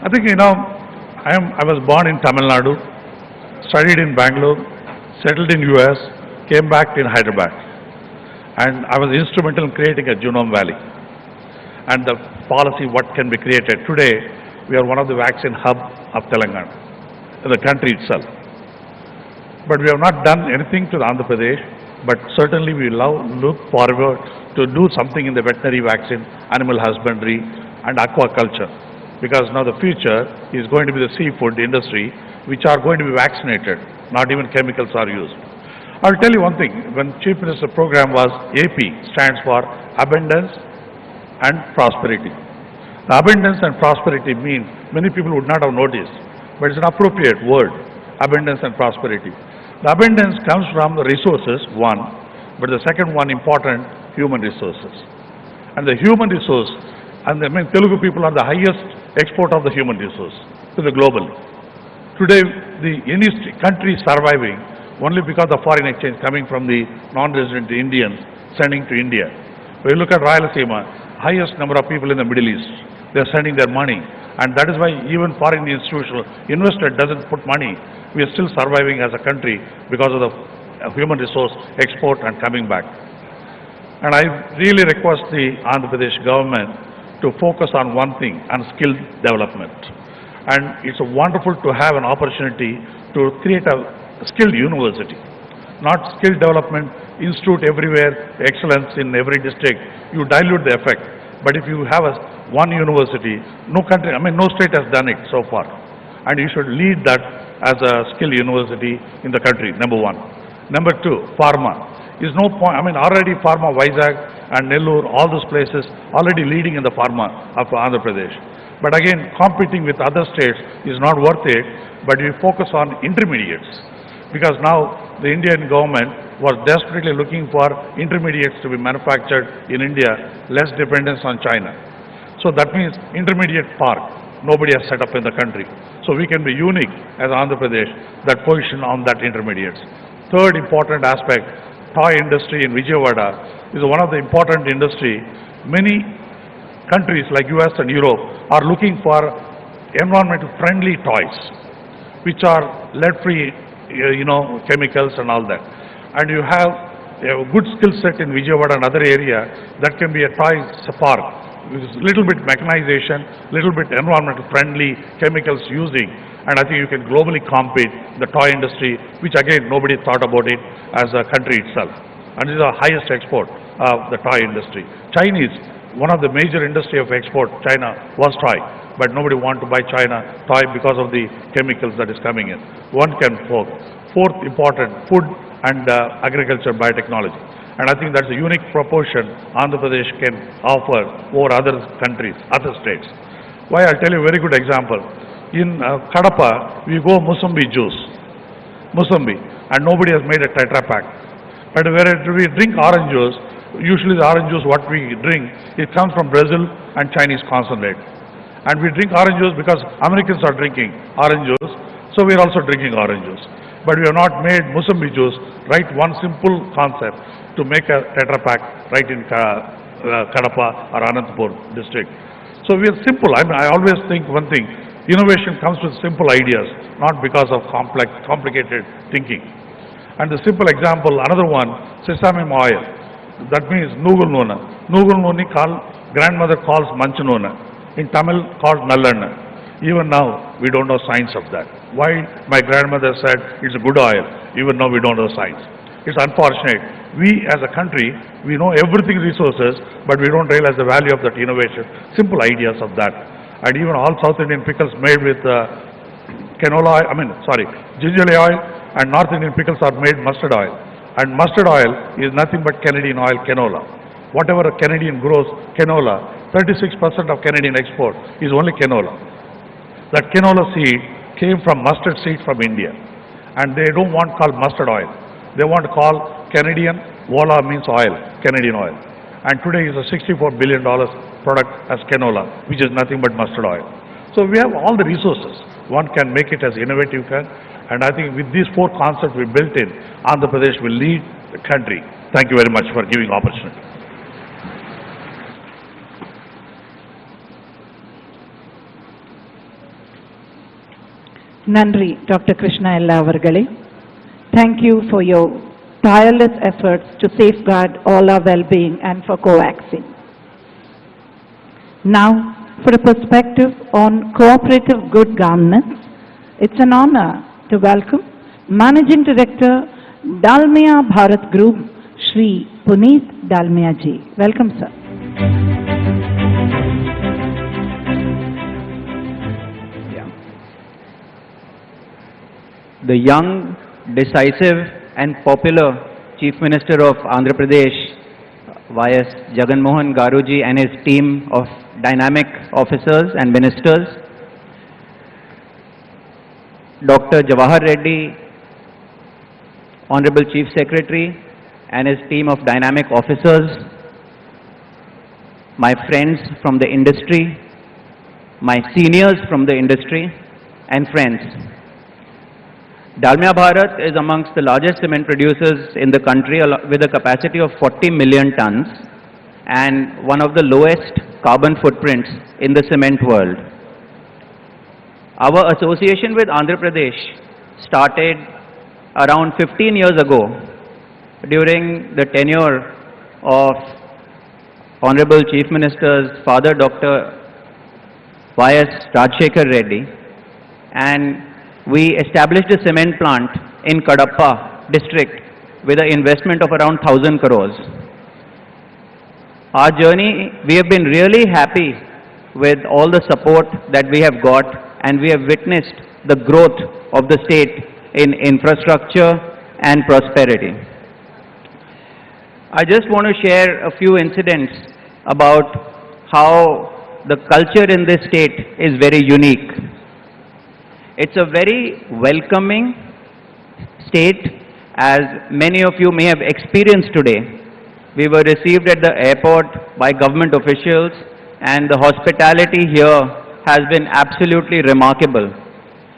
I think, I was born in Tamil Nadu, studied in Bangalore, settled in US, came back in Hyderabad. And I was instrumental in creating a Genome Valley. And the policy, what can be created. Today, we are one of the vaccine hub of Telangana, the country itself. But we have not done anything to the Andhra Pradesh, but certainly we look forward to do something in the veterinary vaccine, animal husbandry and aquaculture. Because now the future is going to be the seafood industry, which are going to be vaccinated, not even chemicals are used. I'll tell you one thing, when Chief Minister program was AP, stands for Abundance and Prosperity. The abundance and prosperity means many people would not have noticed, but it's an appropriate word, abundance and prosperity. The abundance comes from the resources, one, but the second one important, human resources. And the human resource, and Telugu people are the highest export of the human resource to the global. Today, any country is surviving only because of foreign exchange coming from the non-resident Indians sending to India. When you look at Rayalaseema, highest number of people in the Middle East, they are sending their money. And that is why even foreign institutional investor doesn't put money. We are still surviving as a country because of the human resource export and coming back. And I really request the Andhra Pradesh government to focus on one thing, on skill development. And it's wonderful to have an opportunity to create a skilled university. Not skill development institute everywhere, excellence in every district. You dilute the effect. But if you have one university, no country, no state has done it so far. And you should lead that as a skill university in the country, number one. Number two, Pharma. Is no point, already Pharma, Vizag and Nellore, all those places already leading in the Pharma of Andhra Pradesh. But again, competing with other states is not worth it, but we focus on intermediates. Because now the Indian government was desperately looking for intermediates to be manufactured in India, less dependence on China. So that means intermediate park, nobody has set up in the country. So we can be unique as Andhra Pradesh, that position on that intermediates. Third important aspect, toy industry in Vijayawada is one of the important industry. Many countries like US and Europe are looking for environmental friendly toys, which are lead-free, chemicals and all that. And you have a good skill set in Vijayawada and other area that can be a toy park. With little bit mechanization, little bit environmental friendly chemicals using, and I think you can globally compete the toy industry, which again nobody thought about it as a country itself. And this is the highest export of the toy industry. Chinese, one of the major industry of export, China was toy, but nobody want to buy China toy because of the chemicals that is coming in. One can fork. Fourth important, food and agriculture biotechnology. And I think that's a unique proportion Andhra Pradesh can offer over other countries, other states. Why? I'll tell you a very good example. In Kadapa, we go Musambi juice, and nobody has made a Tetra Pak. But where we drink orange juice, Usually the orange juice what we drink, it comes from Brazil and Chinese concentrate. And we drink orange juice because Americans are drinking orange juice, so we are also drinking orange juice. But we have not made Musambi juice, right? One simple concept to make a Tetra Pak right in Kadapa or Anantapur district. So we are simple. I always think one thing, innovation comes with simple ideas, not because of complicated thinking. And the simple example, another one, sesame oil. That means Nugul Nuna. Nugul Nuni grandmother calls Manchanuna. In Tamil called Nallanna. Even now we don't know science of that. Why my grandmother said it's a good oil, even now we don't know science. It's unfortunate. We as a country, we know everything resources, but we don't realize the value of that innovation, simple ideas of that. And even all South Indian pickles made with canola oil, ginger oil, and North Indian pickles are made mustard oil. And mustard oil is nothing but Canadian oil, canola. Whatever a Canadian grows, canola, 36% of Canadian export is only canola. That canola seed came from mustard seed from India. And they don't want called mustard oil. They want to call Canadian, vola means oil, Canadian oil. And today is a $64 billion product as canola, which is nothing but mustard oil. So we have all the resources. One can make it as innovative can. And I think with these 4 concepts we built in, Andhra Pradesh will lead the country. Thank you very much for giving opportunity. Nandri, Dr. Krishna Ella avargale. Thank you for your tireless efforts to safeguard all our well-being and for coaxing. Now, for a perspective on cooperative good governance, it's an honor to welcome Managing Director, Dalmia Bharat Group, Shri Puneet Dalmia ji. Welcome, sir. The young, decisive and popular Chief Minister of Andhra Pradesh, Y.S. Jagan Garuji and his team of dynamic officers and ministers, Dr. Jawahar Reddy, Honorable Chief Secretary and his team of dynamic officers, my friends from the industry, my seniors from the industry and friends. Dalmia Bharat is amongst the largest cement producers in the country with a capacity of 40 million tons and one of the lowest carbon footprints in the cement world. Our association with Andhra Pradesh started around 15 years ago during the tenure of Honorable Chief Minister's father, Dr. Y.S. Rajshekhar Reddy, and we established a cement plant in Kadapa district with an investment of around 1,000 crores. Our journey, we have been really happy with all the support that we have got, and we have witnessed the growth of the state in infrastructure and prosperity. I just want to share a few incidents about how the culture in this state is very unique. It's a very welcoming state, as many of you may have experienced today. We were received at the airport by government officials, and the hospitality here has been absolutely remarkable.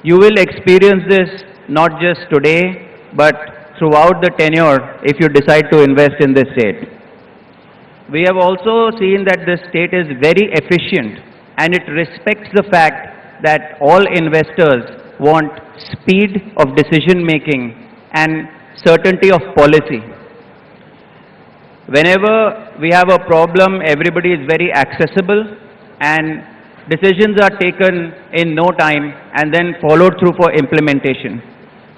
You will experience this not just today, but throughout the tenure if you decide to invest in this state. We have also seen that this state is very efficient, and it respects the fact that all investors want speed of decision making and certainty of policy. Whenever we have a problem, everybody is very accessible and decisions are taken in no time and then followed through for implementation.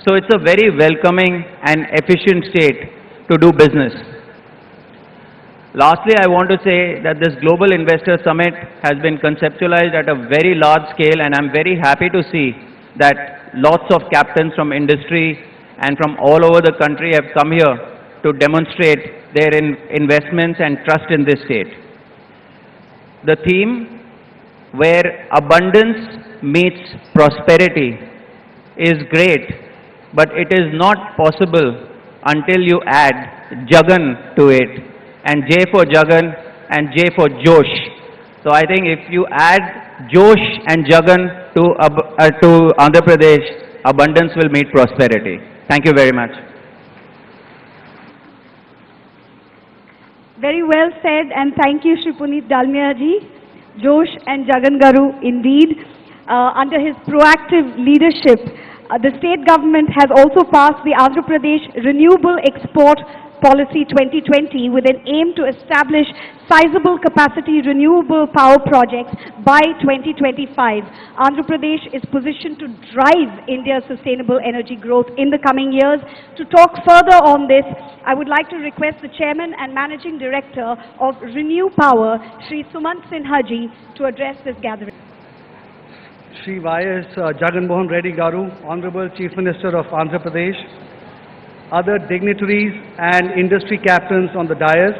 So it's a very welcoming and efficient state to do business. Lastly, I want to say that this Global Investor Summit has been conceptualized at a very large scale, and I'm very happy to see that lots of captains from industry and from all over the country have come here to demonstrate their investments and trust in this state. The theme, where abundance meets prosperity, is great, but it is not possible until you add Jagan to it. and J for Jagan, and J for Josh. So I think if you add Josh and Jagan to Andhra Pradesh, abundance will meet prosperity. Thank you very much. Very well said, and thank you, Shri Puneet Dalmia ji. Josh and Jagan Garu, indeed. Under his proactive leadership, the state government has also passed the Andhra Pradesh Renewable Export Policy 2020 with an aim to establish sizable capacity renewable power projects by 2025. Andhra Pradesh is positioned to drive India's sustainable energy growth in the coming years. To talk further on this, I would like to request the Chairman and Managing Director of Renew Power, Shri Sumant Sinha ji, to address this gathering. Shri Y.S. Jagan Mohan Reddy Garu, Honorable Chief Minister of Andhra Pradesh, other dignitaries and industry captains on the dais,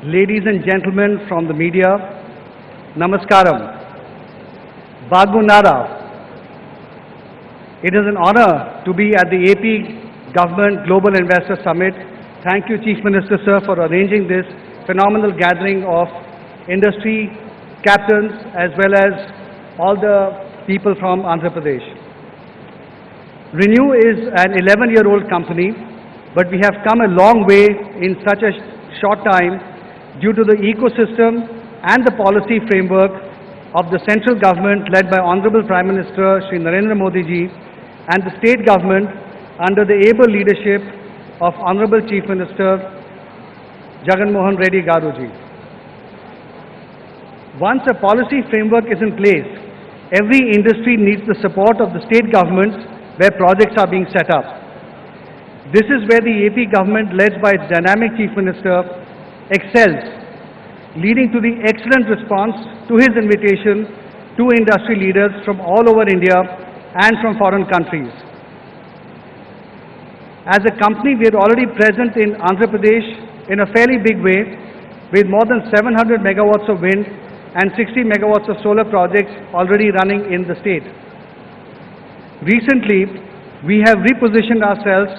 ladies and gentlemen from the media, Namaskaram, Bagunara. It is an honor to be at the AP Government Global Investor Summit. Thank you, Chief Minister, sir, for arranging this phenomenal gathering of industry captains as well as all the people from Andhra Pradesh. Renew is an 11-year-old company, but we have come a long way in such a short time due to the ecosystem and the policy framework of the central government led by Honorable Prime Minister Shri Narendra Modi ji and the state government under the able leadership of Honorable Chief Minister Jagan Mohan Reddy Garu ji. Once a policy framework is in place, every industry needs the support of the state governments where projects are being set up. This is where the AP government, led by its dynamic Chief Minister, excels, leading to the excellent response to his invitation to industry leaders from all over India and from foreign countries. As a company, we are already present in Andhra Pradesh in a fairly big way, with more than 700 megawatts of wind and 60 megawatts of solar projects already running in the state. Recently, we have repositioned ourselves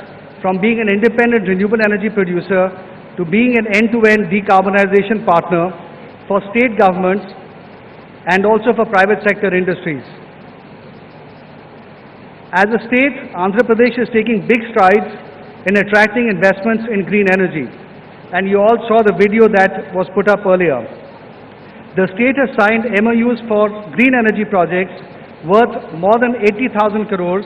from being an independent renewable energy producer to being an end-to-end decarbonization partner for state governments and also for private sector industries. As a state, Andhra Pradesh is taking big strides in attracting investments in green energy. And you all saw the video that was put up earlier. The state has signed MOUs for green energy projects worth more than 80,000 crores,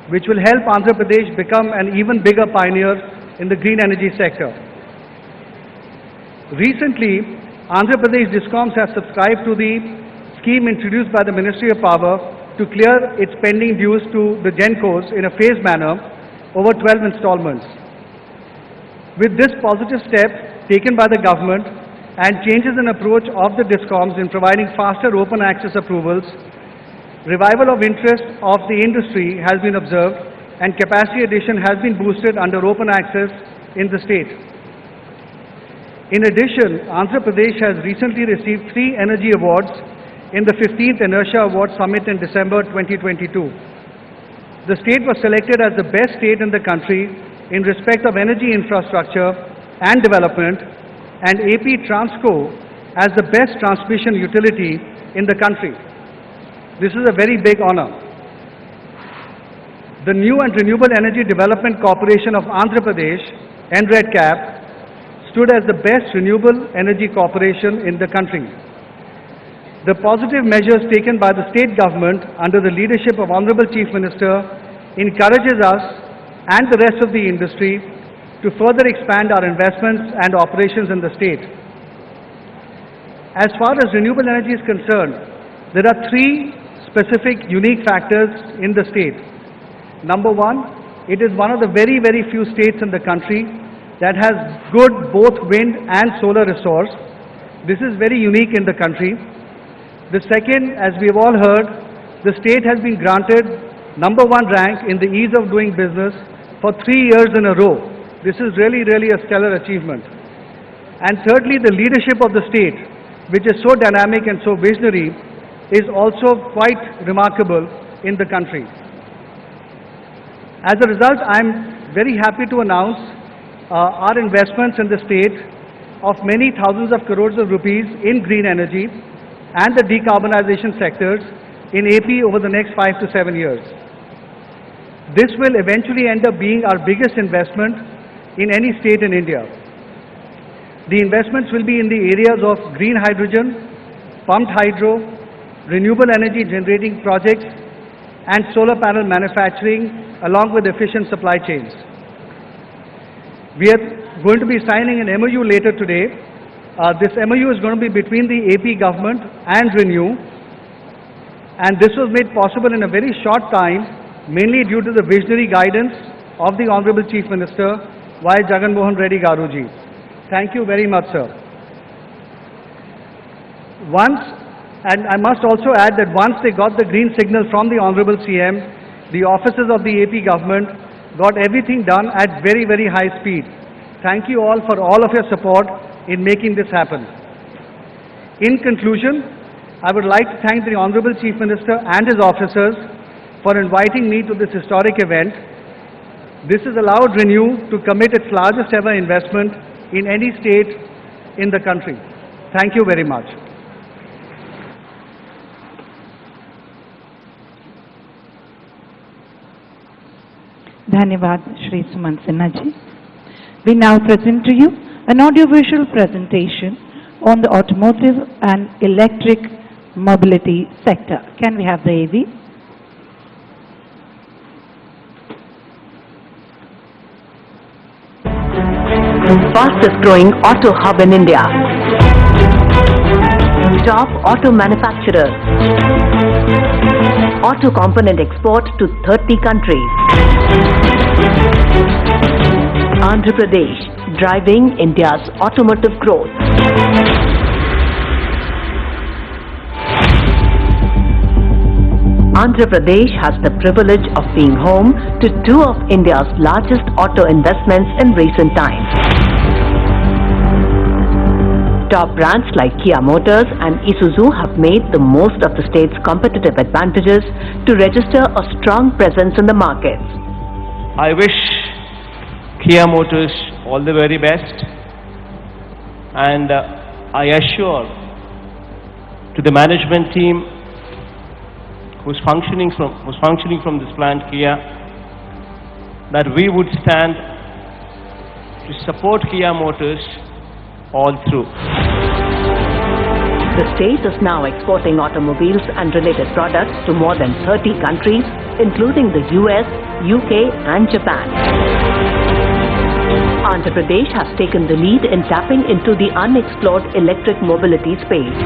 which will help Andhra Pradesh become an even bigger pioneer in the green energy sector. Recently, Andhra Pradesh Discoms has subscribed to the scheme introduced by the Ministry of Power to clear its pending dues to the GenCos in a phased manner over 12 installments. With this positive step taken by the government and changes in approach of the Discoms in providing faster open access approvals, revival of interest of the industry has been observed and capacity addition has been boosted under open access in the state. In addition, Andhra Pradesh has recently received 3 energy awards in the 15th Inertia Award Summit in December 2022. The state was selected as the best state in the country in respect of energy infrastructure and development, and AP Transco as the best transmission utility in the country. This is a very big honor. The New and Renewable Energy Development Corporation of Andhra Pradesh, NREDCAP, stood as the best renewable energy corporation in the country. The positive measures taken by the state government under the leadership of Honorable Chief Minister encourages us and the rest of the industry to further expand our investments and operations in the state. As far as renewable energy is concerned, there are 3 specific unique factors in the state. Number one, it is one of the very, very few states in the country that has good both wind and solar resource. This is very unique in the country. The second, as we have all heard, the state has been granted number 1 rank in the ease of doing business for 3 years in a row. This is really, really a stellar achievement. And thirdly, the leadership of the state, which is so dynamic and so visionary, is also quite remarkable in the country. As a result, I am very happy to announce our investments in the state of many thousands of crores of rupees in green energy and the decarbonization sectors in AP over the next 5 to 7 years. This will eventually end up being our biggest investment in any state in India. The investments will be in the areas of green hydrogen, pumped hydro, renewable energy generating projects, and solar panel manufacturing, along with efficient supply chains. We are going to be signing an MOU later today. This MOU is going to be between the AP government and Renew, and this was made possible in a very short time, mainly due to the visionary guidance of the Honorable Chief Minister, Y. Jagan Garuji. Thank you very much, sir. And I must also add that once they got the green signal from the Honorable CM, the officers of the AP government got everything done at very, very high speed. Thank you all for all of your support in making this happen. In conclusion, I would like to thank the Honorable Chief Minister and his officers for inviting me to this historic event. This has allowed Renew to commit its largest ever investment in any state in the country. Thank you very much. Dhanyavad Shri Suman Sinha ji. We now present to you an audiovisual presentation on the automotive and electric mobility sector. Can we have the AV? Fastest growing auto hub in India. Top auto manufacturers. Auto component export to 30 countries. Andhra Pradesh, driving India's automotive growth. Andhra Pradesh has the privilege of being home to two of India's largest auto investments in recent times. Top brands like Kia Motors and Isuzu have made the most of the state's competitive advantages to register a strong presence in the markets. I wish Kia Motors all the very best, and I assure to the management team who's functioning from this plant Kia that we would stand to support Kia Motors all through. The state is now exporting automobiles and related products to more than 30 countries, including the US, UK and Japan. Andhra Pradesh has taken the lead in tapping into the unexplored electric mobility space.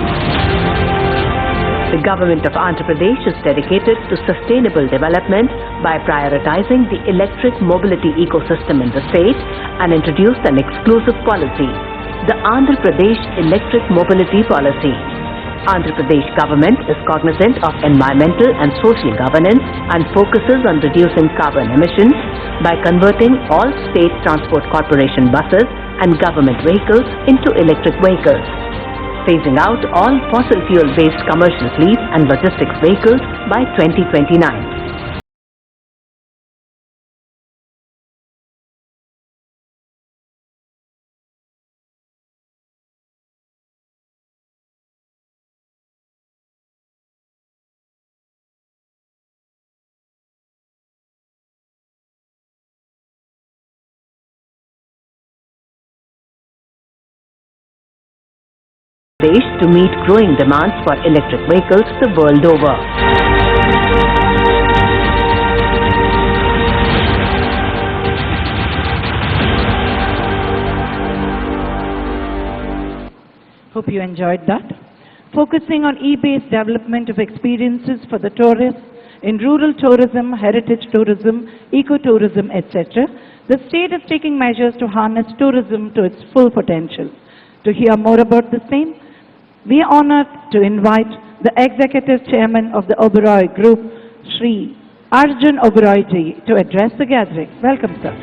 The government of Andhra Pradesh is dedicated to sustainable development by prioritizing the electric mobility ecosystem in the state and introduced an exclusive policy, the Andhra Pradesh Electric Mobility Policy. Andhra Pradesh government is cognizant of environmental and social governance and focuses on reducing carbon emissions by converting all state transport corporation buses and government vehicles into electric vehicles, phasing out all fossil fuel-based commercial fleets and logistics vehicles by 2029. To meet growing demands for electric vehicles the world over. Hope you enjoyed that. Focusing on e-based development of experiences for the tourists in rural tourism, heritage tourism, eco-tourism, etc., the state is taking measures to harness tourism to its full potential. To hear more about the same, we are honored to invite the Executive Chairman of the Oberoi Group, Sri Arjun Oberoi ji, to address the gathering. Welcome, sir.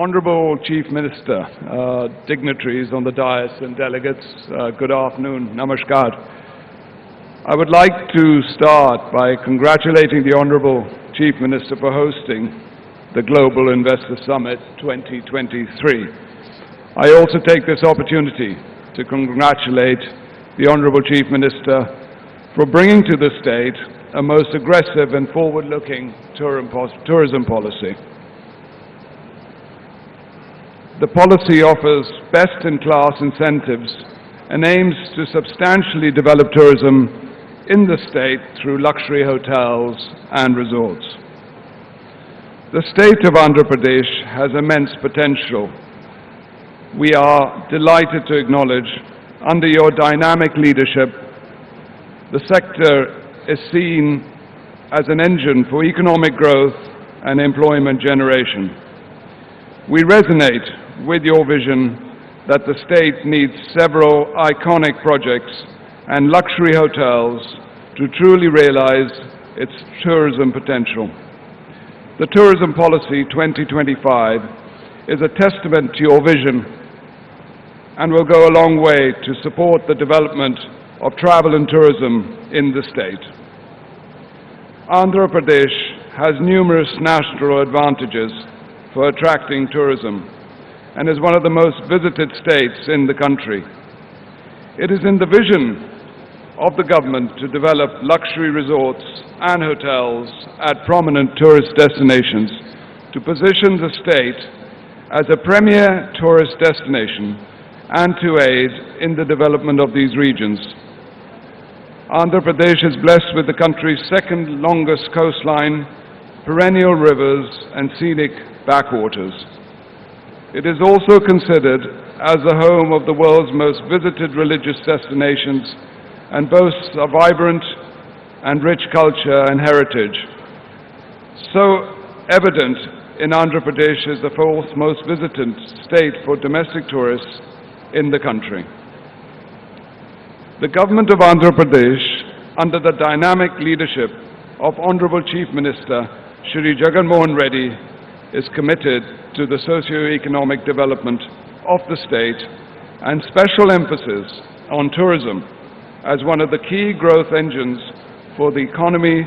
Honorable Chief Minister, dignitaries on the dais and delegates, good afternoon, namaskar. I would like to start by congratulating the Honorable Chief Minister for hosting the Global Investor Summit 2023. I also take this opportunity to congratulate the Honorable Chief Minister for bringing to the state a most aggressive and forward-looking tourism policy. The policy offers best-in-class incentives and aims to substantially develop tourism in the state through luxury hotels and resorts. The state of Andhra Pradesh has immense potential. We are delighted to acknowledge, under your dynamic leadership, the sector is seen as an engine for economic growth and employment generation. We resonate with your vision that the state needs several iconic projects and luxury hotels to truly realize its tourism potential. The Tourism Policy 2025 is a testament to your vision and will go a long way to support the development of travel and tourism in the state. Andhra Pradesh has numerous national advantages for attracting tourism and is one of the most visited states in the country. It is in the vision of the government to develop luxury resorts and hotels at prominent tourist destinations to position the state as a premier tourist destination and to aid in the development of these regions. Andhra Pradesh is blessed with the country's second longest coastline, perennial rivers and scenic backwaters. It is also considered as the home of the world's most visited religious destinations and boasts a vibrant and rich culture and heritage. So evident in Andhra Pradesh is the fourth most visited state for domestic tourists in the country. The government of Andhra Pradesh, under the dynamic leadership of Honorable Chief Minister Shri Jagan Reddy, is committed to the socio-economic development of the state and special emphasis on tourism as one of the key growth engines for the economy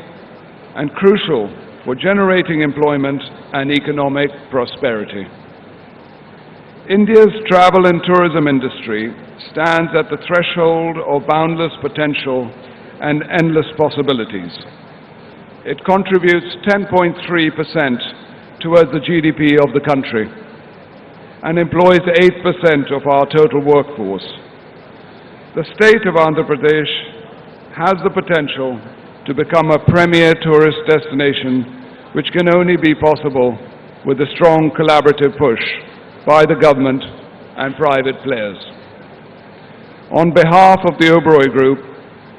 and crucial for generating employment and economic prosperity. India's travel and tourism industry stands at the threshold of boundless potential and endless possibilities. It contributes 10.3% towards the GDP of the country and employs 8% of our total workforce. The state of Andhra Pradesh has the potential to become a premier tourist destination, which can only be possible with a strong collaborative push by the government and private players. On behalf of the Oberoi Group,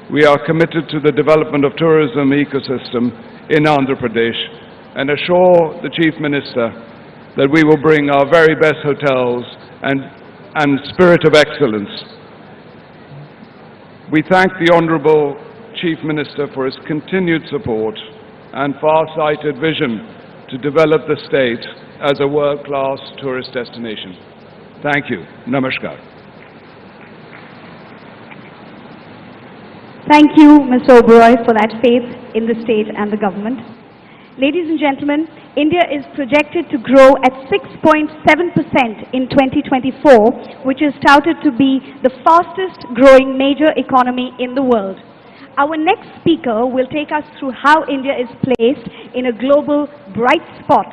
we are committed to the development of tourism ecosystem in Andhra Pradesh and assure the Chief Minister that we will bring our very best hotels and spirit of excellence. We thank the Honourable Chief Minister for his continued support and far-sighted vision to develop the state as a world-class tourist destination. Thank you. Namaskar. Thank you, Mr. Oberoi, for that faith in the state and the government. Ladies and gentlemen, India is projected to grow at 6.7% in 2024, which is touted to be the fastest growing major economy in the world. Our next speaker will take us through how India is placed in a global bright spot.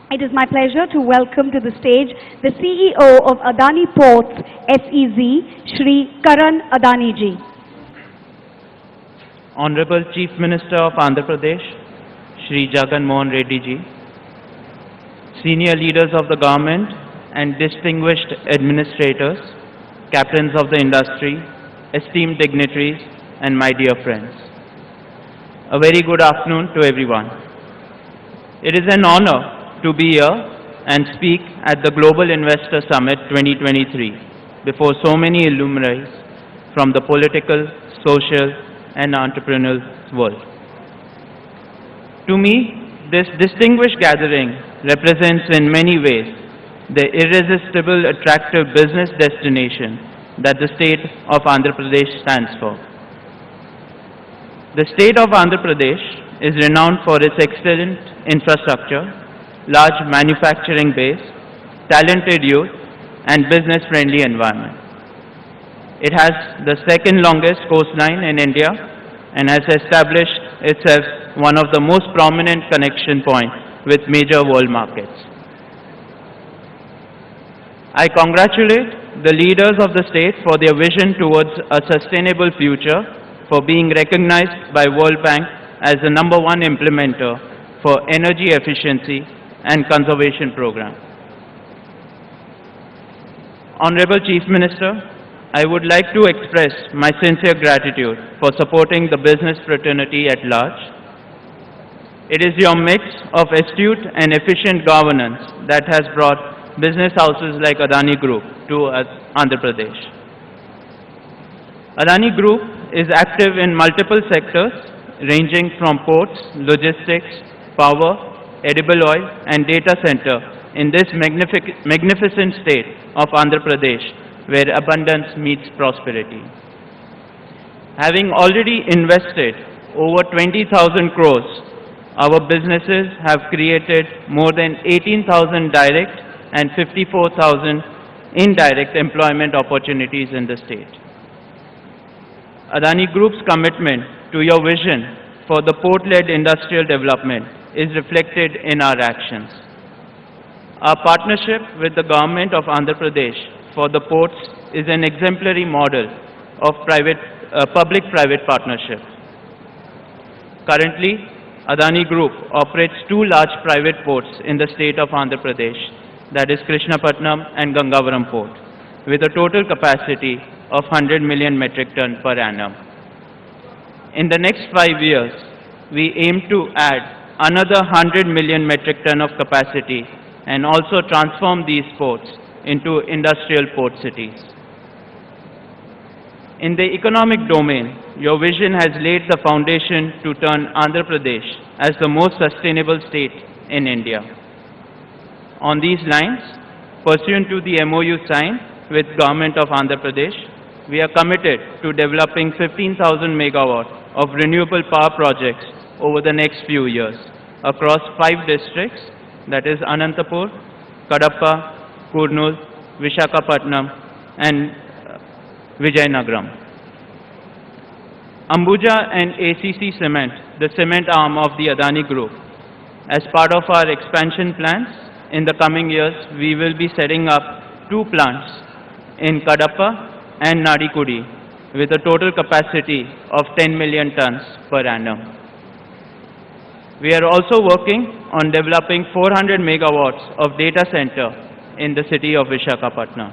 It is my pleasure to welcome to the stage the CEO of Adani Ports SEZ, Shri Karan Adani ji. Honorable Chief Minister of Andhra Pradesh, Shri Jagan Reddy ji, senior leaders of the government and distinguished administrators, captains of the industry, esteemed dignitaries, and my dear friends. A very good afternoon to everyone. It is an honor to be here and speak at the Global Investor Summit 2023 before so many luminaries from the political, social, and entrepreneurial world. To me, this distinguished gathering represents in many ways the irresistible, attractive business destination that the state of Andhra Pradesh stands for. The state of Andhra Pradesh is renowned for its excellent infrastructure, large manufacturing base, talented youth, and business-friendly environment. It has the second longest coastline in India and has established itself one of the most prominent connection points with major world markets. I congratulate the leaders of the state for their vision towards a sustainable future, for being recognized by World Bank as the #1 implementer for energy efficiency and conservation program. Honorable Chief Minister, I would like to express my sincere gratitude for supporting the business fraternity at large. It is your mix of astute and efficient governance that has brought business houses like Adani Group to Andhra Pradesh. Adani Group is active in multiple sectors ranging from ports, logistics, power, edible oil and data center in this magnificent state of Andhra Pradesh, where abundance meets prosperity. Having already invested over 20,000 crores, our businesses have created more than 18,000 direct and 54,000 indirect employment opportunities in the state. Adani Group's commitment to your vision for the port-led industrial development is reflected in our actions. Our partnership with the government of Andhra Pradesh for the ports is an exemplary model of public-private partnership. Currently, Adani Group operates 2 large private ports in the state of Andhra Pradesh, that is Visakhapatnam and Gangavaram port, with a total capacity of 100 million metric ton per annum. In the next 5 years, we aim to add another 100 million metric ton of capacity and also transform these ports into industrial port cities. In the economic domain, your vision has laid the foundation to turn Andhra Pradesh as the most sustainable state in India. On these lines, pursuant to the MOU signed with Government of Andhra Pradesh, we are committed to developing 15,000 megawatts of renewable power projects over the next few years across 5 districts, that is Anantapur, Kadapa, Kurnool, Visakhapatnam and Vijayanagaram. Ambuja and ACC Cement, the cement arm of the Adani Group. As part of our expansion plans, in the coming years, we will be setting up 2 plants in Kadapa and Nadikudi with a total capacity of 10 million tons per annum. We are also working on developing 400 megawatts of data center in the city of Visakhapatnam.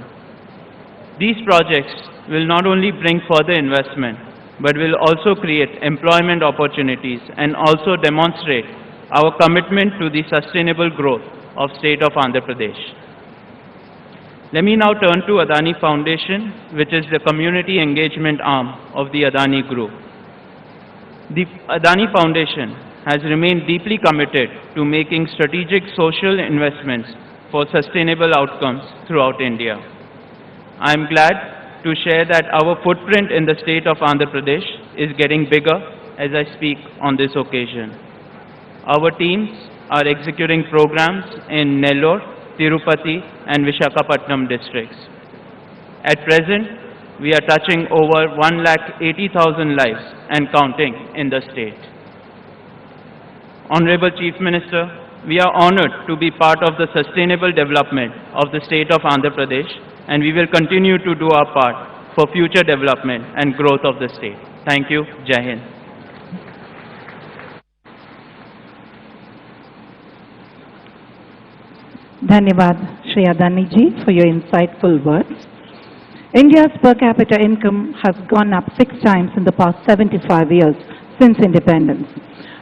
These projects will not only bring further investment, but will also create employment opportunities and also demonstrate our commitment to the sustainable growth of state of Andhra Pradesh. Let me now turn to Adani Foundation, which is the community engagement arm of the Adani Group. The Adani Foundation has remained deeply committed to making strategic social investments for sustainable outcomes throughout India. I am glad to share that our footprint in the state of Andhra Pradesh is getting bigger as I speak on this occasion. Our teams are executing programs in Nellore, Tirupati and Visakhapatnam districts. At present, we are touching over 1,80,000 lives and counting in the state. Honorable Chief Minister, we are honored to be part of the sustainable development of the state of Andhra Pradesh, and we will continue to do our part for future development and growth of the state. Thank you. Jai Hind. Dhanyavad, Shri Adani ji, for your insightful words. India's per capita income has gone up 6 times in the past 75 years since independence.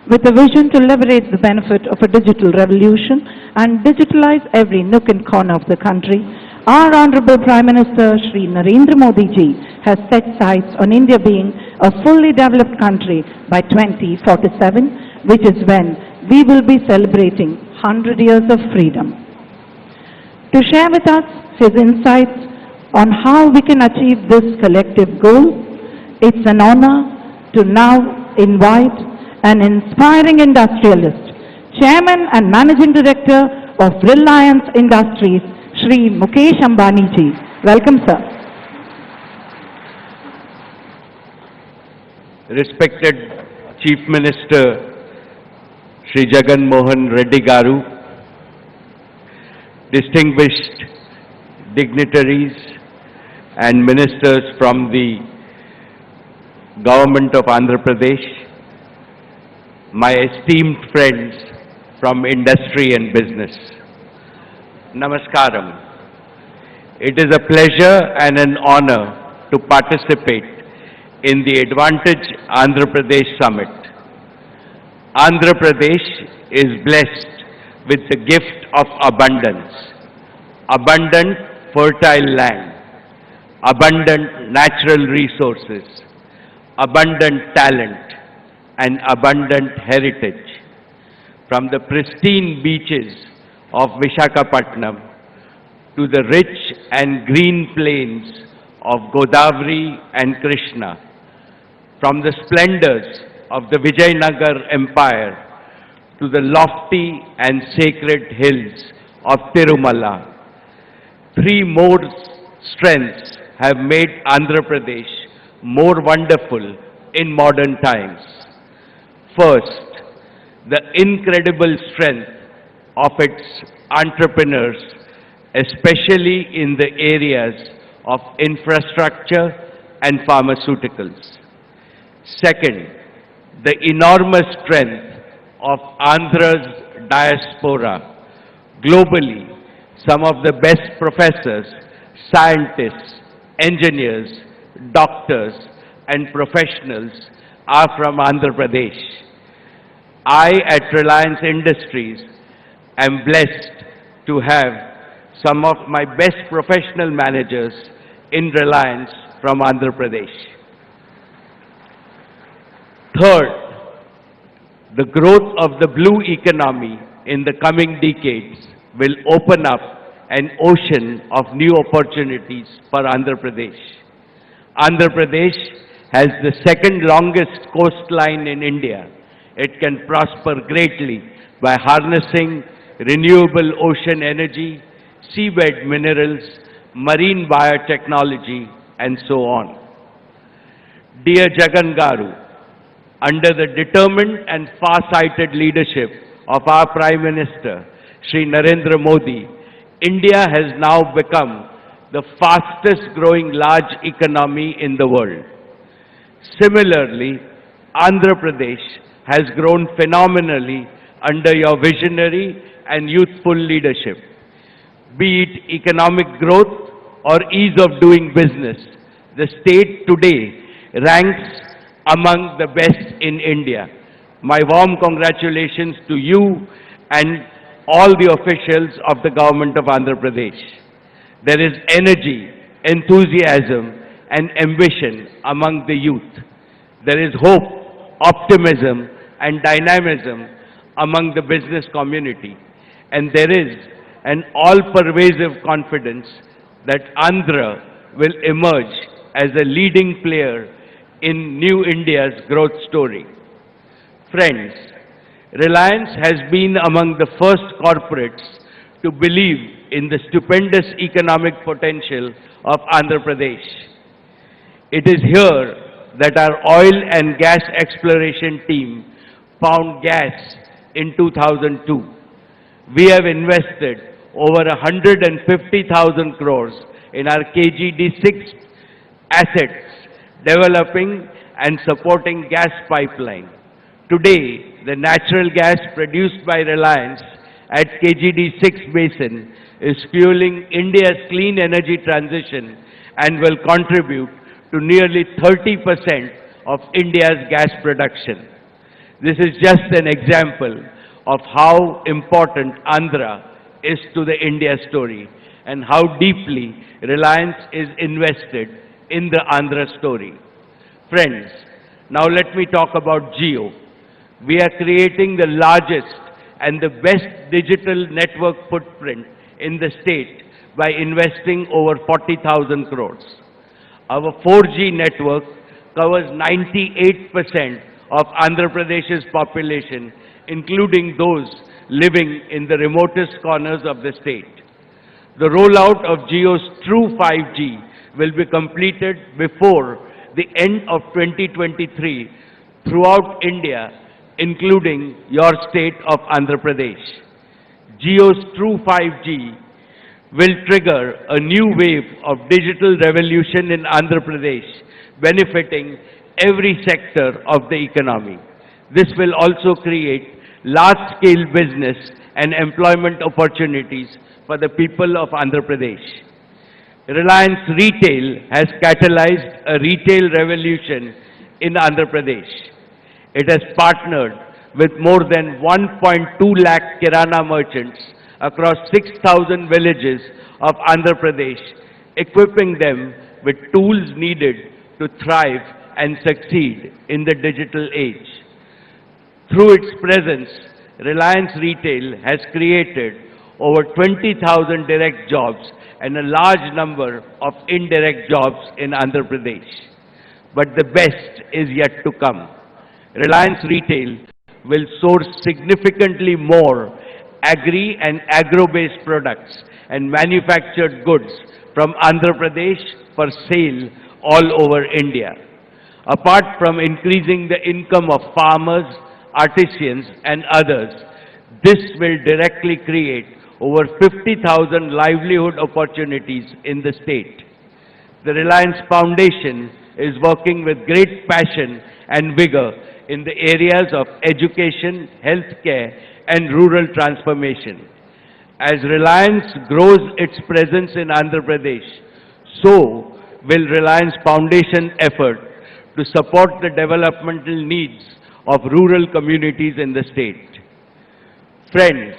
With a vision to leverage the benefit of a digital revolution and digitalize every nook and corner of the country, our Honorable Prime Minister Shri Narendra Modi ji has set sights on India being a fully developed country by 2047, which is when we will be celebrating 100 years of freedom. to share with us his insights on how we can achieve this collective goal. It's an honor to now invite an inspiring industrialist, Chairman and Managing Director of Reliance Industries, Shri Mukesh Ambani ji. Welcome, sir. Respected Chief Minister Shri Jagan Mohan Reddy Garu, distinguished dignitaries and ministers from the Government of Andhra Pradesh, my esteemed friends from industry and business, Namaskaram. It is a pleasure and an honor to participate in the Advantage Andhra Pradesh Summit. Andhra Pradesh is blessed with the gift of abundance, abundant fertile land, abundant natural resources, abundant talent, and abundant heritage. From the pristine beaches of Visakhapatnam to the rich and green plains of Godavari and Krishna, from the splendors of the Vijayanagara Empire to the lofty and sacred hills of Tirumala, three more strengths have made Andhra Pradesh more wonderful in modern times. First, the incredible strength of its entrepreneurs, especially in the areas of infrastructure and pharmaceuticals. Second, the enormous strength of Andhra's diaspora. Globally, some of the best professors, scientists, engineers, doctors, and professionals are from Andhra Pradesh. I, at Reliance Industries, am blessed to have some of my best professional managers in Reliance from Andhra Pradesh. Third, the growth of the blue economy in the coming decades will open up an ocean of new opportunities for Andhra Pradesh. Andhra Pradesh has the second longest coastline in India. It can prosper greatly by harnessing renewable ocean energy, seabed minerals, marine biotechnology, and so on. Dear Jagan Garu, under the determined and far-sighted leadership of our Prime Minister, Shri Narendra Modi, India has now become the fastest growing large economy in the world. Similarly, Andhra Pradesh has grown phenomenally under your visionary and youthful leadership. Be it economic growth or ease of doing business, the state today ranks among the best in India. My warm congratulations to you and all the officials of the government of Andhra Pradesh. There is energy, enthusiasm, and ambition among the youth. There is hope, optimism, and dynamism among the business community. And there is an all-pervasive confidence that Andhra will emerge as a leading player in New India's growth story. Friends, Reliance has been among the first corporates to believe in the stupendous economic potential of Andhra Pradesh. It is here that our oil and gas exploration team found gas in 2002. We have invested over 150,000 crores in our KGD6 assets, developing and supporting gas pipeline. Today, the natural gas produced by Reliance at KGD6 basin is fueling India's clean energy transition and will contribute to nearly 30% of India's gas production. This is just an example of how important Andhra is to the India story and how deeply Reliance is invested in the Andhra story. Friends, now let me talk about Jio. We are creating the largest and the best digital network footprint in the state by investing over 40,000 crores. Our 4G network covers 98% of Andhra Pradesh's population, including those living in the remotest corners of the state. The rollout of Jio's true 5G will be completed before the end of 2023 throughout India, including your state of Andhra Pradesh. Jio's true 5G will trigger a new wave of digital revolution in Andhra Pradesh, benefiting every sector of the economy. This will also create large-scale business and employment opportunities for the people of Andhra Pradesh. Reliance Retail has catalyzed a retail revolution in Andhra Pradesh. It has partnered with more than 1.2 lakh Kirana merchants across 6,000 villages of Andhra Pradesh, equipping them with tools needed to thrive and succeed in the digital age. Through its presence, Reliance Retail has created over 20,000 direct jobs and a large number of indirect jobs in Andhra Pradesh. But the best is yet to come. Reliance Retail will source significantly more agri and agro-based products and manufactured goods from Andhra Pradesh for sale all over India. Apart from increasing the income of farmers, artisans and others, this will directly create over 50,000 livelihood opportunities in the state. The Reliance Foundation is working with great passion and vigor in the areas of education, healthcare and rural transformation. As Reliance grows its presence in Andhra Pradesh, so will Reliance Foundation effort to support the developmental needs of rural communities in the state. Friends,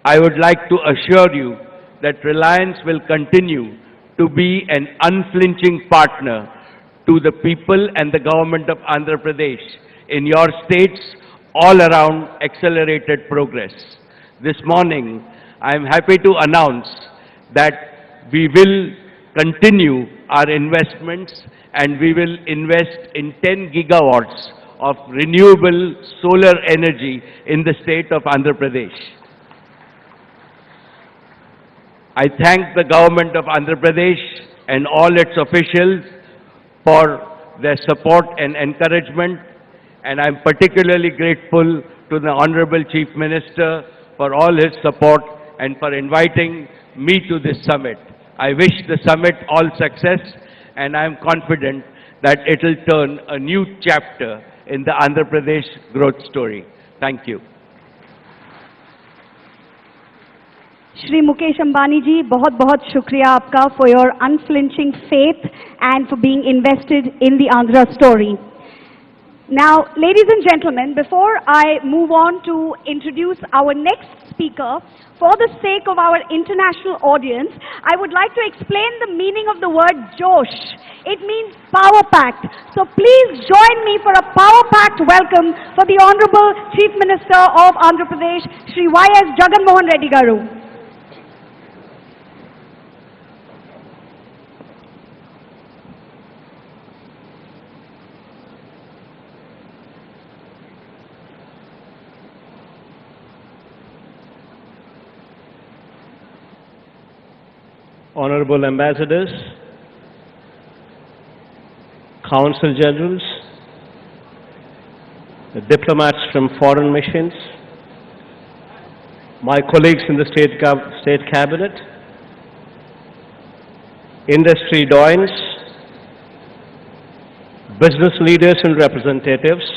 I would like to assure you that Reliance will continue to be an unflinching partner to the people and the government of Andhra Pradesh in your states all around accelerated progress. This morning, I am happy to announce that we will continue our investments and we will invest in 10 gigawatts of renewable solar energy in the state of Andhra Pradesh. I thank the government of Andhra Pradesh and all its officials for their support and encouragement, and I am particularly grateful to the Honorable Chief Minister for all his support and for inviting me to this summit. I wish the summit all success, and I am confident that it will turn a new chapter in the Andhra Pradesh growth story. Thank you. Shri Mukesh Ambani ji, बहुत शुक्रिया आपका for your unflinching faith and for being invested in the Andhra story. Now, ladies and gentlemen, before I move on to introduce our next speaker, for the sake of our international audience, I would like to explain the meaning of the word Josh. It means power-packed. So please join me for a power-packed welcome for the Honorable Chief Minister of Andhra Pradesh, Shri Y.S. Jagan Mohan Reddy Garu. Honorable Ambassadors, Consul Generals, the diplomats from foreign missions, my colleagues in the State Cabinet, industry doyens, business leaders and representatives,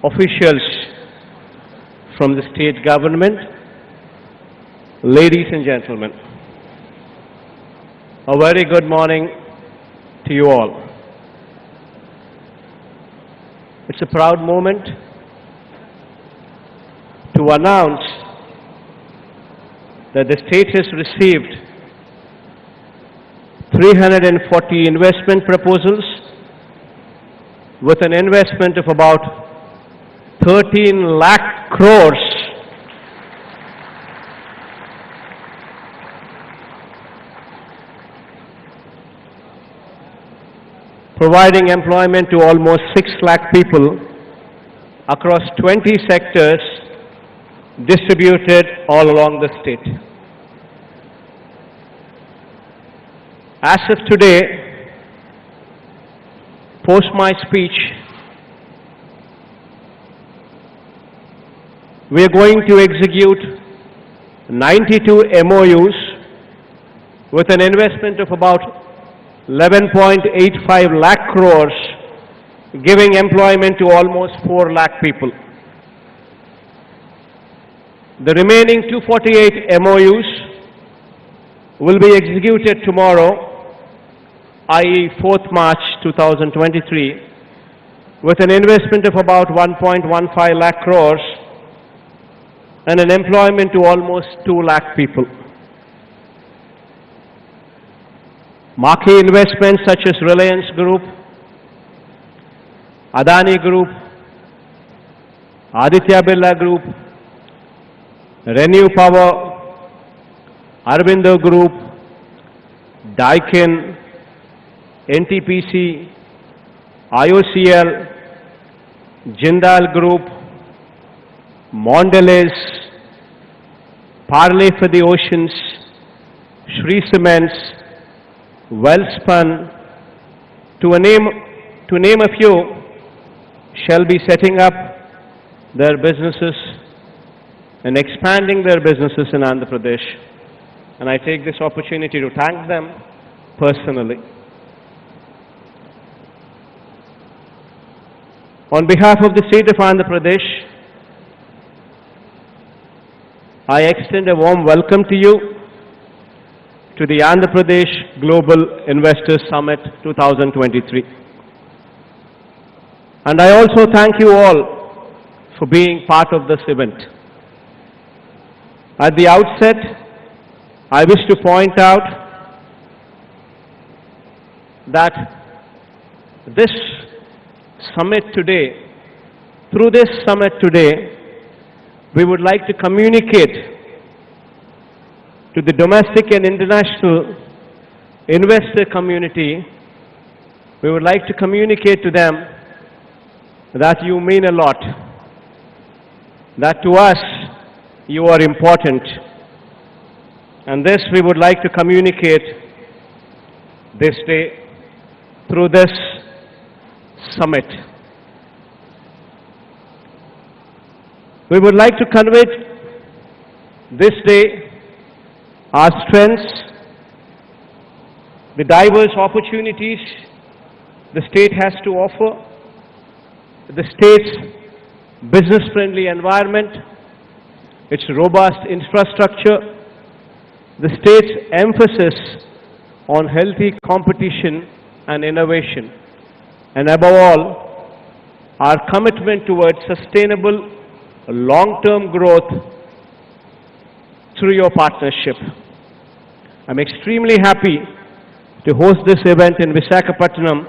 officials from the state government, ladies and gentlemen, a very good morning to you all. It's a proud moment to announce that the state has received 340 investment proposals with an investment of about 13 lakh crores providing employment to almost 6 lakh people across 20 sectors distributed all along the state. As of today, post my speech, we are going to execute 92 MOUs with an investment of about 11.85 lakh crores, giving employment to almost 4 lakh people. The remaining 248 MOUs will be executed tomorrow, i.e. 4th March 2023, with an investment of about 1.15 lakh crores and an employment to almost 2 lakh people. Marquee investments such as Reliance Group, Adani Group, Aditya Birla Group, Renewable, Aurobindo Group, Daikin, NTPC, IOCL, Jindal Group, Mondelez, Parley for the Oceans, Shree Cements, Wellspun, to name a few, shall be setting up their businesses and expanding their businesses in Andhra Pradesh. And I take this opportunity to thank them personally. On behalf of the state of Andhra Pradesh, I extend a warm welcome to you to the Andhra Pradesh Global Investors Summit 2023. And I also thank you all for being part of this event. At the outset, I wish to point out that this summit today, through this summit today, we would like to communicate to the domestic and international investor community, we would like to communicate to them that you mean a lot, that to us you are important. And this we would like to communicate this day through this summit. We would like to convey this day our strengths, the diverse opportunities the state has to offer, the state's business-friendly environment, its robust infrastructure, the state's emphasis on healthy competition and innovation, and above all, our commitment towards sustainable long-term growth through your partnership. I'm extremely happy to host this event in Visakhapatnam,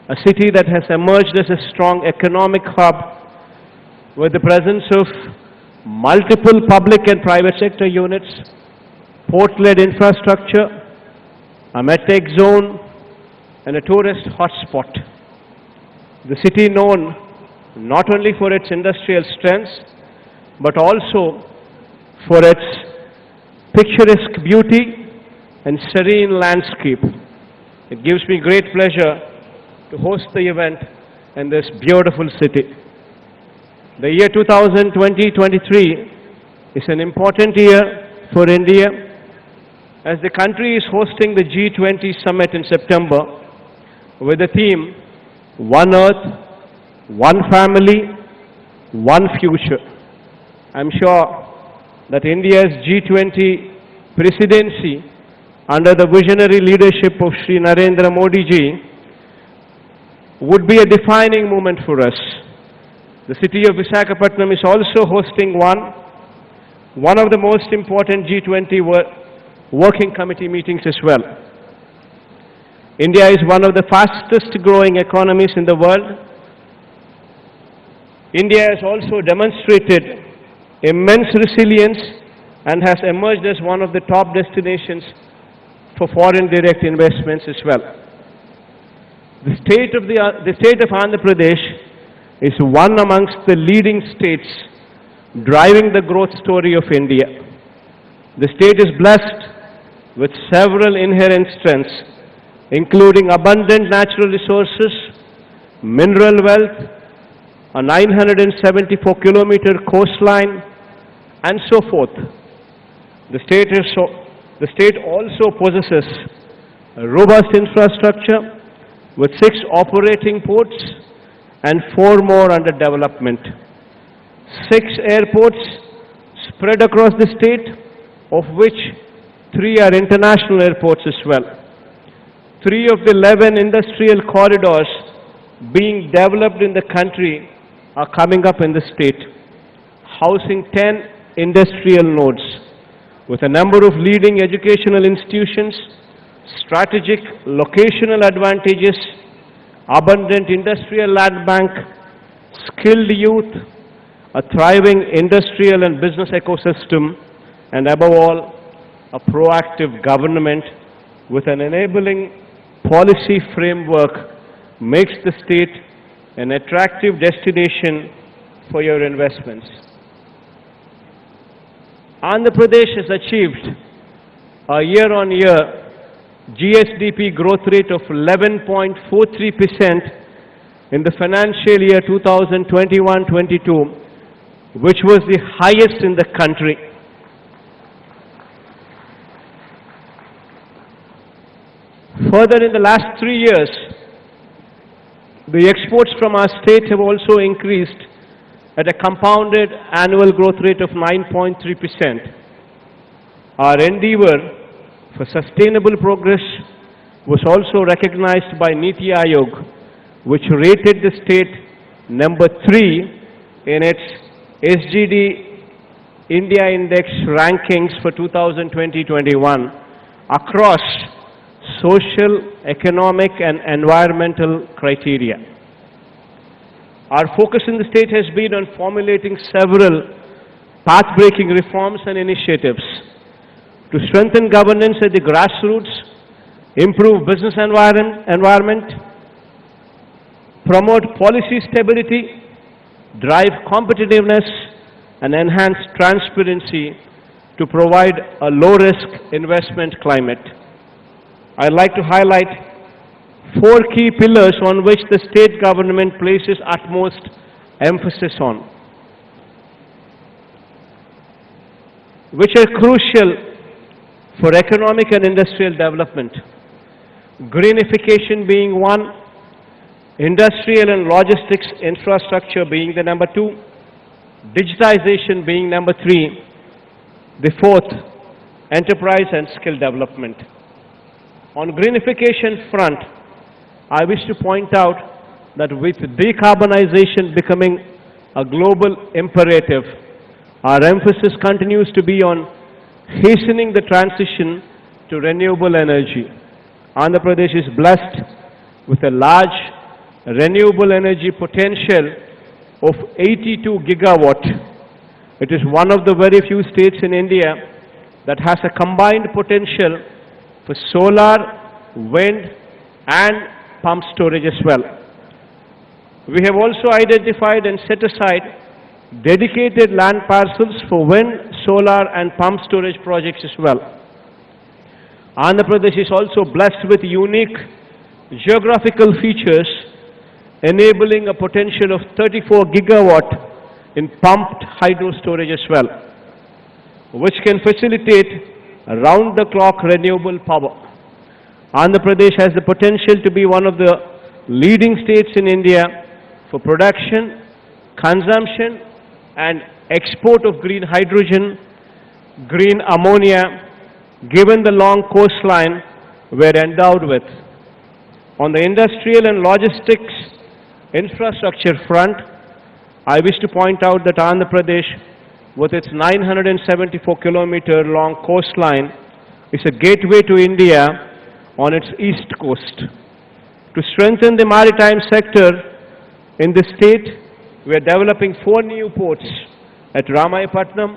a city that has emerged as a strong economic hub with the presence of multiple public and private sector units, port-led infrastructure, a medtech zone, and a tourist hotspot. The city known not only for its industrial strengths, but also for its picturesque beauty and serene landscape. It gives me great pleasure to host the event in this beautiful city. The year 2020-23 is an important year for India, as the country is hosting the G20 summit in September with the theme, One Earth, One Family, One Future. I'm sure that India's G20 presidency under the visionary leadership of Shri Narendra Modi ji would be a defining moment for us. The city of Visakhapatnam is also hosting one of the most important G20 working committee meetings as well. India is one of the fastest growing economies in the world. India has also demonstrated immense resilience and has emerged as one of the top destinations for foreign direct investments as well. The state of Andhra Pradesh is one amongst the leading states driving the growth story of India. The state is blessed with several inherent strengths, including abundant natural resources, mineral wealth, a 974-kilometer coastline, and so forth. The state also possesses a robust infrastructure with 6 operating ports and 4 more under development. 6 airports spread across the state, of which 3 are international airports as well. 3 of the 11 industrial corridors being developed in the country are coming up in the state, housing 10 industrial nodes with a number of leading educational institutions, strategic locational advantages, abundant industrial land bank, skilled youth, a thriving industrial and business ecosystem, and above all, a proactive government with an enabling policy framework makes the state an attractive destination for your investments. Andhra Pradesh has achieved a year-on-year GSDP growth rate of 11.43% in the financial year 2021-22, which was the highest in the country. Further, in the last 3 years, the exports from our state have also increased at a compounded annual growth rate of 9.3%. Our endeavor for sustainable progress was also recognized by Niti Aayog, which rated the state number 3 in its SGD India Index rankings for 2020-21 across social, economic and environmental criteria. Our focus in the state has been on formulating several path-breaking reforms and initiatives to strengthen governance at the grassroots, improve business environment, promote policy stability, drive competitiveness, and enhance transparency to provide a low-risk investment climate. I'd like to highlight 4 key pillars on which the state government places utmost emphasis on, which are crucial for economic and industrial development. Greenification being one, industrial and logistics infrastructure being the number 2, digitization being number 3, the 4th, enterprise and skill development. On greenification front, I wish to point out that with decarbonization becoming a global imperative, our emphasis continues to be on hastening the transition to renewable energy. Andhra Pradesh is blessed with a large renewable energy potential of 82 gigawatt. It is one of the very few states in India that has a combined potential for solar, wind and pump storage as well. We have also identified and set aside dedicated land parcels for wind, solar and pump storage projects as well. Andhra Pradesh is also blessed with unique geographical features enabling a potential of 34 gigawatt in pumped hydro storage as well, which can facilitate round-the-clock renewable power. Andhra Pradesh has the potential to be one of the leading states in India for production, consumption and export of green hydrogen, green ammonia, given the long coastline we're endowed with. On the industrial and logistics infrastructure front, I wish to point out that Andhra Pradesh, with its 974-kilometer long coastline, is a gateway to India on its east coast. To strengthen the maritime sector in the state, we are developing 4 new ports at Ramayapatnam,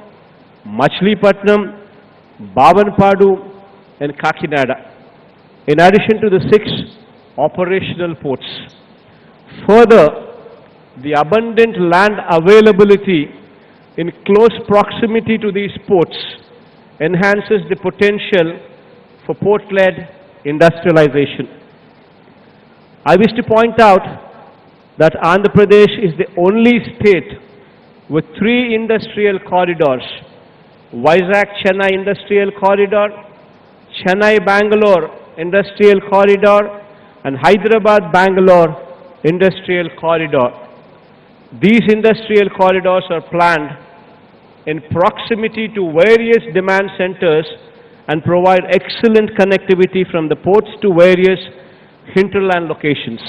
Machilipatnam, Bavanpadu and Kakinada, in addition to the 6 operational ports. Further, the abundant land availability in close proximity to these ports enhances the potential for port-led industrialization. I wish to point out that Andhra Pradesh is the only state with 3 industrial corridors: Vizag-Chennai Industrial Corridor, Chennai-Bangalore Industrial Corridor, and Hyderabad-Bangalore Industrial Corridor. These industrial corridors are planned in proximity to various demand centers and provide excellent connectivity from the ports to various hinterland locations.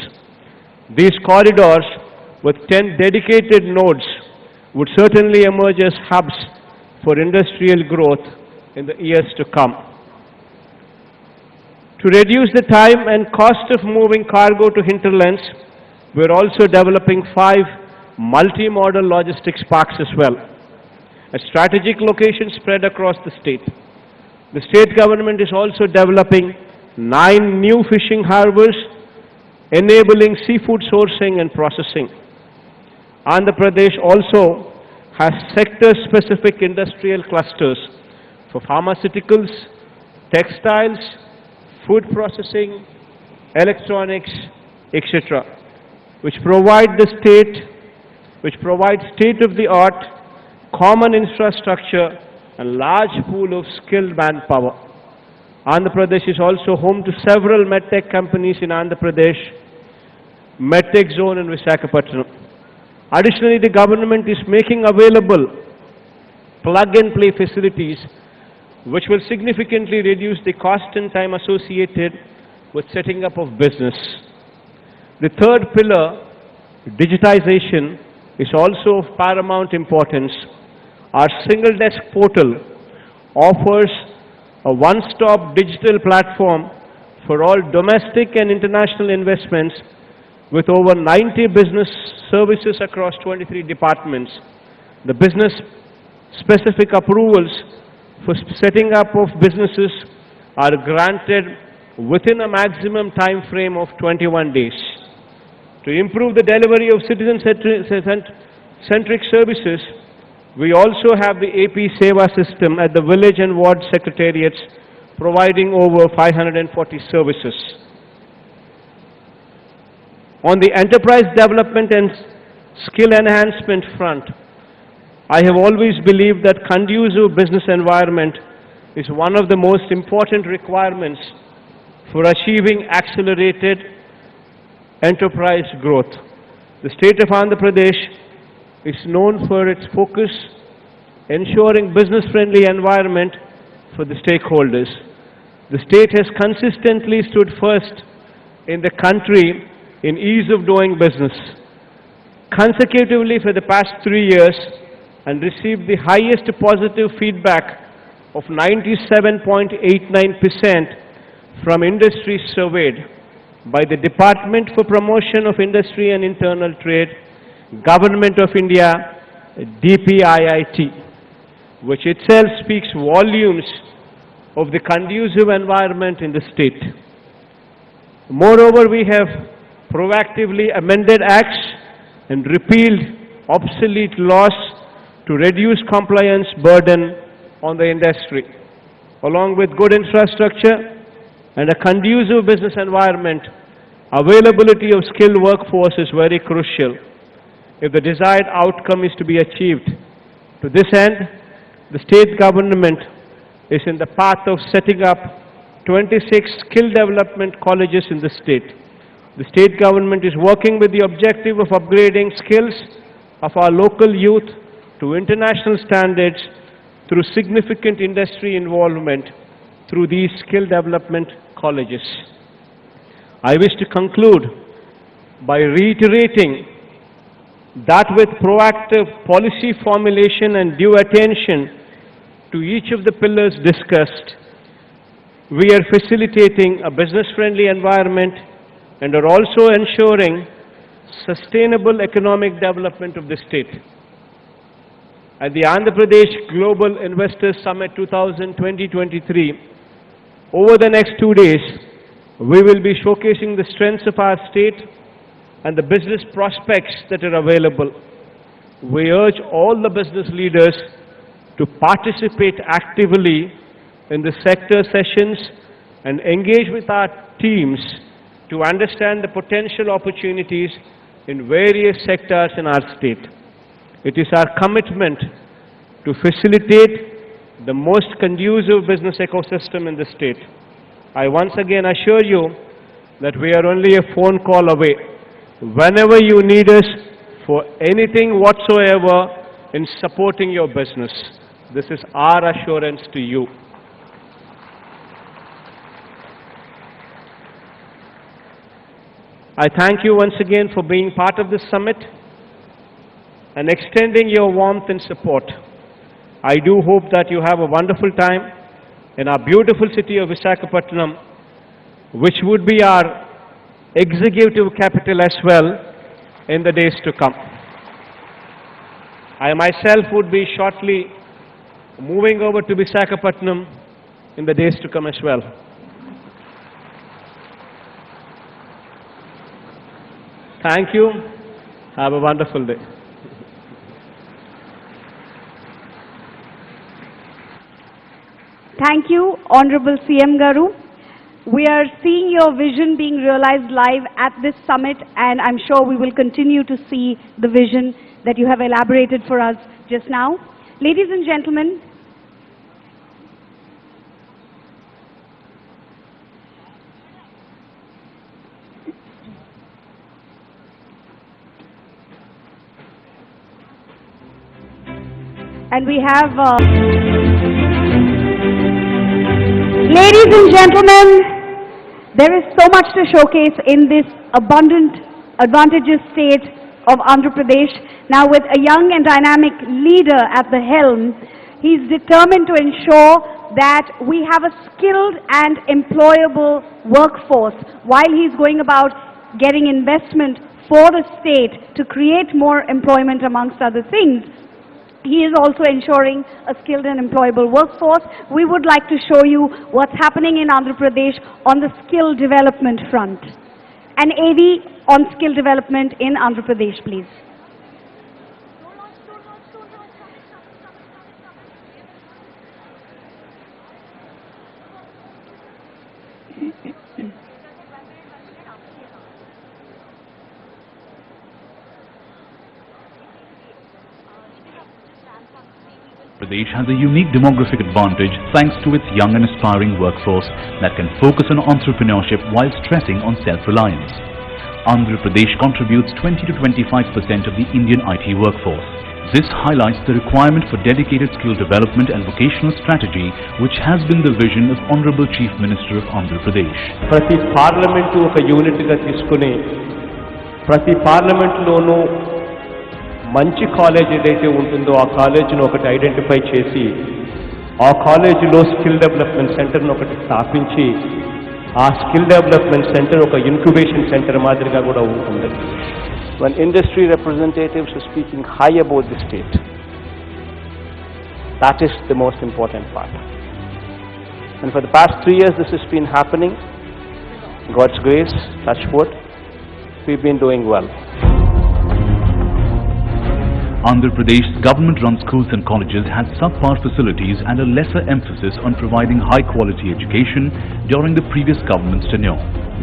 These corridors, with 10 dedicated nodes, would certainly emerge as hubs for industrial growth in the years to come. To reduce the time and cost of moving cargo to hinterlands, we are also developing 5 multi-modal logistics parks as well, at strategic locations spread across the state. The state government is also developing 9 new fishing harbors, enabling seafood sourcing and processing. Andhra Pradesh also has sector-specific industrial clusters for pharmaceuticals, textiles, food processing, electronics, etc., which provide state-of-the-art common infrastructure and large pool of skilled manpower. Andhra Pradesh is also home to several medtech companies in Andhra Pradesh, medtech zone in Visakhapatnam. Additionally, the government is making available plug-and-play facilities which will significantly reduce the cost and time associated with setting up of business. The third pillar, digitization, is also of paramount importance. Our single desk portal offers a one-stop digital platform for all domestic and international investments with over 90 business services across 23 departments. The business-specific approvals for setting up of businesses are granted within a maximum time frame of 21 days. To improve the delivery of citizen-centric services, we also have the AP Seva system at the village and ward secretariats, providing over 540 services. On the enterprise development and skill enhancement front, I have always believed that conducive business environment is one of the most important requirements for achieving accelerated enterprise growth. The state of Andhra Pradesh is known for its focus ensuring business-friendly environment for the stakeholders. The state has consistently stood first in the country in ease of doing business, consecutively for the past 3 years, and received the highest positive feedback of 97.89% from industries surveyed by the Department for Promotion of Industry and Internal Trade, Government of India, DPIIT, which itself speaks volumes of the conducive environment in the state. Moreover, we have proactively amended acts and repealed obsolete laws to reduce compliance burden on the industry. Along with good infrastructure and a conducive business environment, availability of skilled workforce is very crucial if the desired outcome is to be achieved. To this end, the state government is in the path of setting up 26 skill development colleges in the state. The state government is working with the objective of upgrading skills of our local youth to international standards through significant industry involvement through these skill development colleges. I wish to conclude by reiterating that with proactive policy formulation and due attention to each of the pillars discussed, we are facilitating a business-friendly environment and are also ensuring sustainable economic development of the state. At the Andhra Pradesh Global Investors Summit 2020-23, over the next 2 days, We will be showcasing the strengths of our state and the business prospects that are available. We urge all the business leaders to participate actively in the sector sessions and engage with our teams to understand the potential opportunities in various sectors in our state. It is our commitment to facilitate the most conducive business ecosystem in the state. I once again assure you that we are only a phone call away. Whenever you need us for anything whatsoever in supporting your business, this is our assurance to you. I thank you once again for being part of this summit and extending your warmth and support. I do hope that you have a wonderful time in our beautiful city of Visakhapatnam, which would be our executive capital as well in the days to come. I myself would be shortly moving over to Visakhapatnam in the days to come as well. Thank you. Have a wonderful day. Thank you, Honorable CM Garu. We are seeing your vision being realized live at this summit, and I'm sure we will continue to see the vision that you have elaborated for us just now. Ladies and gentlemen, and we have ladies and gentlemen, there is so much to showcase in this abundant, advantageous state of Andhra Pradesh. Now, with a young and dynamic leader at the helm, he's determined to ensure that we have a skilled and employable workforce while he's going about getting investment for the state to create more employment amongst other things. He is also ensuring a skilled and employable workforce. We would like to show you what's happening in Andhra Pradesh on the skill development front. An AV on skill development in Andhra Pradesh, please. Pradesh has a unique demographic advantage thanks to its young and aspiring workforce that can focus on entrepreneurship while stressing on self-reliance. Andhra Pradesh contributes 20 to 25% of the Indian IT workforce. This highlights the requirement for dedicated skill development and vocational strategy, which has been the vision of Honorable Chief Minister of Andhra Pradesh. ప్రతి parliament ఒక యూనిట్గా తీసుకుని ప్రతి పార్లమెంటులోనూ మంచి college ఏదైతే ఉంటుందో ఆ కాలేజీని ఒకటి ఐడెంటిఫై చేసి ఆ కాలేజీలో స్కిల్ డెవలప్మెంట్ సెంటర్ను ఒకటి స్థాపించి ఆ స్కిల్ డెవలప్మెంట్ సెంటర్ ఒక ఇన్క్యుబేషన్ సెంటర్ మాదిరిగా కూడా ఉంటుంది. When industry representatives are speaking high about the state, that is the most important part. And for the past 3 years this has been happening. God's grace, touch wood, we've been doing well. Andhra Pradesh's government-run schools and colleges had subpar facilities and a lesser emphasis on providing high-quality education during the previous government's tenure.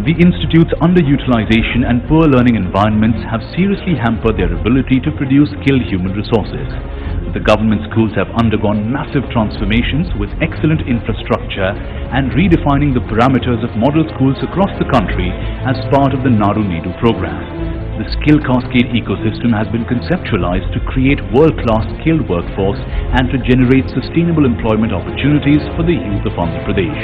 The institute's underutilization and poor learning environments have seriously hampered their ability to produce skilled human resources. The government schools have undergone massive transformations with excellent infrastructure and redefining the parameters of model schools across the country as part of the Nadu Nedu program. The skill cascade ecosystem has been conceptualized to create world-class skilled workforce and to generate sustainable employment opportunities for the youth of Andhra Pradesh.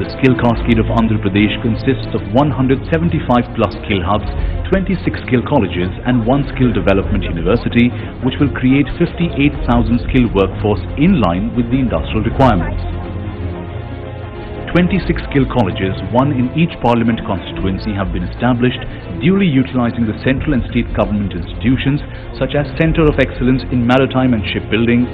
The skill cascade of Andhra Pradesh consists of 175 plus skill hubs, 26 skill colleges and 1 skill development university, which will create 58,000 skilled workforce in line with the industrial requirements. 26 skill colleges, 1 in each parliament constituency, have been established, duly utilizing the central and state government institutions such as Center of Excellence in Maritime and Shipbuilding,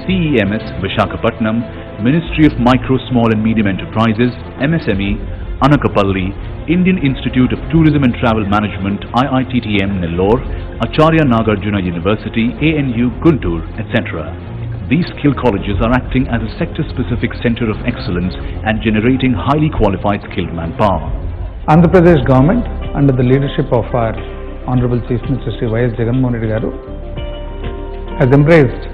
CEMS, Visakhapatnam, Ministry of Micro, Small and Medium Enterprises, MSME, Anakapalli, Indian Institute of Tourism and Travel Management, IITTM, Nellore, Acharya Nagarjuna University, ANU, Guntur, etc. These skill colleges are acting as a sector-specific center of excellence and generating highly qualified skilled manpower. Andhra Pradesh government, under the leadership of our Honorable Chief Minister Shri Jagan has embraced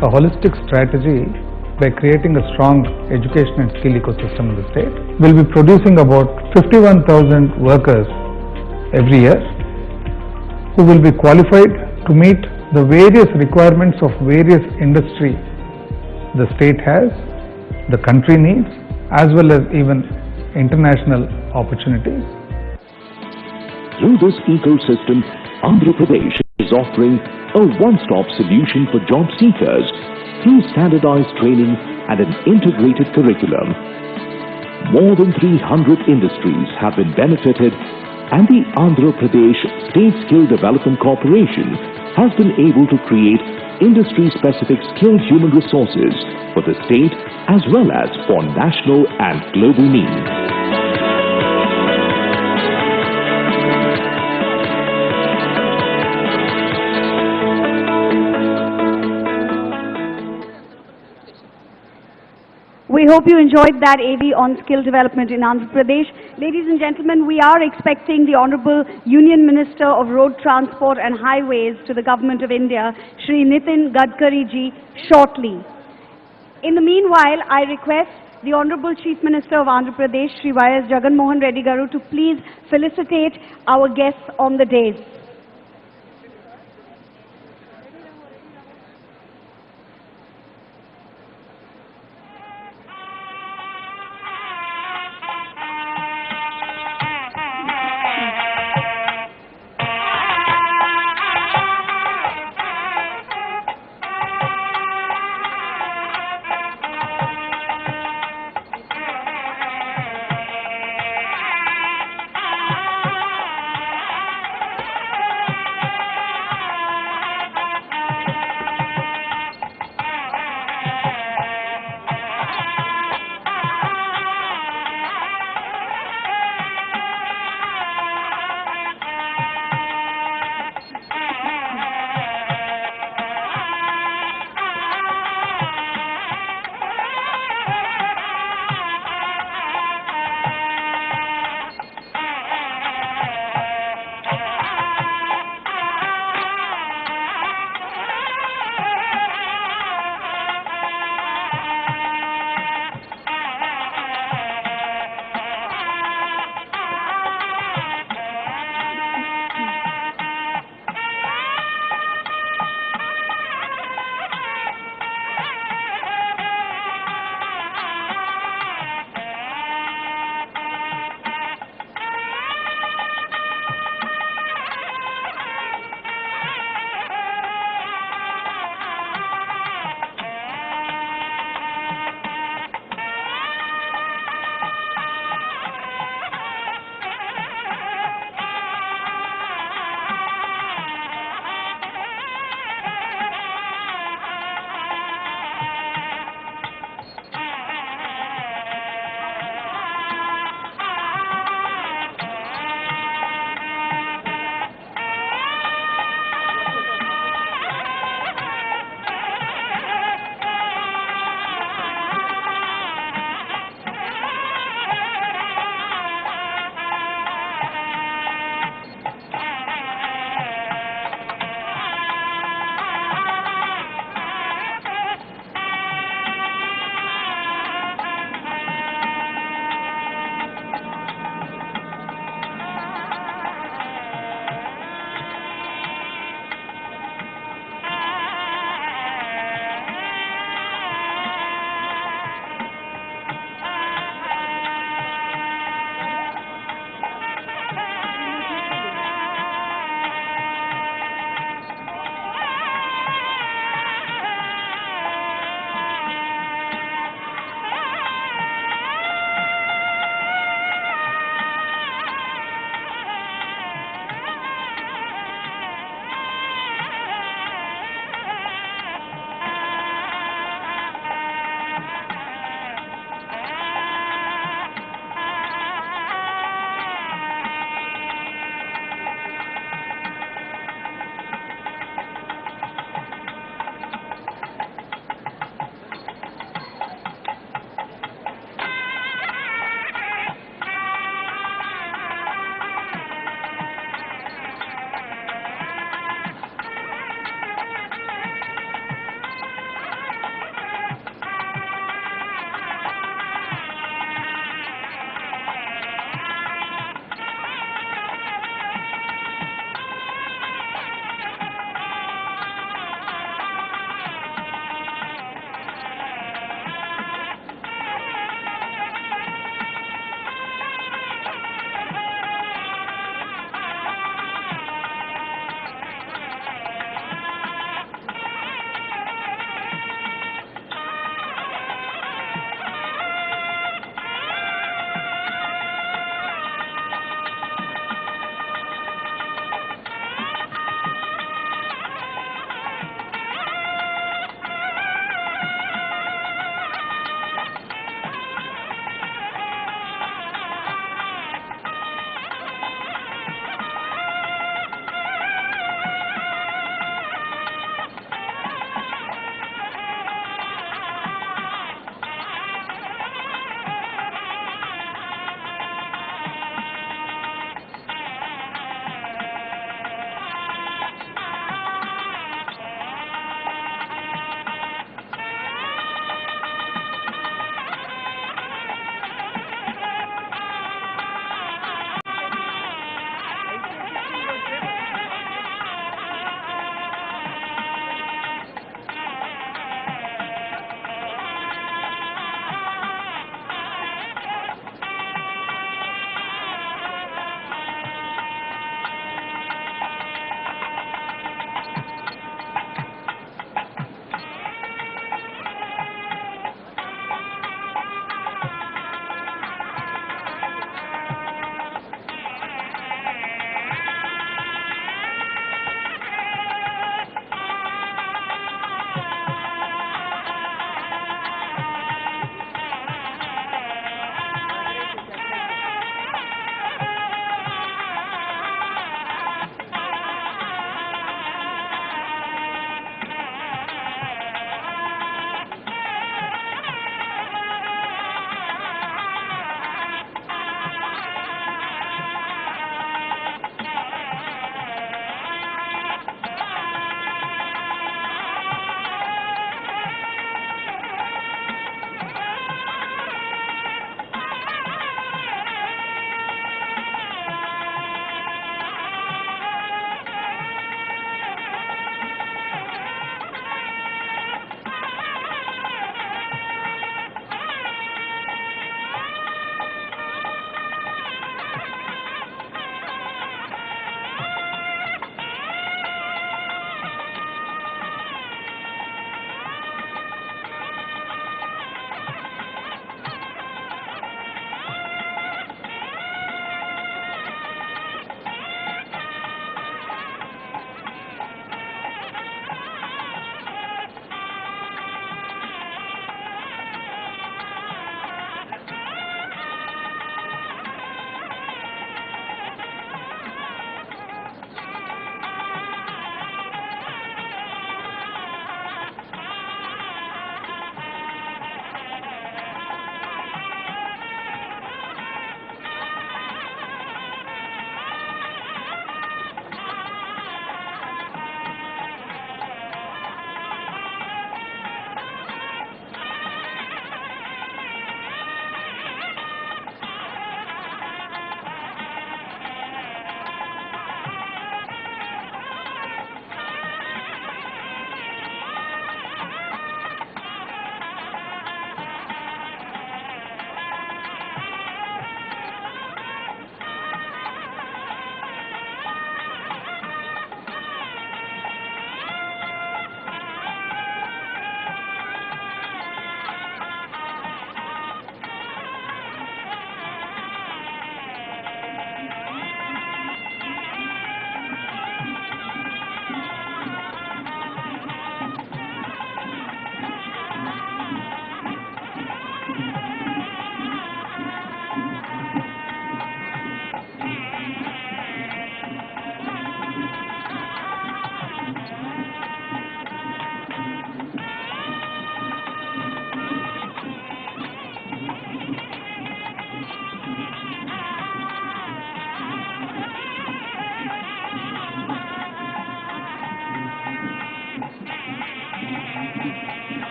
a holistic strategy by creating a strong education and skill ecosystem in the state. We'll be producing about 51,000 workers every year who will be qualified to meet the various requirements of various industry the state has, the country needs, as well as even international opportunities. Through this ecosystem, Andhra Pradesh is offering a one-stop solution for job seekers through standardized training and an integrated curriculum. More than 300 industries have been benefited, and the Andhra Pradesh State Skill Development Corporation has been able to create industry-specific skilled human resources for the state as well as for national and global needs. We hope you enjoyed that AV on skill development in Andhra Pradesh. Ladies and gentlemen, we are expecting the Honorable Union Minister of Road Transport and Highways to the Government of India, Shri Nitin Gadkari ji, shortly. In the meanwhile, I request the Honorable Chief Minister of Andhra Pradesh, Shri Jagan Reddy Garu, to please felicitate our guests on the dais.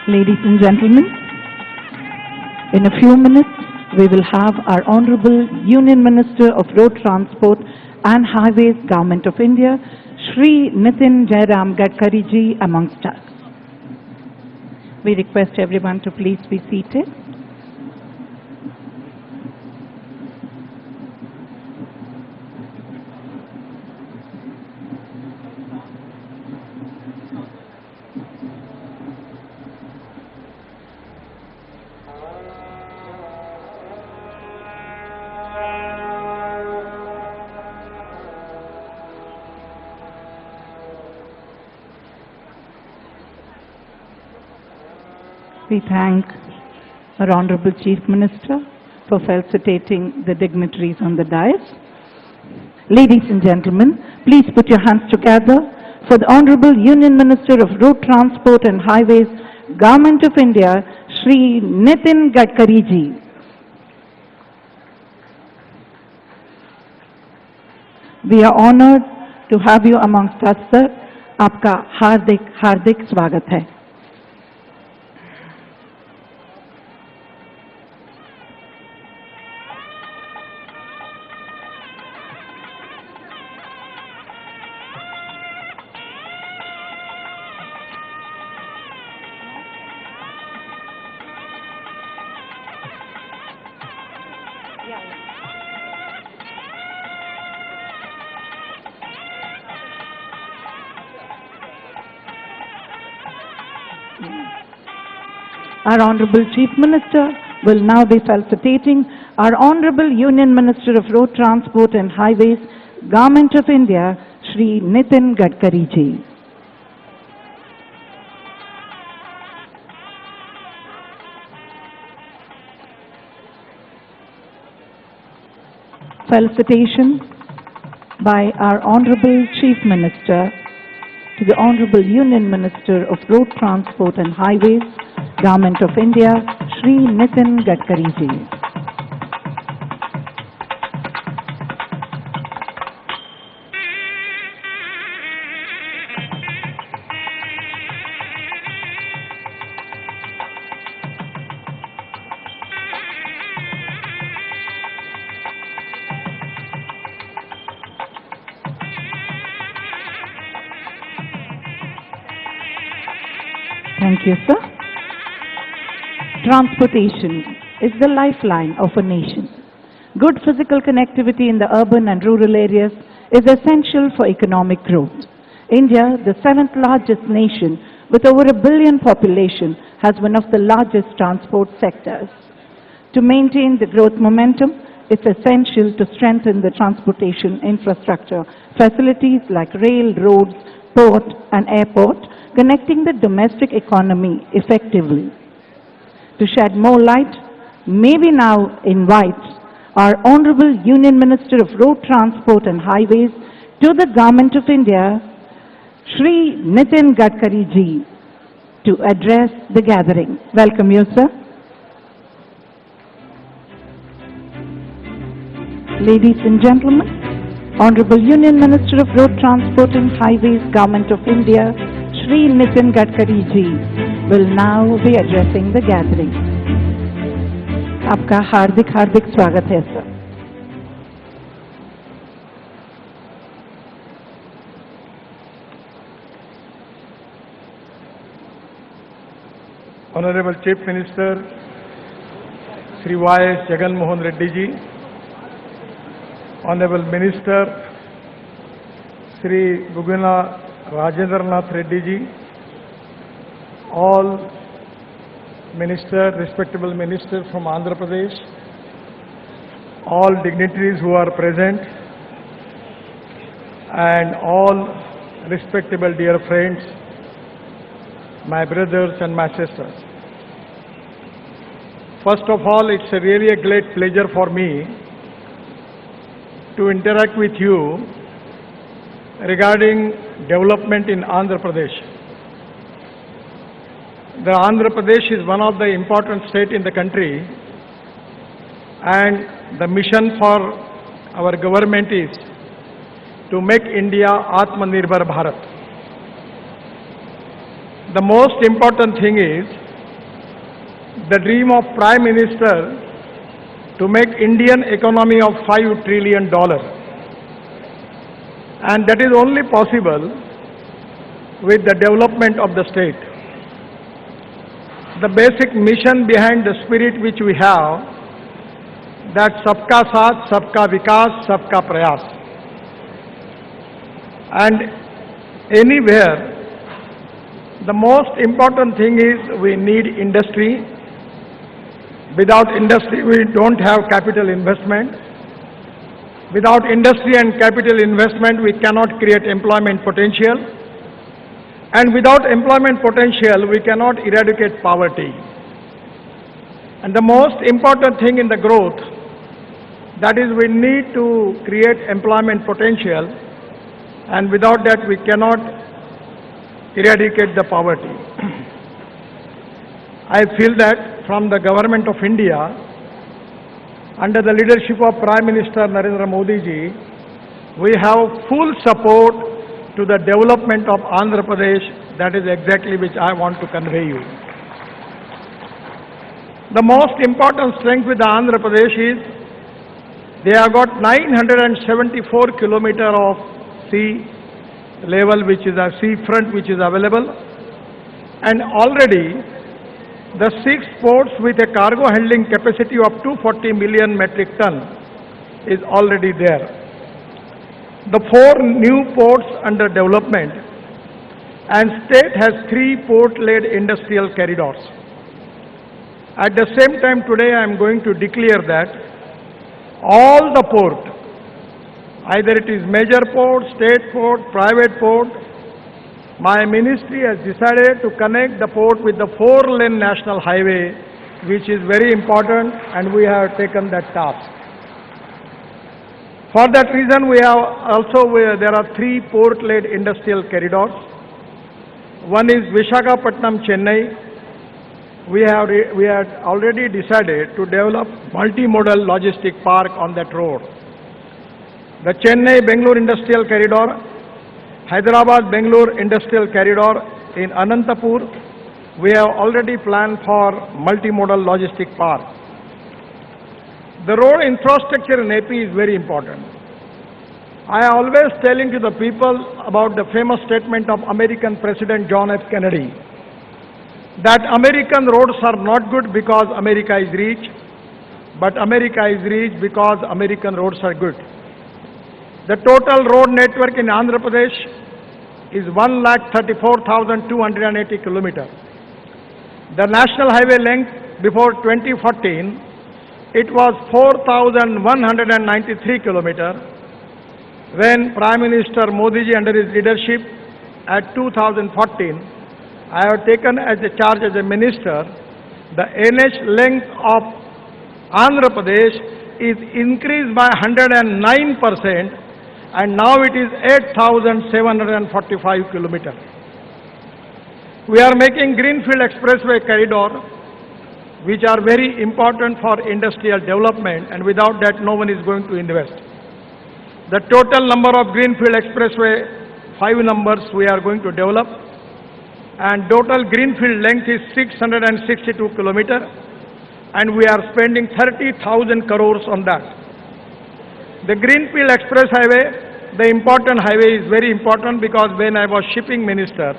Ladies and gentlemen, in a few minutes we will have our Honorable Union Minister of Road Transport and Highways, Government of India, Shri Nitin Jairam Gadkari ji amongst us. We request everyone to please be seated. We thank our Honorable Chief Minister for felicitating the dignitaries on the dais. Ladies and gentlemen, please put your hands together for the Honorable Union Minister of Road Transport and Highways, Government of India, Shri Nitin Gadkari ji. We are honored to have you amongst us, sir. आपका हार्दिक हार्दिक स्वागत है. Our Honorable Chief Minister will now be felicitating our Honorable Union Minister of Road Transport and Highways, Government of India, Shri Nitin Gadkari ji. Felicitation by our Honorable Chief Minister to the Honorable Union Minister of Road Transport and Highways, Government of India, Shri Nitin Gadkari ji. Thank you, sir. Transportation is the lifeline of a nation. Good physical connectivity in the urban and rural areas is essential for economic growth. India, the 7th largest nation with over 1 billion population, has one of the largest transport sectors. To maintain the growth momentum, it's essential to strengthen the transportation infrastructure, facilities like rail, roads, port and airport, connecting the domestic economy effectively. To shed more light, may we now invite our Honorable Union Minister of Road Transport and Highways to the Government of India, Shri Nitin Gadkari ji, to address the gathering. Welcome you, sir. Ladies and gentlemen, Honorable Union Minister of Road Transport and Highways, Government of India, Shri Nitin Gadkari ji, will now be addressing the gathering. आपका हार्दिक हार्दिक स्वागत है sir. Honorable Chief Minister Sri Y.S. Jagan Mohan Reddy ji, Honorable Minister Sri Buguna Rajendranath Reddy ji, all ministers, respectable ministers from Andhra Pradesh, all dignitaries who are present, and all respectable dear friends, my brothers and my sisters. First of all, it's really a great pleasure for me to interact with you regarding development in Andhra Pradesh. The Andhra Pradesh is one of the important states in the country, and the mission for our government is to make India Atmanirbhar Bharat. The most important thing is the dream of Prime Minister to make Indian economy of $5 trillion. And that is only possible with the development of the state. The basic mission behind the spirit which we have, that Sabka Saath, Sabka Vikas, Sabka Prayas. And anywhere, the most important thing is we need industry. Without industry, we don't have capital investment. Without industry and capital investment, we cannot create employment potential. And without employment potential, we cannot eradicate poverty. And the most important thing in the growth, that is we need to create employment potential, and without that we cannot eradicate the poverty. I feel that from the government of India, under the leadership of Prime Minister Narendra Modi ji, we have full support to the development of Andhra Pradesh. That is exactly which I want to convey you. The most important strength with the Andhra Pradesh is they have got 974 kilometers of sea level, which is a sea front which is available, and already the 6 ports with a cargo handling capacity of 240 million metric ton is already there. The 4 new ports under development, and state has 3 port-led industrial corridors. At the same time, today I am going to declare that all the port, either it is major port, state port, private port, my ministry has decided to connect the port with the 4-lane national highway, which is very important, and we have taken that task. For that reason, we have also, there are 3 port-led industrial corridors. One is Visakhapatnam, Chennai. We had already decided to develop multimodal logistic park on that road. The Chennai-Bangalore Industrial Corridor, Hyderabad-Bangalore Industrial Corridor in Anantapur, we have already planned for multimodal logistic park. The road infrastructure in AP is very important. I am always telling to the people about the famous statement of American President John F. Kennedy, that American roads are not good because America is rich, but America is rich because American roads are good. The total road network in Andhra Pradesh is 1,34,280 kilometers. The national highway length before 2014 it was 4,193 kilometers. When Prime Minister Modi ji under his leadership at 2014, I have taken as a charge as a minister, the NH length of Andhra Pradesh is increased by 109% and now it is 8,745 kilometers. We are making Greenfield Expressway corridor, which are very important for industrial development, and without that no one is going to invest. The total number of Greenfield Expressway, 5 numbers we are going to develop, and total Greenfield length is 662 kilometers, and we are spending 30,000 crores on that. The Greenfield Express Highway, the important highway, is very important because when I was shipping minister,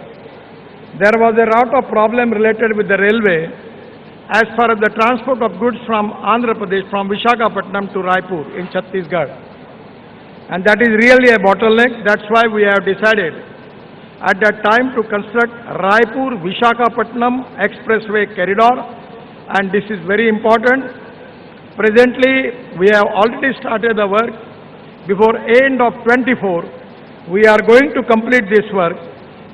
there was a lot of problem related with the railway as far as the transport of goods from Andhra Pradesh, from Visakhapatnam to Raipur in Chhattisgarh. And that is really a bottleneck. That's why we have decided at that time to construct Raipur-Visakhapatnam Expressway corridor, and this is very important. Presently, we have already started the work. Before end of 24, we are going to complete this work,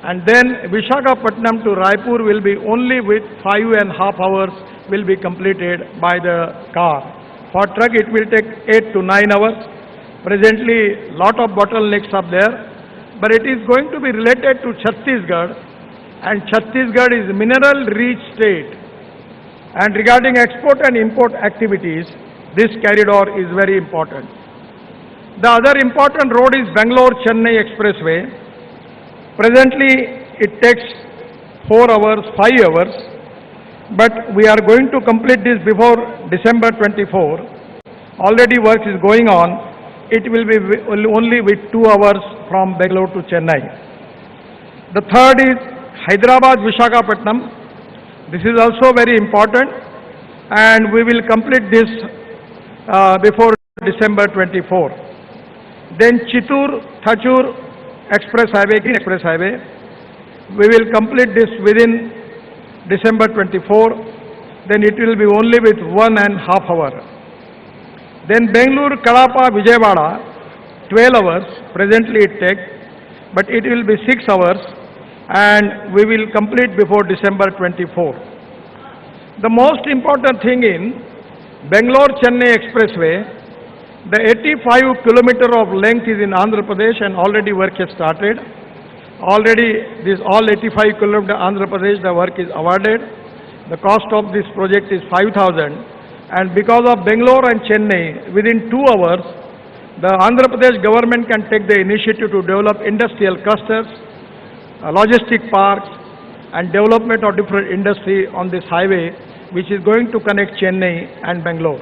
and then Visakhapatnam to Raipur will be only with 5.5 hours will be completed by the car. For truck, it will take 8 to 9 hours. Presently, lot of bottlenecks are there, but it is going to be related to Chhattisgarh, and Chhattisgarh is a mineral-rich state. And regarding export and import activities, this corridor is very important. The other important road is Bangalore-Chennai Expressway. Presently, it takes 4 hours, 5 hours, but we are going to complete this before December 24. Already work is going on. It will be only with 2 hours from Bangalore to Chennai. The third is Hyderabad-Visakhapatnam. This is also very important, and we will complete this before December 24. Then Chittoor-Thachur Express Highway, we will complete this within December 24. Then it will be only with 1.5 hours. Then Bangalore-Kadapa-Vijayawada, 12 hours, presently it takes, but it will be 6 hours, and we will complete before December 24. The most important thing in Bangalore-Chennai Expressway, the 85 kilometer of length is in Andhra Pradesh, and already work has started. Already this all 85 kilometer Andhra Pradesh, the work is awarded. The cost of this project is 5,000, and because of Bangalore and Chennai, within 2 hours, the Andhra Pradesh government can take the initiative to develop industrial clusters, logistic parks, and development of different industry on this highway, which is going to connect Chennai and Bangalore.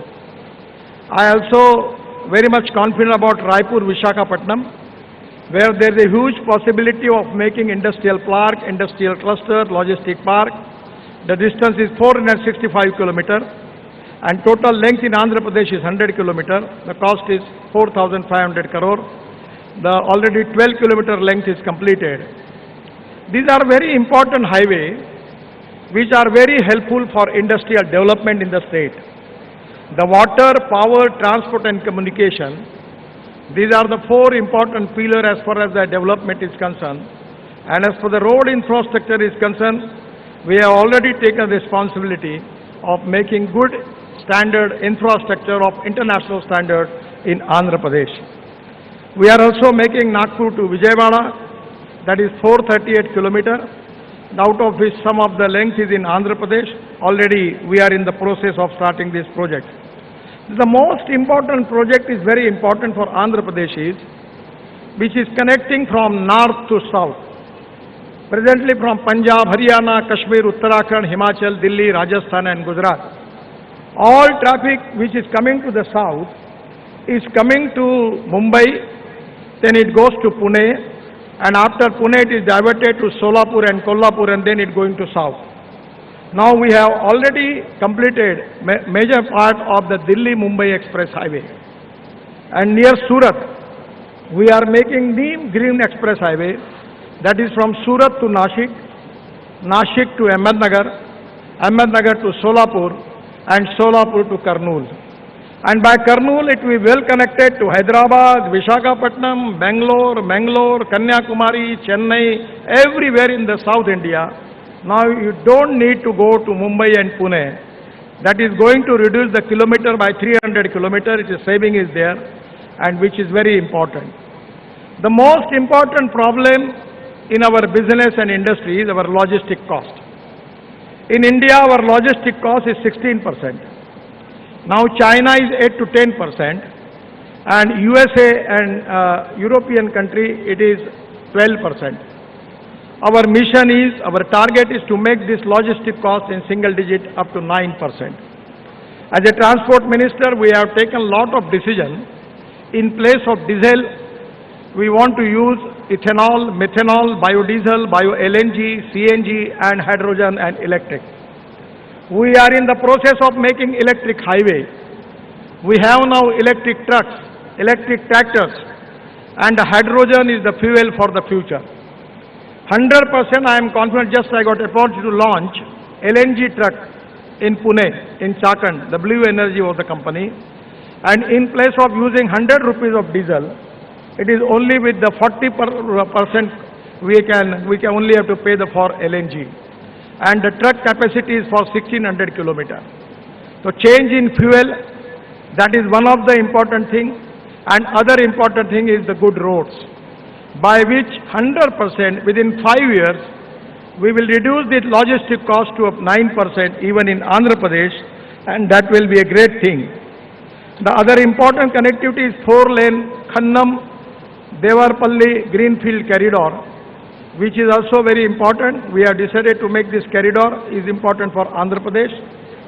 I also very much confident about Raipur-Visakhapatnam, where there is a huge possibility of making industrial park, industrial cluster, logistic park. The distance is 465 kilometers, and total length in Andhra Pradesh is 100 kilometers. The cost is 4,500 crore. The already 12 kilometer length is completed. These are very important highways which are very helpful for industrial development in the state. The water, power, transport and communication, these are the 4 important pillars as far as the development is concerned. And as for the road infrastructure is concerned, we have already taken responsibility of making good standard infrastructure of international standard in Andhra Pradesh. We are also making Nagpur to Vijayawada, that is 438 kilometers, out of which some of the length is in Andhra Pradesh. Already we are in the process of starting this project. The most important project is very important for Andhra Pradesh is, which is connecting from north to south. Presently from Punjab, Haryana, Kashmir, Uttarakhand, Himachal, Delhi, Rajasthan and Gujarat. All traffic which is coming to the south is coming to Mumbai, then it goes to Pune, and after Pune it is diverted to Solapur and Kolhapur, and then it going to south. Now we have already completed major part of the Delhi-Mumbai Express Highway. And near Surat, we are making the Green Express Highway, that is from Surat to Nashik, Nashik to Ahmednagar, Ahmednagar to Solapur, and Solapur to Kurnool. And by Kurnool, it will be well connected to Hyderabad, Visakhapatnam, Mangalore, Kanyakumari, Chennai, everywhere in the South India. Now you don't need to go to Mumbai and Pune. That is going to reduce the kilometer by 300 kilometers. It is saving is there, and which is very important. The most important problem in our business and industry is our logistic cost. In India, our logistic cost is 16%. Now China is 8 to 10%, and USA and European country, it is 12%. Our mission is, our target is to make this logistic cost in single digit up to 9%. As a transport minister, we have taken a lot of decision. In place of diesel, we want to use ethanol, methanol, biodiesel, bio-LNG, CNG, and hydrogen and electric. We are in the process of making electric highway. We have now electric trucks, electric tractors, and the hydrogen is the fuel for the future. 100% I am confident. Just I got opportunity to launch LNG truck in Pune, in Jagan. The Blue Energy was the company. And in place of using 100 rupees of diesel, it is only with the 40% we can only have to pay for LNG. And the truck capacity is for 1600 kilometers. So change in fuel, that is one of the important thing. And other important thing is the good roads, by which 100% within 5 years, we will reduce the logistic cost to 9% even in Andhra Pradesh, and that will be a great thing. The other important connectivity is 4-lane Khannam-Devarpalli Greenfield Corridor, which is also very important. We have decided to make this corridor is important for Andhra Pradesh.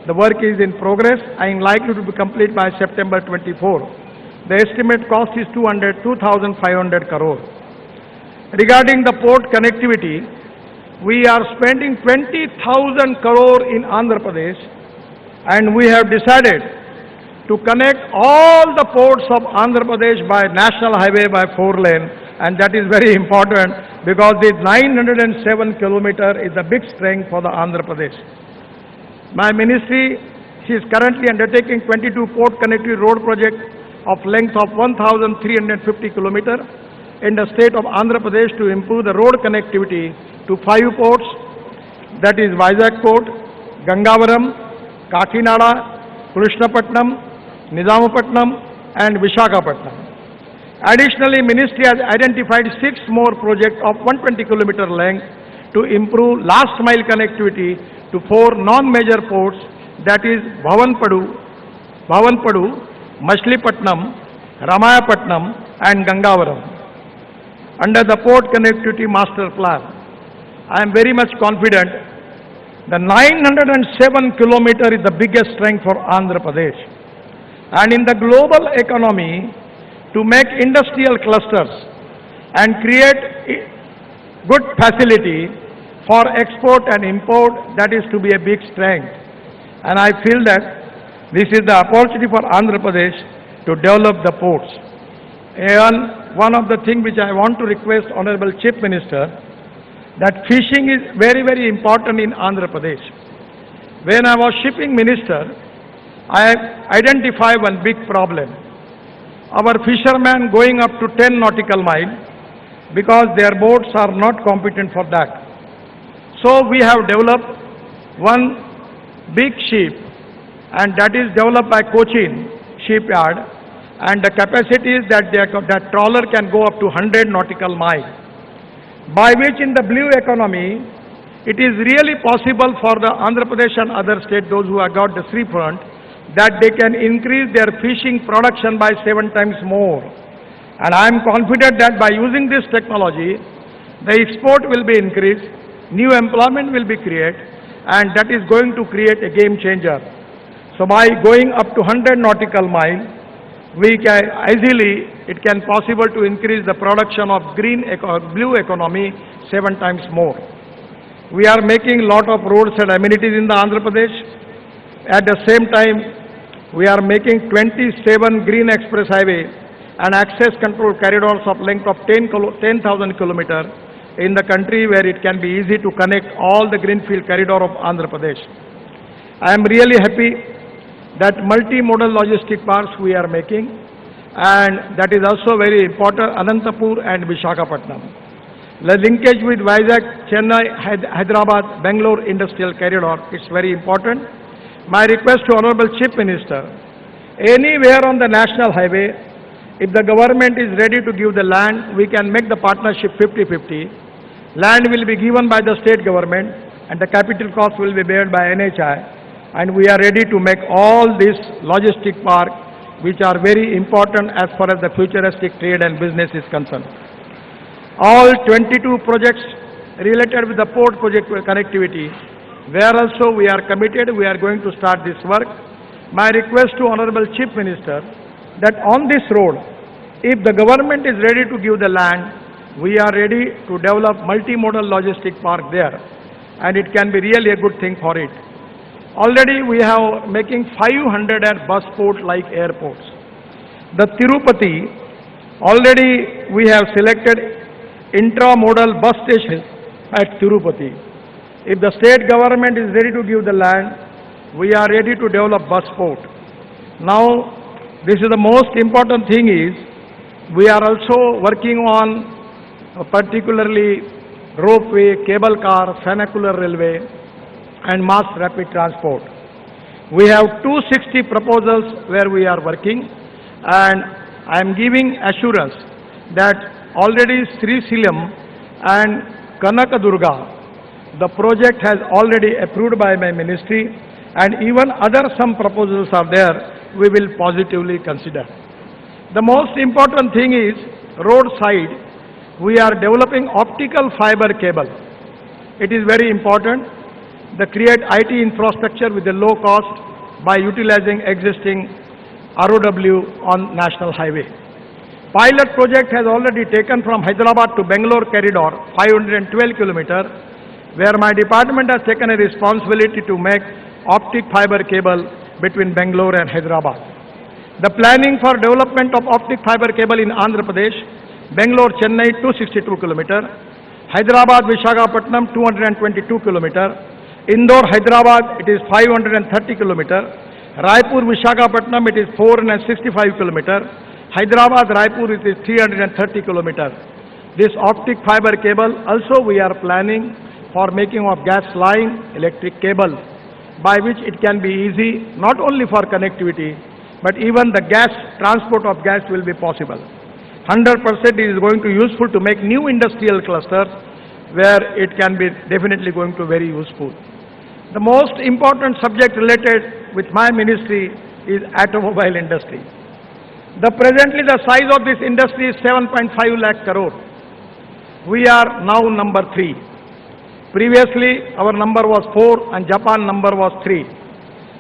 The work is in progress and likely to be complete by September 24. The estimate cost is 2,500 crore. Regarding the port connectivity, we are spending 20,000 crore in Andhra Pradesh, and we have decided to connect all the ports of Andhra Pradesh by national highway by 4-lane, and that is very important because the 907 kilometer is a big strength for the Andhra Pradesh. My ministry is currently undertaking 22 port connectivity road projects of length of 1,350 kilometers in the state of Andhra Pradesh to improve the road connectivity to 5 ports, that is Vizag Port, Gangavaram, Kakinada, Krishnapatnam, Nizamapatnam, and Visakhapatnam. Additionally, ministry has identified 6 more projects of 120 kilometer length to improve last mile connectivity to 4 non-major ports, that is Bhavanpadu, Machilipatnam, Ramayapatnam, and Gangavaram. Under the port connectivity master plan, I am very much confident the 907 kilometer is the biggest strength for Andhra Pradesh. And in the global economy, to make industrial clusters and create good facility for export and import, that is to be a big strength. And I feel that this is the opportunity for Andhra Pradesh to develop the ports. And one of the things which I want to request Honorable Chief Minister, that fishing is very, very important in Andhra Pradesh. When I was shipping minister, I identified one big problem. Our fishermen going up to 10 nautical miles because their boats are not competent for that. So we have developed one big ship, and that is developed by Cochin shipyard, and the capacity is that that trawler can go up to 100 nautical miles, by which in the blue economy, it is really possible for the Andhra Pradesh and other states, those who have got the sea front, that they can increase their fishing production by 7 times more. And I am confident that by using this technology, the export will be increased, new employment will be created, and that is going to create a game changer. So by going up to 100 nautical miles, we can easily, it can possible to increase the production of blue economy 7 times more. We are making lot of roads and amenities in the Andhra Pradesh. At the same time, we are making 27 green express highway and access control corridors of length of 10,000 kilometers in the country, where it can be easy to connect all the greenfield corridor of Andhra Pradesh. I am really happy that multimodal logistic parks we are making, and that is also very important, Anantapur and Visakhapatnam. The linkage with Vizag, Chennai, Hyderabad, Bangalore industrial corridor, it's very important. My request to Honorable Chief Minister, anywhere on the national highway, if the government is ready to give the land, we can make the partnership 50-50. Land will be given by the state government and the capital cost will be borne by NHI, and we are ready to make all this logistic park which are very important as far as the futuristic trade and business is concerned. All 22 projects related with the port project connectivity, where also we are committed, we are going to start this work. My request to Honorable Chief Minister, that on this road, if the government is ready to give the land, we are ready to develop multimodal logistic park there, and it can be really a good thing for it. Already we have making 500 bus port like airports. The Tirupati, already we have selected intramodal bus station at Tirupati. If the state government is ready to give the land, we are ready to develop bus port. Now, this is the most important thing is, we are also working on particularly ropeway, cable car, funicular railway and mass rapid transport. We have 260 proposals where we are working, and I am giving assurance that already Sri Silam and Kanakadurga, the project has already approved by my ministry, and even other some proposals are there, we will positively consider. The most important thing is roadside, we are developing optical fiber cable. It is very important to create IT infrastructure with a low cost by utilizing existing ROW on national highway. Pilot project has already taken from Hyderabad to Bangalore corridor, 512 km, where my department has taken a responsibility to make optic fiber cable between Bangalore and Hyderabad. The planning for development of optic fiber cable in Andhra Pradesh, Bangalore Chennai 262 km, Hyderabad Visakhapatnam 222 km, Indore Hyderabad it is 530 km, Raipur Visakhapatnam it is 465 km, Hyderabad Raipur it is 330 km. This optic fiber cable also we are planning for making of gas line electric cable, by which it can be easy not only for connectivity but even the gas, transport of gas will be possible. 100% it is going to useful to make new industrial clusters where it can be definitely going to very useful. The most important subject related with my ministry is automobile industry. Presently the size of this industry is 7.5 lakh crore. We are now number 3. Previously our number was 4 and Japan number was 3.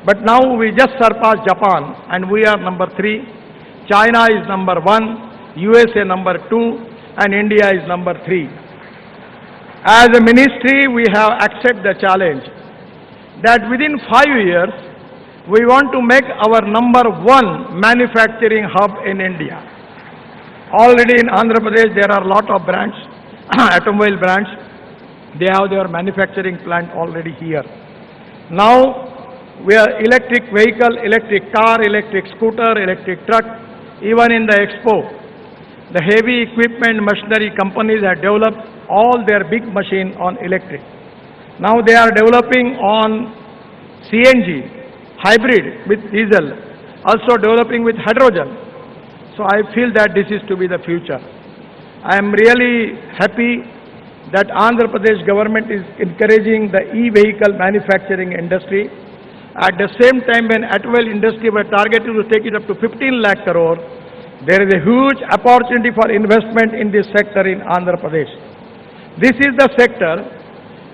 But now we just surpassed Japan and we are number 3. China is number 1, USA number 2 and India is number 3. As a ministry we have accepted the challenge that within 5 years we want to make our number 1 manufacturing hub in India. Already in Andhra Pradesh there are a lot of brands, automobile brands. They have their manufacturing plant already here. Now we are electric vehicle, electric car, electric scooter, electric truck, even in the expo. The heavy equipment machinery companies have developed all their big machine on electric. Now they are developing on CNG, hybrid with diesel, also developing with hydrogen. So I feel that this is to be the future. I am really happy that Andhra Pradesh government is encouraging the e-vehicle manufacturing industry. At the same time, when automobile industry were targeted to take it up to 15 lakh crore, there is a huge opportunity for investment in this sector in Andhra Pradesh. This is the sector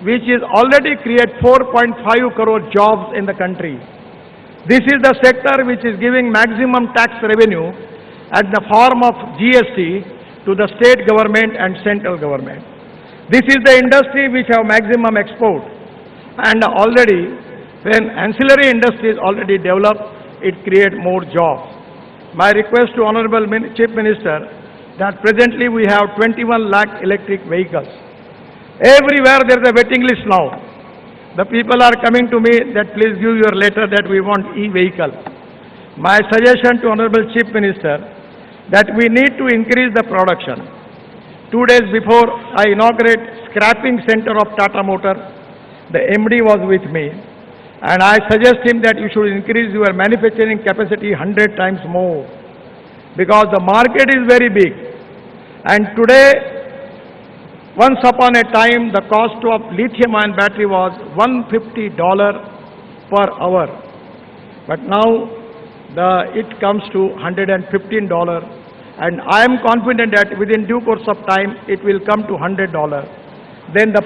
which is already create 4.5 crore jobs in the country. This is the sector which is giving maximum tax revenue at the form of GST to the state government and central government. This is the industry which have maximum export, and already when ancillary industry is already developed, it creates more jobs. My request to Honorable Chief Minister that presently we have 21 lakh electric vehicles. Everywhere there is a waiting list now. The people are coming to me that please give your letter that we want e-vehicle. My suggestion to Honorable Chief Minister that we need to increase the production. 2 days before I inaugurate scrapping center of Tata Motor, the MD was with me, and I suggest him that you should increase your manufacturing capacity 100 times more, because the market is very big. And today, once upon a time, the cost of lithium-ion battery was $150 per hour, but now it comes to $115, and I am confident that within due course of time it will come to $100. Then the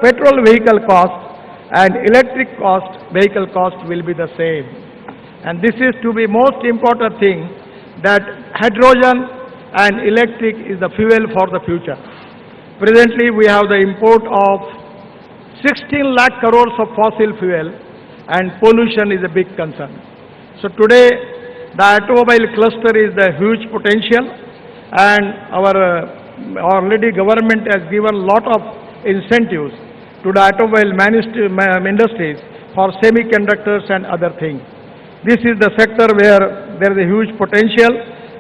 petrol vehicle cost and electric vehicle cost will be the same. And this is to be most important thing, that hydrogen and electric is the fuel for the future. Presently we have the import of 16 lakh crores of fossil fuel, and pollution is a big concern. So today the automobile cluster is the huge potential, and our already government has given lot of incentives to the automobile industries for semiconductors and other things. This is the sector where there is a huge potential,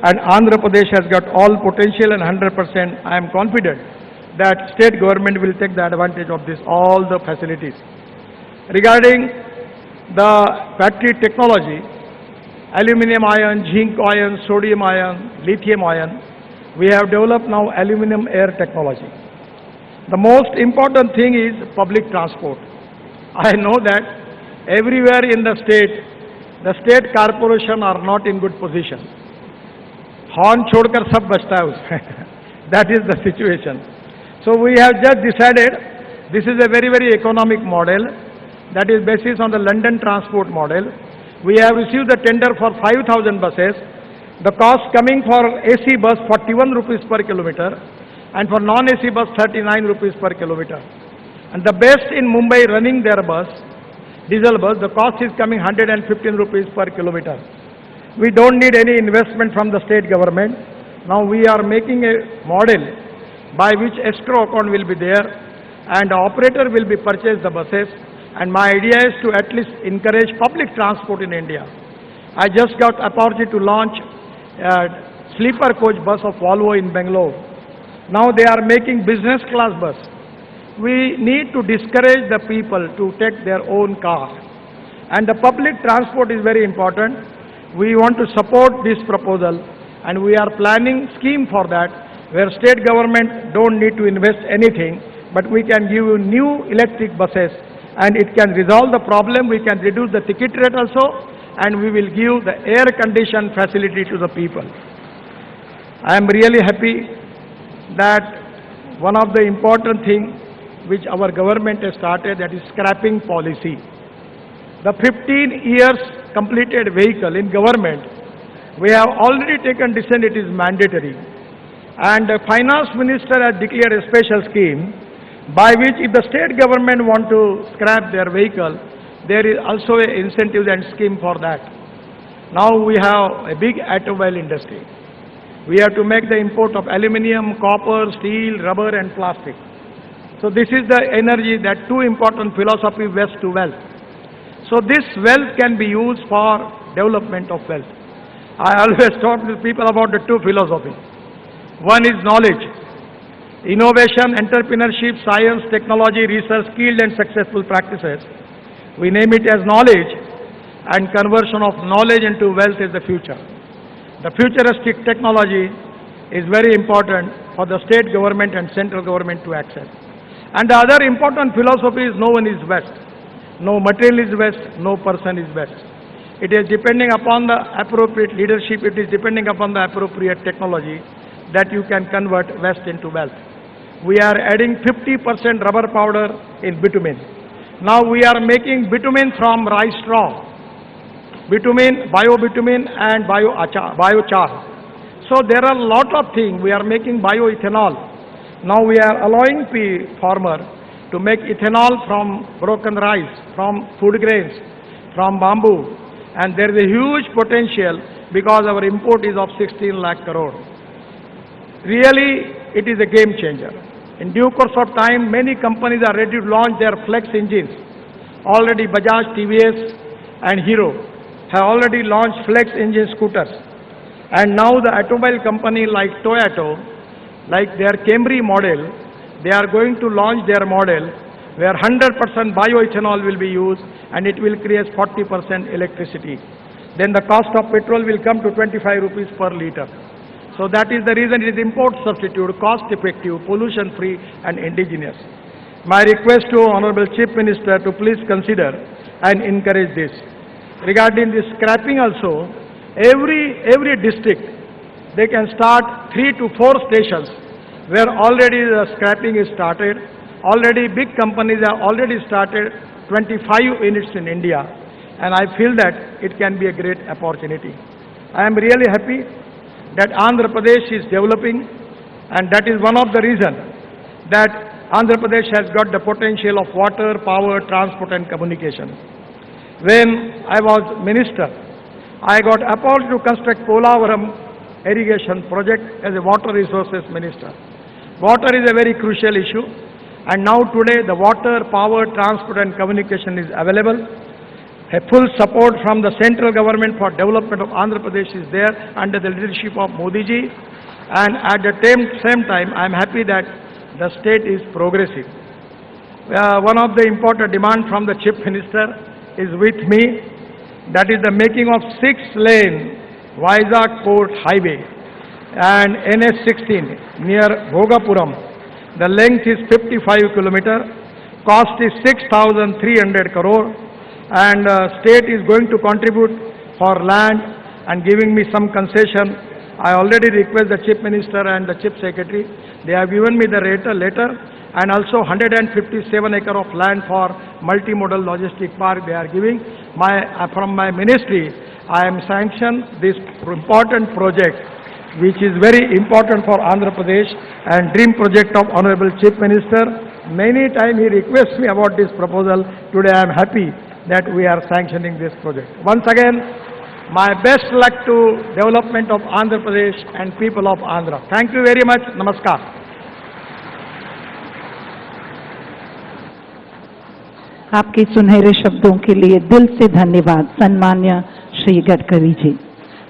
and Andhra Pradesh has got all potential, and 100% I am confident that state government will take the advantage of this, all the facilities. Regarding the battery technology, aluminum ion, zinc ion, sodium ion, lithium ion, we have developed now aluminum air technology. The most important thing is public transport. I know that everywhere in the state corporation are not in good position. Horn छोड़कर सब बचता है उसमें. That is the situation. So we have just decided, this is a very, very economic model that is based on the London transport model. We have received the tender for 5,000 buses. The cost coming for AC bus 41 rupees per kilometer, and for non-AC bus 39 rupees per kilometer. And the best in Mumbai running their bus, diesel bus, the cost is coming 115 rupees per kilometer. We don't need any investment from the state government. Now we are making a model by which escrow account will be there, and the operator will be purchased the buses. And my idea is to at least encourage public transport in India. I just got opportunity to launch sleeper coach bus of Volvo in Bangalore. Now they are making business class bus. We need to discourage the people to take their own car. And the public transport is very important. We want to support this proposal, and we are planning scheme for that, where state government don't need to invest anything, but we can give you new electric buses, and it can resolve the problem. We can reduce the ticket rate also, and we will give the air condition facility to the people. I am really happy that one of the important things which our government has started, that is scrapping policy. The 15 years completed vehicle in government, we have already taken decision it is mandatory. And the finance minister has declared a special scheme by which if the state government want to scrap their vehicle, there is also an incentive and scheme for that. Now we have a big automobile industry. We have to make the import of aluminium, copper, steel, rubber and plastic. So this is the energy, that two important philosophy, waste to wealth. So this wealth can be used for development of wealth. I always talk to people about the two philosophies. One is knowledge, innovation, entrepreneurship, science, technology, research, skilled and successful practices. We name it as knowledge, and conversion of knowledge into wealth is the future. The futuristic technology is very important for the state government and central government to access. And the other important philosophy is no one is best. No material is best, no person is best. It is depending upon the appropriate leadership, it is depending upon the appropriate technology that you can convert waste into wealth. We are adding 50% rubber powder in bitumen. Now we are making bitumen from rice straw. Bitumen, bio-bitumen and biochar. So there are a lot of things. We are making bioethanol. Now we are allowing farmer to make ethanol from broken rice, from food grains, from bamboo. And there is a huge potential because our import is of 16 lakh crore. Really, it is a game changer. In due course of time, many companies are ready to launch their flex engines. Already Bajaj, TVS and Hero. have already launched flex engine scooters. And now the automobile company like Toyota, like their Camry model, they are going to launch their model where 100% bioethanol will be used and it will create 40% electricity. Then the cost of petrol will come to 25 rupees per liter. So that is the reason it is import substitute, cost effective, pollution free and indigenous. My request to Honorable Chief Minister to please consider and encourage this. Regarding this scrapping also, every district, they can start 3 to 4 stations where already the scrapping is started. Already big companies have already started 25 units in India, and I feel that it can be a great opportunity. I am really happy that Andhra Pradesh is developing, and that is one of the reasons that Andhra Pradesh has got the potential of water, power, transport and communication. When I was minister, I got appointed to construct Polavaram irrigation project as a water resources minister. Water is a very crucial issue, and now today the water, power, transport and communication is available. A full support from the central government for development of Andhra Pradesh is there under the leadership of Modi ji, and at the same time I am happy that the state is progressive. One of the important demands from the Chief Minister is with me, that is the making of 6-lane Vizag Port Highway and NH16 near Bhogapuram. The length is 55 km, cost is 6,300 crore, and state is going to contribute for land and giving me some concession. I already request the Chief Minister and the Chief Secretary. They have given me the letter, and also 157 acre of land for multimodal logistic park they are giving. From my ministry, I am sanctioned this important project, which is very important for Andhra Pradesh and dream project of Honorable Chief Minister. Many times he requests me about this proposal. Today I am happy that we are sanctioning this project. Once again, my best luck to development of Andhra Pradesh and people of Andhra. Thank you very much. Namaskar. आपके सुनहरे शब्दों के लिए दिल से धन्यवाद सन्मान्य Shri Gadkari ji.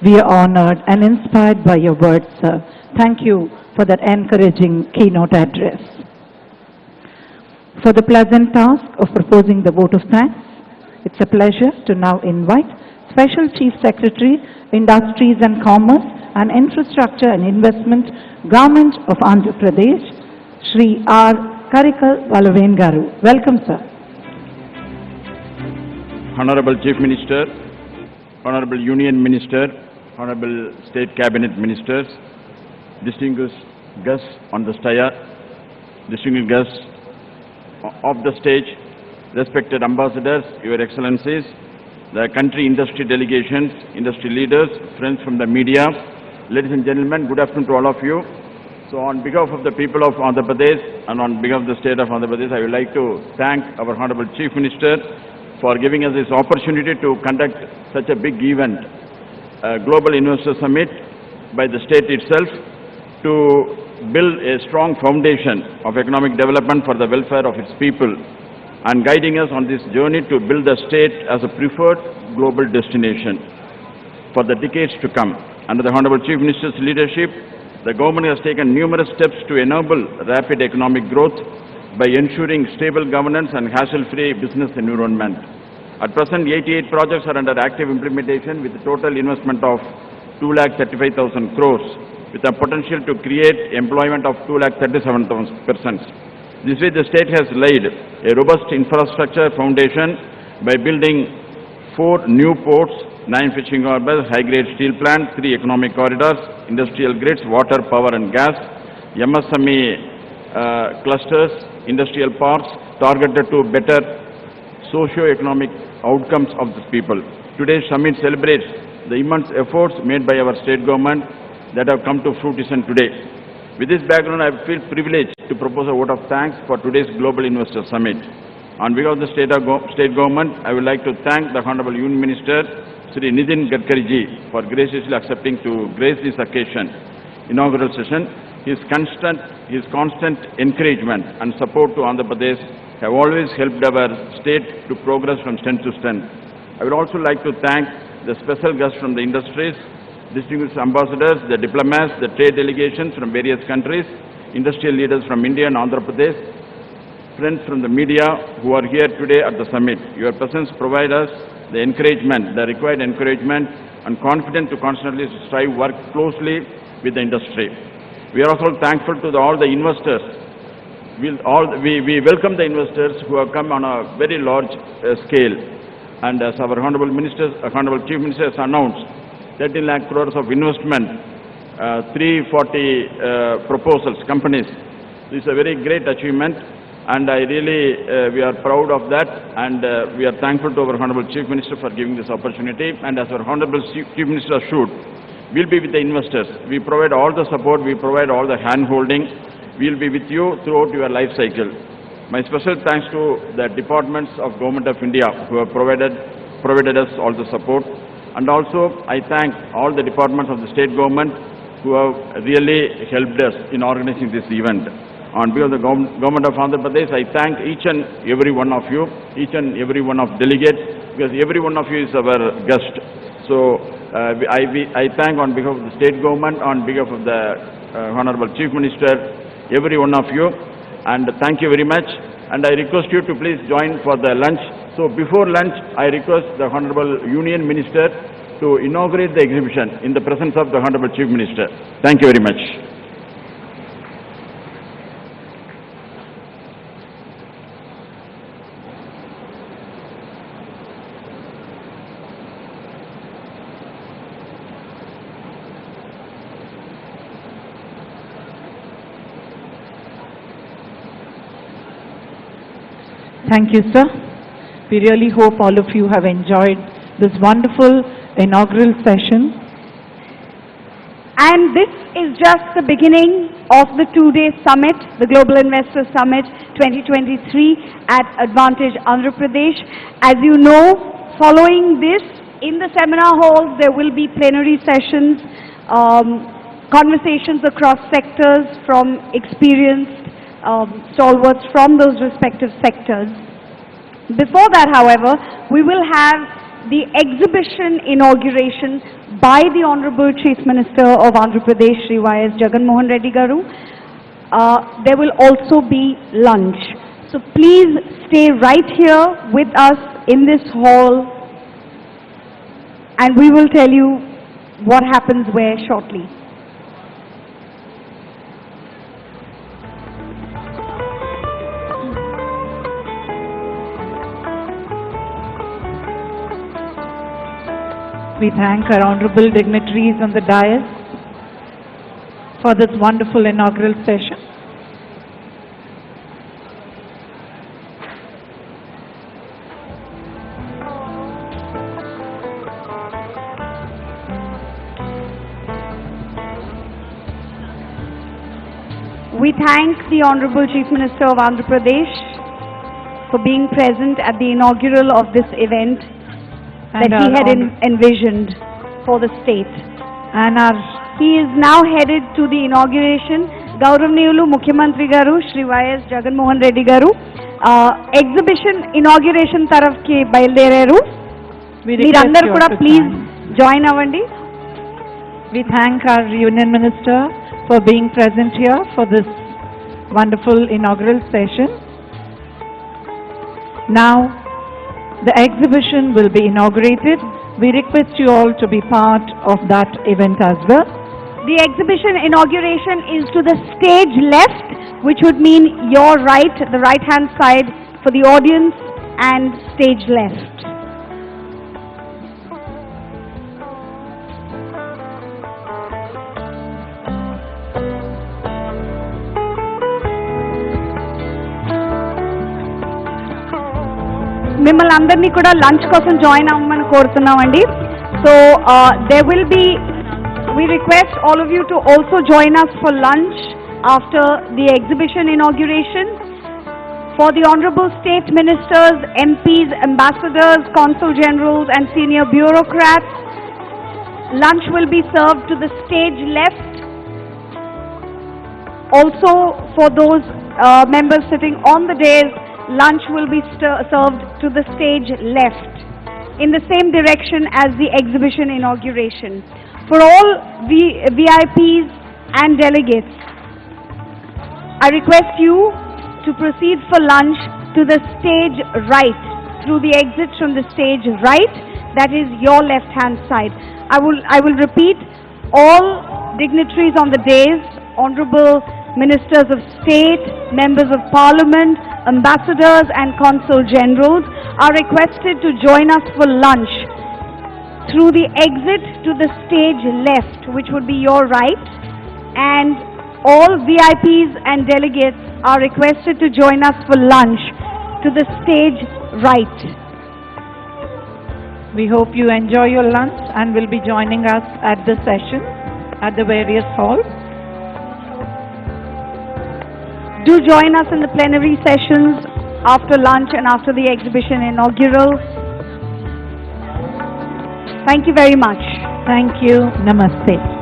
We are honored and inspired by your words, sir. Thank you for that encouraging keynote address. For the pleasant task of proposing the vote of thanks, it's a pleasure to now invite Special Chief Secretary, Industries and Commerce and Infrastructure and Investment, Government of Andhra Pradesh, Shri R. Karikal Valaven Garu. Welcome, sir. Honorable Chief Minister, Honorable Union Minister, Honorable State Cabinet Ministers, distinguished guests on the staya, distinguished guests of the stage, respected ambassadors, Your Excellencies, the country industry delegations, industry leaders, friends from the media, ladies and gentlemen, good afternoon to all of you. So on behalf of the people of Andhra Pradesh and on behalf of the state of Andhra Pradesh, I would like to thank our Honorable Chief Minister for giving us this opportunity to conduct such a big event, a Global Investor Summit by the state itself, to build a strong foundation of economic development for the welfare of its people and guiding us on this journey to build the state as a preferred global destination for the decades to come. Under the Honorable Chief Minister's leadership, the government has taken numerous steps to enable rapid economic growth by ensuring stable governance and hassle-free business environment. At present, 88 projects are under active implementation with a total investment of 2,35,000 crores, with a potential to create employment of 2,37,000 persons. This way, the state has laid a robust infrastructure foundation by building 4 new ports, 9 fishing harbors, high-grade steel plants, 3 economic corridors, industrial grids, water, power and gas, MSME clusters, industrial parks targeted to better socio-economic outcomes of the people. Today's summit celebrates the immense efforts made by our state government that have come to fruition today. With this background, I feel privileged to propose a vote of thanks for today's Global Investor Summit. On behalf of the state government, I would like to thank the Honorable Union Minister, Shri Nitin Gadkari ji, for graciously accepting to grace this occasion, inaugural session. His constant encouragement and support to Andhra Pradesh have always helped our state to progress from strength to strength. I would also like to thank the special guests from the industries, distinguished ambassadors, the diplomats, the trade delegations from various countries, industrial leaders from India and Andhra Pradesh, friends from the media who are here today at the summit. Your presence provides us the encouragement, the required encouragement and confidence to constantly strive, work closely with the industry. We are also thankful to all the investors. We welcome the investors who have come on a very large scale. And as our Honorable Chief Minister has announced, 13 lakh crores of investment, 340 proposals, companies. This is a very great achievement, and I really, we are proud of that, and we are thankful to our Honorable Chief Minister for giving this opportunity. And as our Honorable Chief Minister assured, we'll be with the investors. We provide all the support, we provide all the hand-holding. We'll be with you throughout your life cycle. My special thanks to the departments of Government of India who have provided us all the support. And also, I thank all the departments of the state government who have really helped us in organizing this event. On behalf of the Government of Andhra Pradesh, I thank each and every one of you, each and every one of delegates, because every one of you is our guest. So, I thank on behalf of the state government, on behalf of the Honorable Chief Minister, every one of you, and thank you very much. And I request you to please join for the lunch. So before lunch, I request the Honorable Union Minister to inaugurate the exhibition in the presence of the Honorable Chief Minister. Thank you very much. Thank you, sir. We really hope all of you have enjoyed this wonderful inaugural session. And this is just the beginning of the two-day summit, the Global Investor Summit 2023 at Advantage Andhra Pradesh. As you know, following this, in the seminar halls, there will be plenary sessions, conversations across sectors from experienced stalwarts from those respective sectors. Before that, however, we will have the exhibition inauguration by the Honorable Chief Minister of Andhra Pradesh, Shri Y.S. Jagan Garu. There will also be lunch. So please stay right here with us in this hall, and we will tell you what happens where shortly. We thank our honorable dignitaries on the dais for this wonderful inaugural session. We thank the Honorable Chief Minister of Andhra Pradesh for being present at the inaugural of this event that he had envisioned for the state. And he is now headed to the inauguration. Gauravniyulu Mukhyamantri Garu, Shri Y.S. Jagan Garu, exhibition inauguration tarafki bayaldereru. Meerandaru kuda please join avandi. We thank our Union Minister for being present here for this wonderful inaugural session. Now, the exhibition will be inaugurated. We request you all to be part of that event as well. The exhibition inauguration is to the stage left, which would mean your right, the right-hand side for the audience, and stage left. మిమ్మల్ని అందరినీ కూడా lunch కోసం join అవ్వమని కోరుతున్నామండి. So there will be, we request all of you to also join us for lunch after the exhibition inauguration. For the honorable state ministers, MPs, ambassadors, consul generals and senior bureaucrats, lunch will be served to the stage left. Also for those members sitting on the dais, lunch will be served to the stage left. in the same direction as the exhibition inauguration. For all VIPs and delegates, I request you to proceed for lunch to the stage right, through the exit from the stage right, that is your left-hand side. I will repeat, all dignitaries on the dais, honorable ministers of state, members of parliament, ambassadors and consul generals are requested to join us for lunch through the exit to the stage left, which would be your right, and all VIPs and delegates are requested to join us for lunch to the stage right. We hope you enjoy your lunch and will be joining us at the session at the various halls. Do join us in the plenary sessions after lunch and after the exhibition inaugural. Thank you very much. Thank you. Namaste.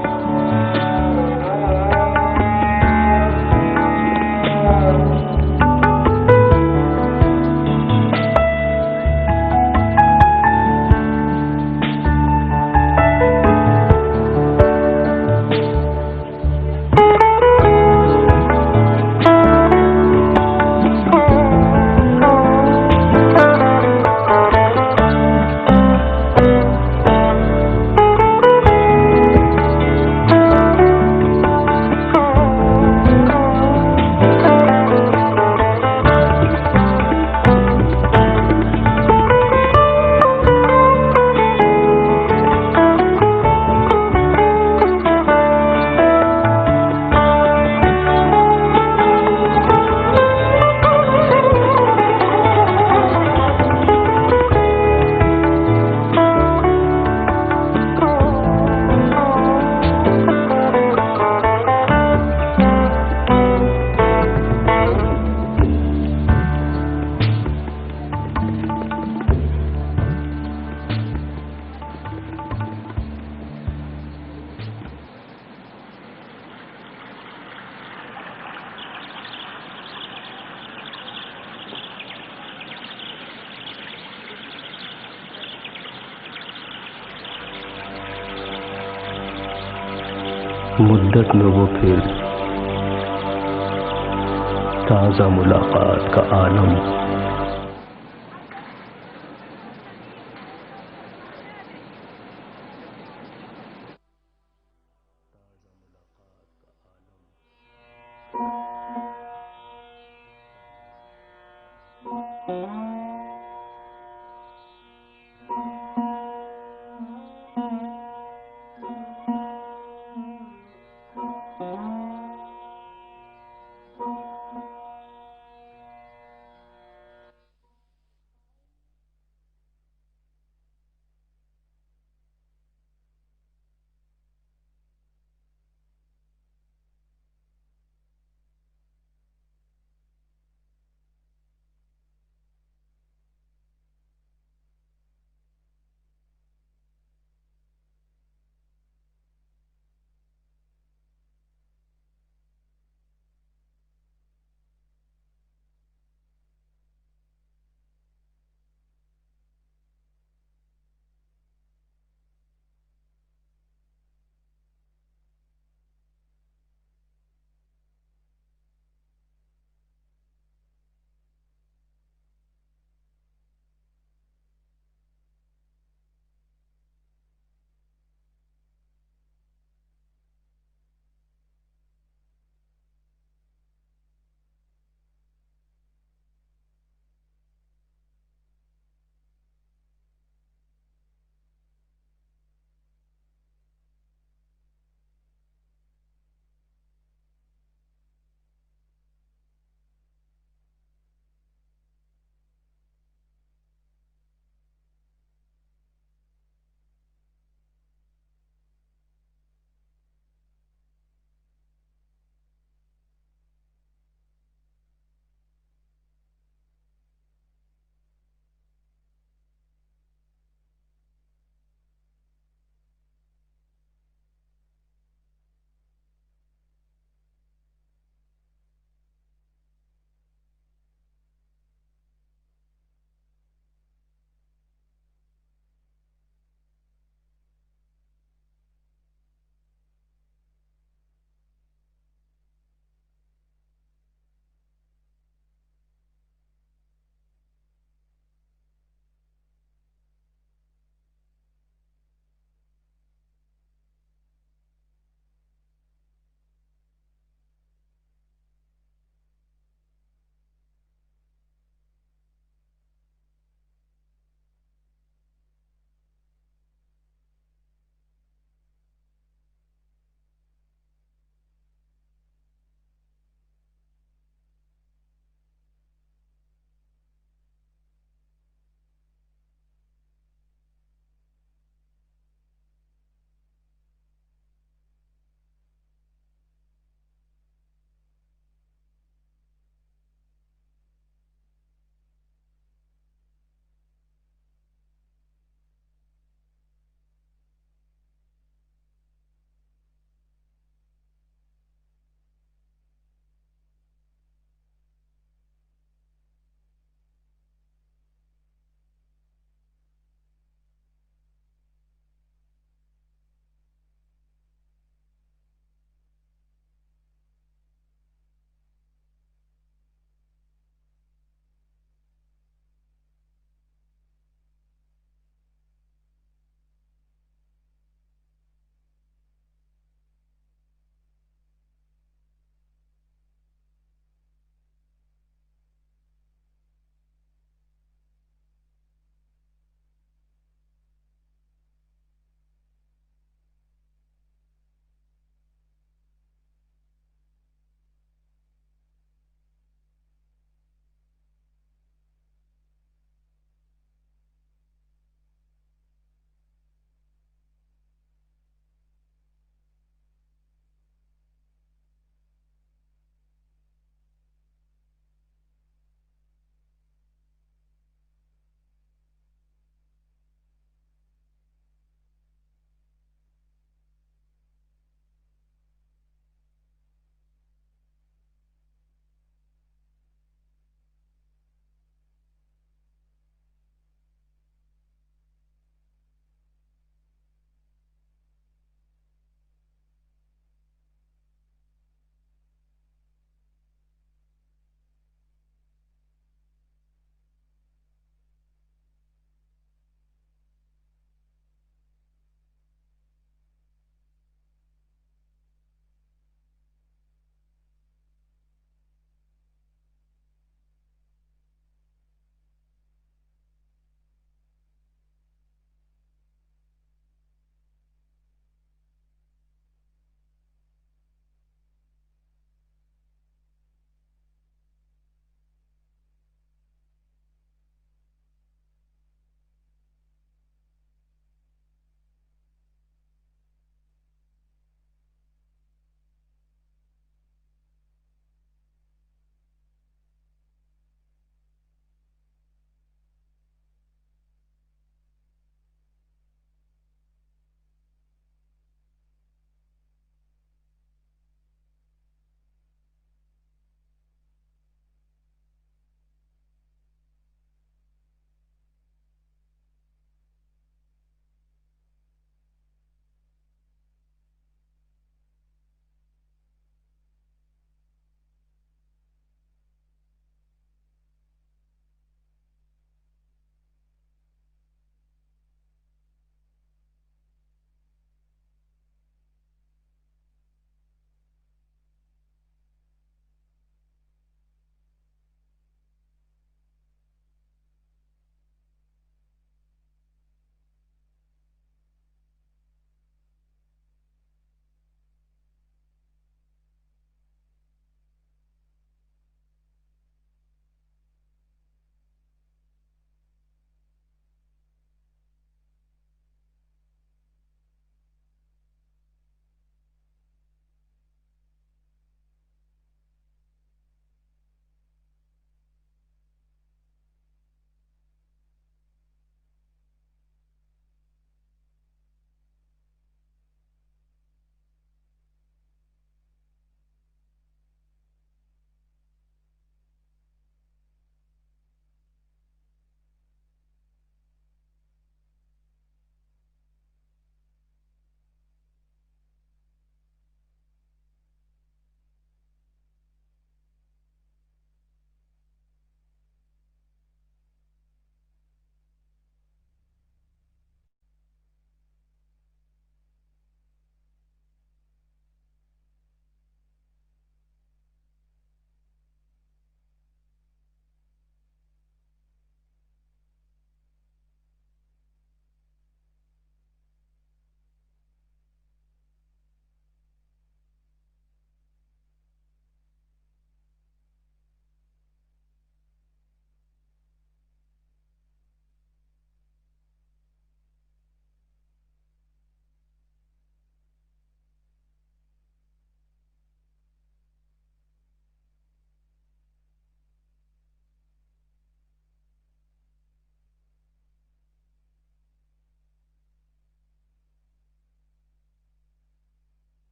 मुद्दत में वो फिर ताज़ा मुलाकात का आलम